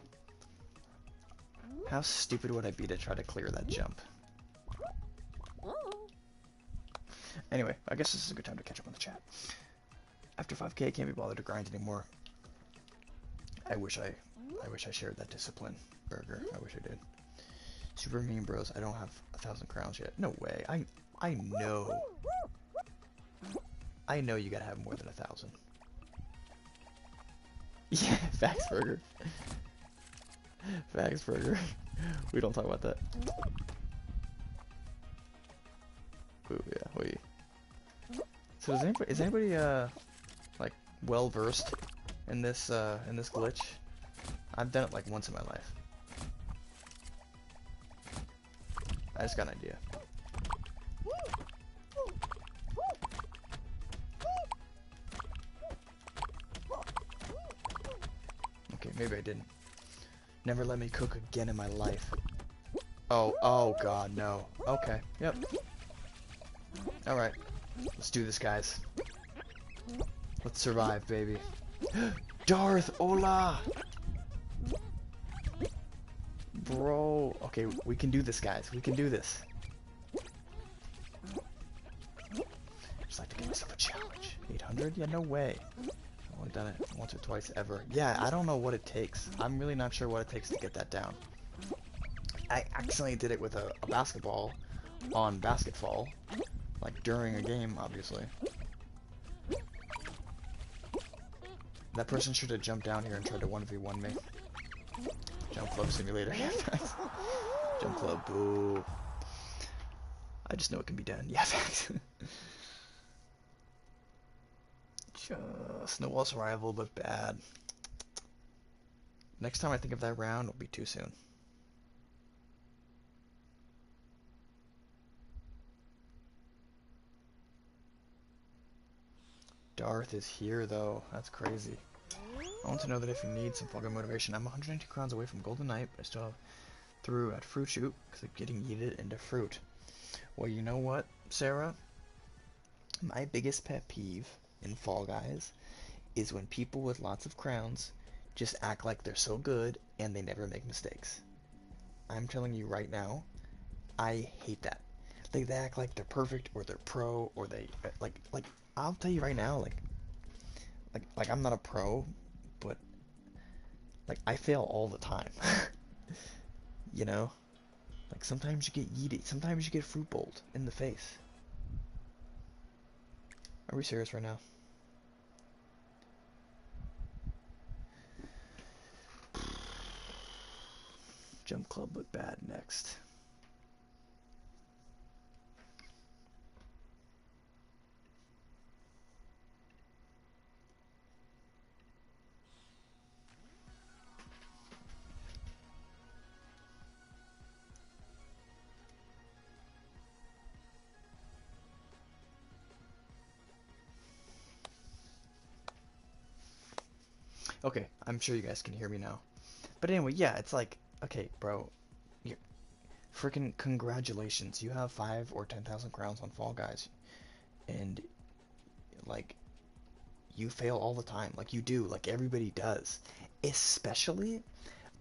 How stupid would I be to try to clear that jump? Anyway, I guess this is a good time to catch up on the chat. After 5K, I can't be bothered to grind anymore. I wish I shared that discipline, Burger. I wish I did. Super Mean Bros. I don't have 1,000 crowns yet. No way. I know. I know you gotta have more than 1,000. Yeah, Facts Burger. Facts Burger. We don't talk about that. Ooh, yeah, wait. So is anybody like well versed in this glitch? I've done it like once in my life. I just got an idea. Okay, maybe I didn't. Never let me cook again in my life. Oh god, no. Okay, yep. Alright. Let's do this, guys. Let's survive, baby. Darth, hola! Bro. Okay, we can do this, guys. We can do this. Just like to give myself a challenge. 800? Yeah, no way. I've only done it once or twice ever. Yeah, I don't know what it takes. I'm really not sure what it takes to get that down. I accidentally did it with a basketball on Basketball. Like, during a game, obviously. That person should have jumped down here and tried to 1v1 me. Jump Club Simulator. Jump Club, boo. I just know it can be done. Yeah, thanks. Just Snowball Survival, but bad. Next time I think of that round, it'll be too soon. Darth is here, though. That's crazy. I want to know that if you need some fucking motivation, I'm 190 crowns away from Golden Knight, but I still have through at Fruit Shoot because I'm getting yeeted into fruit. Well, you know what, Sarah? My biggest pet peeve in Fall Guys is when people with lots of crowns just act like they're so good and they never make mistakes. I'm telling you right now, I hate that. They act like they're perfect or they're pro or they like I'll tell you right now, like I'm not a pro, but like I fail all the time. You know? Like sometimes you get yeeted, sometimes you get fruit bowled in the face. Are we serious right now? Jump Club look bad next. Okay, I'm sure you guys can hear me now. But anyway, yeah, it's like, okay, bro, you freaking congratulations. You have 5 or 10,000 crowns on Fall Guys. And, like, you fail all the time. Like, you do. Like, everybody does. Especially,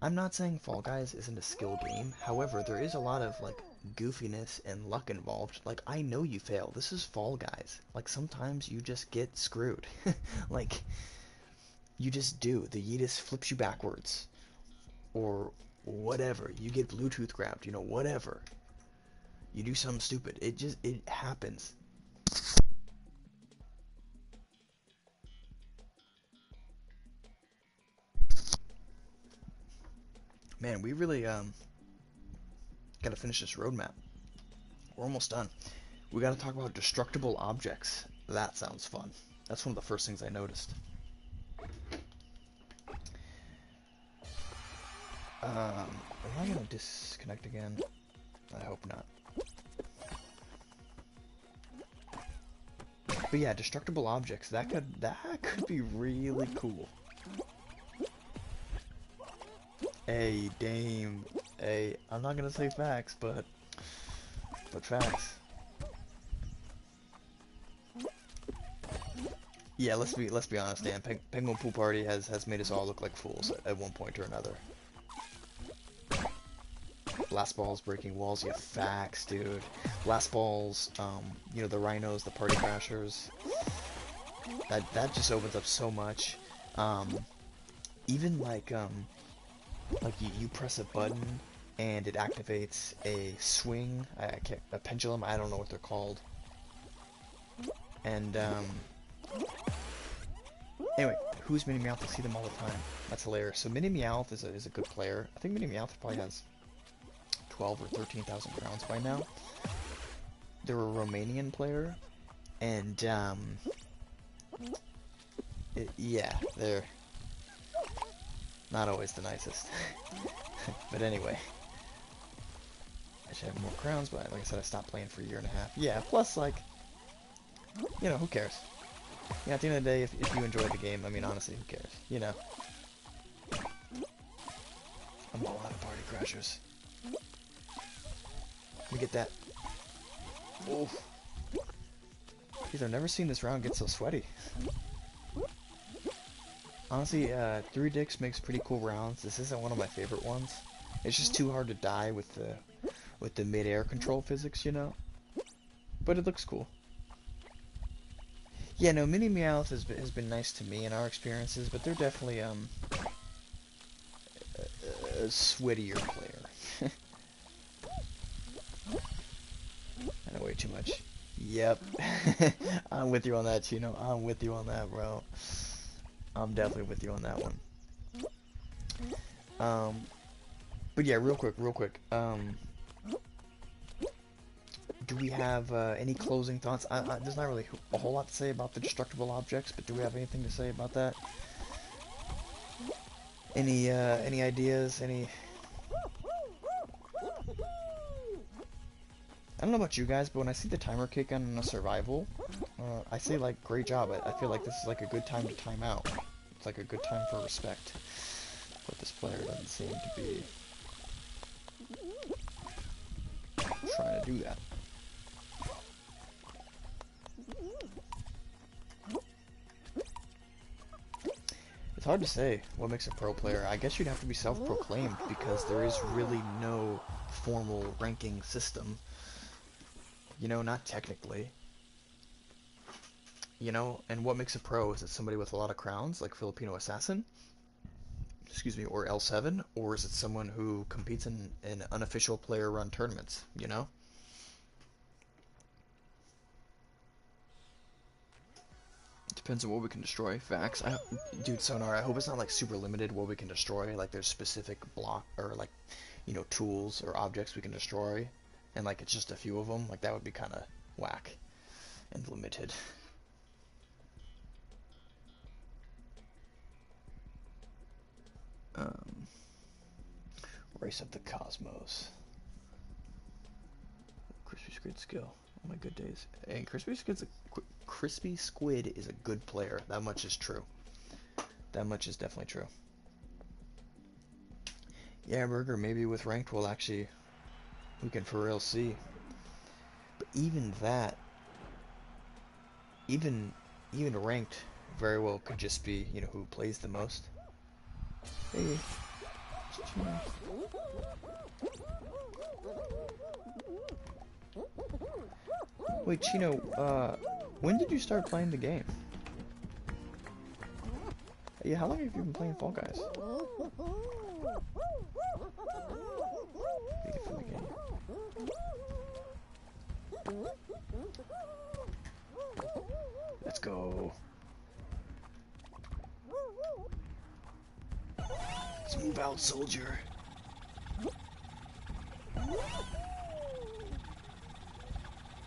I'm not saying Fall Guys isn't a skill game. However, there is a lot of, like, goofiness and luck involved. Like, I know you fail. This is Fall Guys. Like, sometimes you just get screwed. Like, you just do. The Yeetus flips you backwards. Or whatever. You get Bluetooth grabbed, you know, whatever. You do something stupid. It happens. Man, we really, gotta finish this roadmap. We're almost done. We gotta talk about destructible objects. That sounds fun. That's one of the first things I noticed. Am I gonna disconnect again? I hope not. But yeah, destructible objects, that could be really cool. Hey, Dame. Hey, I'm not gonna say facts, but facts. Yeah, let's be honest, Dan. Penguin Pool Party has made us all look like fools at one point or another. Last balls breaking walls, yeah, facts, dude. Last balls, you know, the rhinos, the party crashers. That just opens up so much. Even like you press a button and it activates a swing, I can't, a pendulum, I don't know what they're called. And anyway, who's Minnie Meowth? I see them all the time. That's hilarious. So Minnie Meowth is a good player. I think Minnie Meowth probably has 12 or 13,000 crowns by now. They're a Romanian player, and yeah, they're not always the nicest. But anyway, I should have more crowns, but like I said, I stopped playing for a year and a half. Yeah, plus like, you know, who cares? Yeah, at the end of the day, if you enjoy the game, I mean, honestly, who cares? You know? I'm all out of party crashers. Let me get that. Oof. Jeez, I've never seen this round get so sweaty. Honestly, 3 Dicks makes pretty cool rounds. This isn't one of my favorite ones. It's just too hard to die with the mid-air control physics, you know? But it looks cool. Yeah, no, Minnie Meowth has been nice to me in our experiences, but they're definitely a sweatier player. I know way too much. Yep. I'm with you on that, Chino. I'm with you on that, bro. I'm definitely with you on that one. But yeah, real quick. Do we have any closing thoughts? There's not really a whole lot to say about the destructible objects, but do we have anything to say about that? Any ideas? I don't know about you guys, but when I see the timer kick on a survival, I say like, great job. I feel like this is like a good time to time out. It's like a good time for respect. But this player doesn't seem to be trying to do that. It's hard to say what makes a pro player. I guess you'd have to be self-proclaimed because there is really no formal ranking system. You know, not technically. You know, and what makes a pro? Is it somebody with a lot of crowns, like Filipino Assassin? Excuse me, or L7? Or is it someone who competes in unofficial player-run tournaments, you know? Depends on what we can destroy. Facts. Dude, Sonar, I hope it's not like super limited what we can destroy. Like there's specific block or like, you know, tools or objects we can destroy, and like it's just a few of them. Like that would be kind of whack and limited. Race of the Cosmos. Crispy Squid skill. Oh my good days. And Crispy Squid is a good player. That much is true. That much is definitely true. Yeah, Burger, maybe with ranked we can for real see. But even that, even ranked very well could just be, you know, who plays the most. Hey. Wait, Chino, when did you start playing the game? Yeah, how long have you been playing Fall Guys? Let's go. Let's move out, soldier.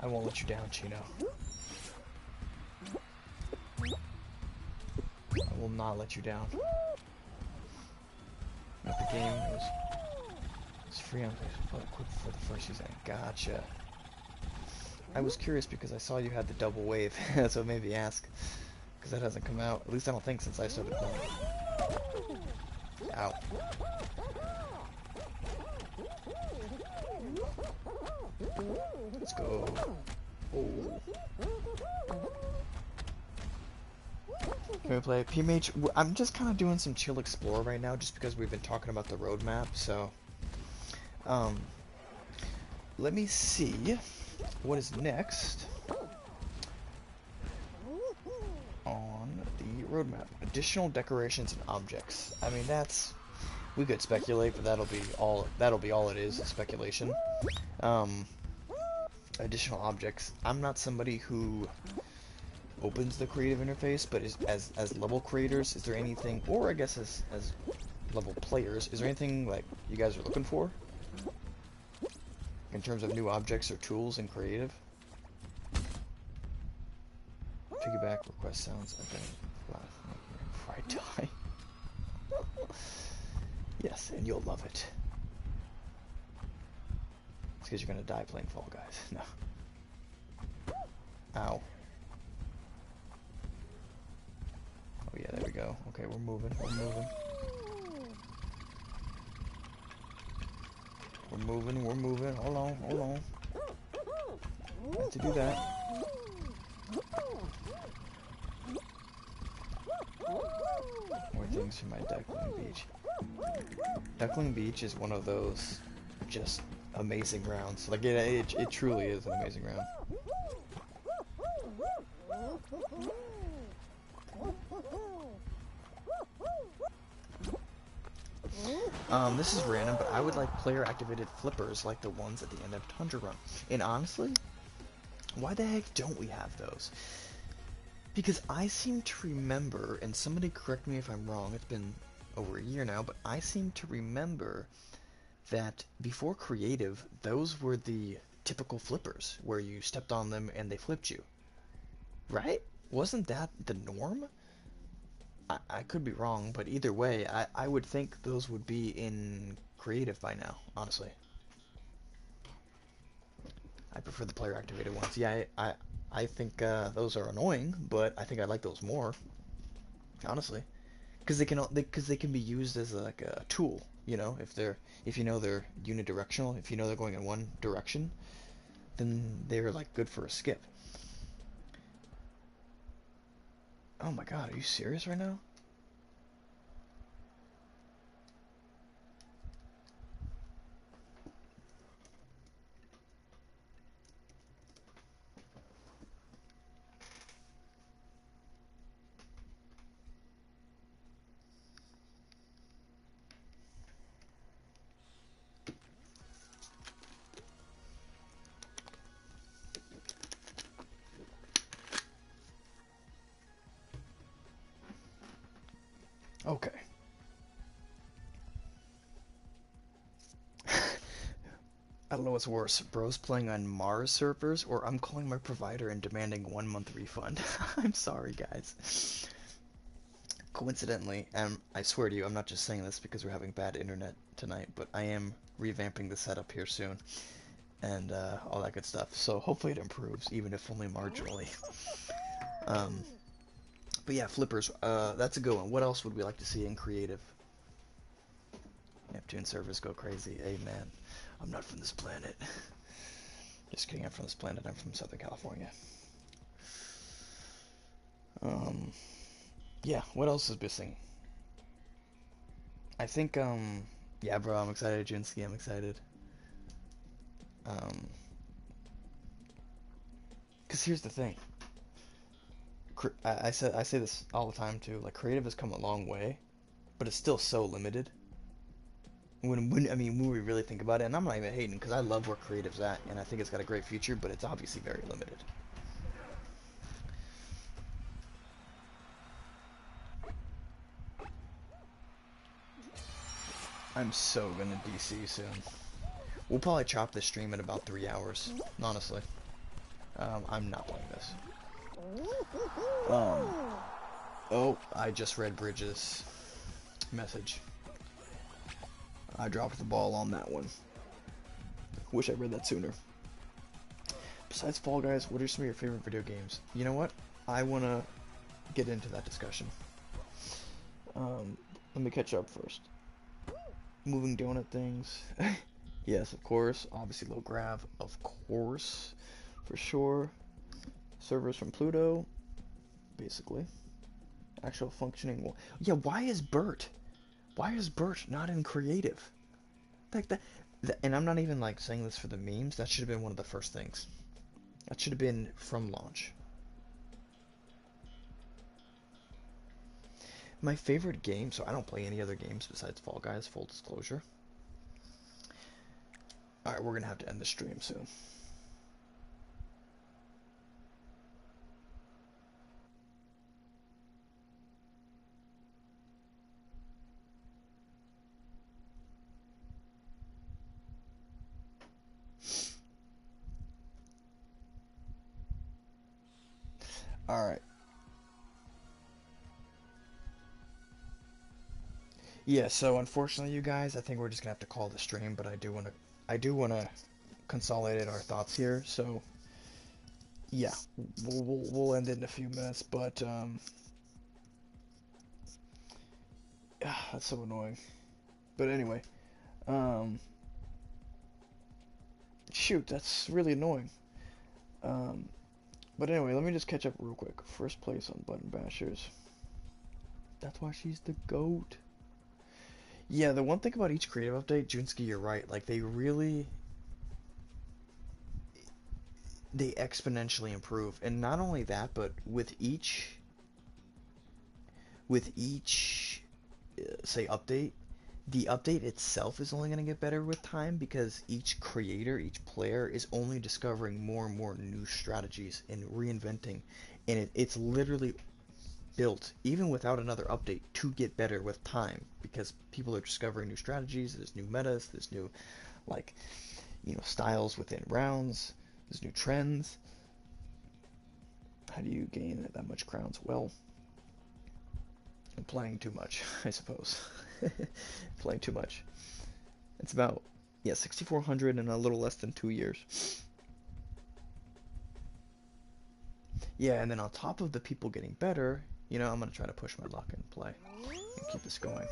I won't let you down, Chino. I will not let you down. But the game was free on PlayStation for the first season. Gotcha. I was curious because I saw you had the double wave, so maybe ask. Because that hasn't come out. At least I don't think since I started playing. Ow. Let's go. Oh. Can we play PMH? I'm just kind of doing some chill explore right now just because we've been talking about the roadmap, so let me see what is next. on the roadmap. Additional decorations and objects. I mean, that's, we could speculate, but that'll be all it is, speculation. Um, Additional objects. I'm not somebody who opens the creative interface, but as level creators, is there anything, or I guess as level players, is there anything like you guys are looking for in terms of new objects or tools in creative? Piggyback request sounds like before I die. Yes, and you'll love it. It's because you're gonna die playing Fall Guys. No. Ow. Oh yeah, there we go. Okay, we're moving. We're moving. We're moving. We're moving. Hold on. Hold on. Have to do that. More things for my Duckling Beach. Duckling Beach is one of those just amazing rounds. Like it truly is an amazing round. This is random, but I would like player-activated flippers like the ones at the end of Tundra Run. And honestly, why the heck don't we have those? Because I seem to remember, and somebody correct me if I'm wrong, it's been over a year now, but I seem to remember that before creative, those were the typical flippers, where you stepped on them and they flipped you. Right? Wasn't that the norm? I could be wrong, but either way, I would think those would be in creative by now, honestly. I prefer the player activated ones. Yeah, I think those are annoying, but I think I like those more, honestly, because they can be used as like a tool. You know, if you know they're unidirectional, if you know they're going in one direction, then they're like good for a skip. Oh my god, are you serious right now? Okay. I don't know what's worse, bros playing on Mars servers, or I'm calling my provider and demanding 1 month refund. I'm sorry, guys. Coincidentally, and I swear to you, I'm not just saying this because we're having bad internet tonight, but I am revamping the setup here soon, and all that good stuff. So hopefully it improves, even if only marginally. Um, but yeah, flippers, that's a good one. What else would we like to see in creative? Neptune servers go crazy. Amen. I'm not from this planet. Just kidding, I'm from this planet. I'm from Southern California. Yeah, what else is missing? I think, yeah, bro, I'm excited, Junsky, I'm excited. Because here's the thing. I say this all the time, too. Like, creative has come a long way, but it's still so limited. I mean, when we really think about it, and I'm not even hating, because I love where creative's at, and I think it's got a great future, but it's obviously very limited. I'm so gonna DC soon. We'll probably chop this stream in about 3 hours, honestly. I'm not playing this. Oh, I just read Bridges' message. I dropped the ball on that one. Wish I read that sooner. Besides Fall Guys, what are some of your favorite video games? You know what? I want to get into that discussion. Let me catch up first. Moving donut things. Yes, of course. Obviously, low grav, of course. For sure. Servers from Pluto. Basically. Actual functioning. Yeah, why is Bert? Why is Bert not in creative? Like that, and I'm not even like saying this for the memes. That should have been one of the first things. That should have been from launch. My favorite game, so I don't play any other games besides Fall Guys, full disclosure. Alright, we're gonna have to end the stream soon. Alright. Yeah, so unfortunately you guys, I think we're just gonna have to call the stream, but I do wanna consolidate our thoughts here, so yeah, we'll end it in a few minutes, but that's so annoying. But anyway, um shoot, that's really annoying. Um but anyway, let me just catch up real quick. First place on Button Bashers. That's why she's the GOAT. Yeah, the one thing about each creative update, Junski, you're right. Like they exponentially improve, and not only that, but with each say update, the update itself is only going to get better with time because each creator, each player is only discovering more and more new strategies and reinventing, and it's literally built even without another update to get better with time because people are discovering new strategies, there's new metas, there's new like styles within rounds, there's new trends. How do you gain that much crowns? Well, I'm playing too much, I suppose. Playing too much. It's about, yeah, 6,400 in a little less than 2 years. Yeah, and then on top of the people getting better, I'm gonna try to push my luck and play and keep this going.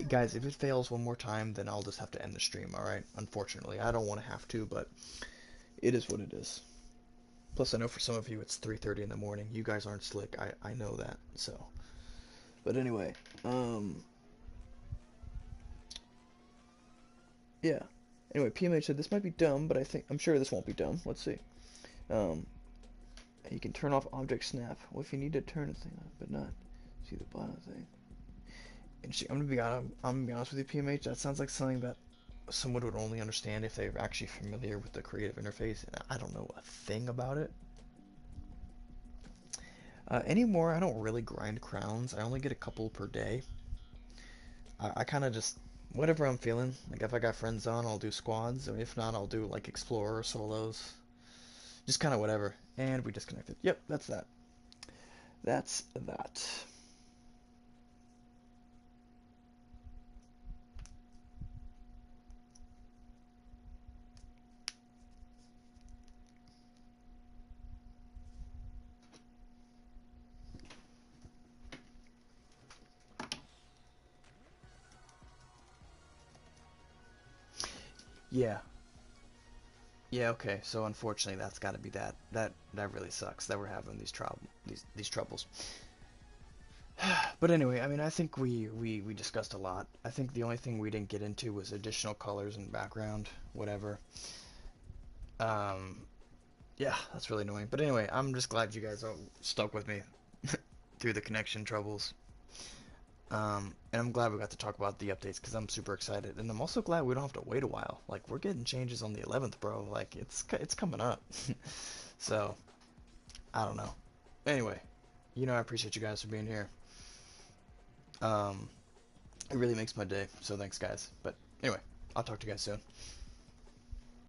Guys, if it fails one more time, then I'll just have to end the stream, alright? Unfortunately, I don't want to have to, but it is what it is. Plus, I know for some of you it's 3:30 in the morning. You guys aren't slick. I know that. So, but anyway, yeah. Anyway, PMH said this might be dumb, but I'm sure this won't be dumb. Let's see. Um, you can turn off object snap. Well, if you need to turn a thing off, but not see the bottom thing. Interesting. I'm gonna be honest with you, PMH. That sounds like something that someone would only understand if they're actually familiar with the creative interface. And I don't know a thing about it. Anymore, I don't really grind crowns. I only get a couple per day. I kind of just whatever I'm feeling. Like if I got friends on, I'll do squads, and if not, I'll do like explorer solos. Just kind of whatever. And we disconnected. Yep, that's that. That's that. Yeah. Yeah, okay. So unfortunately, that's got to be that. That really sucks that we're having these troubles. But anyway, I mean, I think we discussed a lot. I think the only thing we didn't get into was additional colors and background, whatever. Um, yeah, that's really annoying. But anyway, I'm just glad you guys all stuck with me through the connection troubles. And I'm glad we got to talk about the updates because I'm super excited, and I'm also glad we don't have to wait a while. Like we're getting changes on the 11th, bro. Like it's coming up. So I don't know. Anyway, I appreciate you guys for being here. Um, it really makes my day. So thanks, guys. But anyway, I'll talk to you guys soon.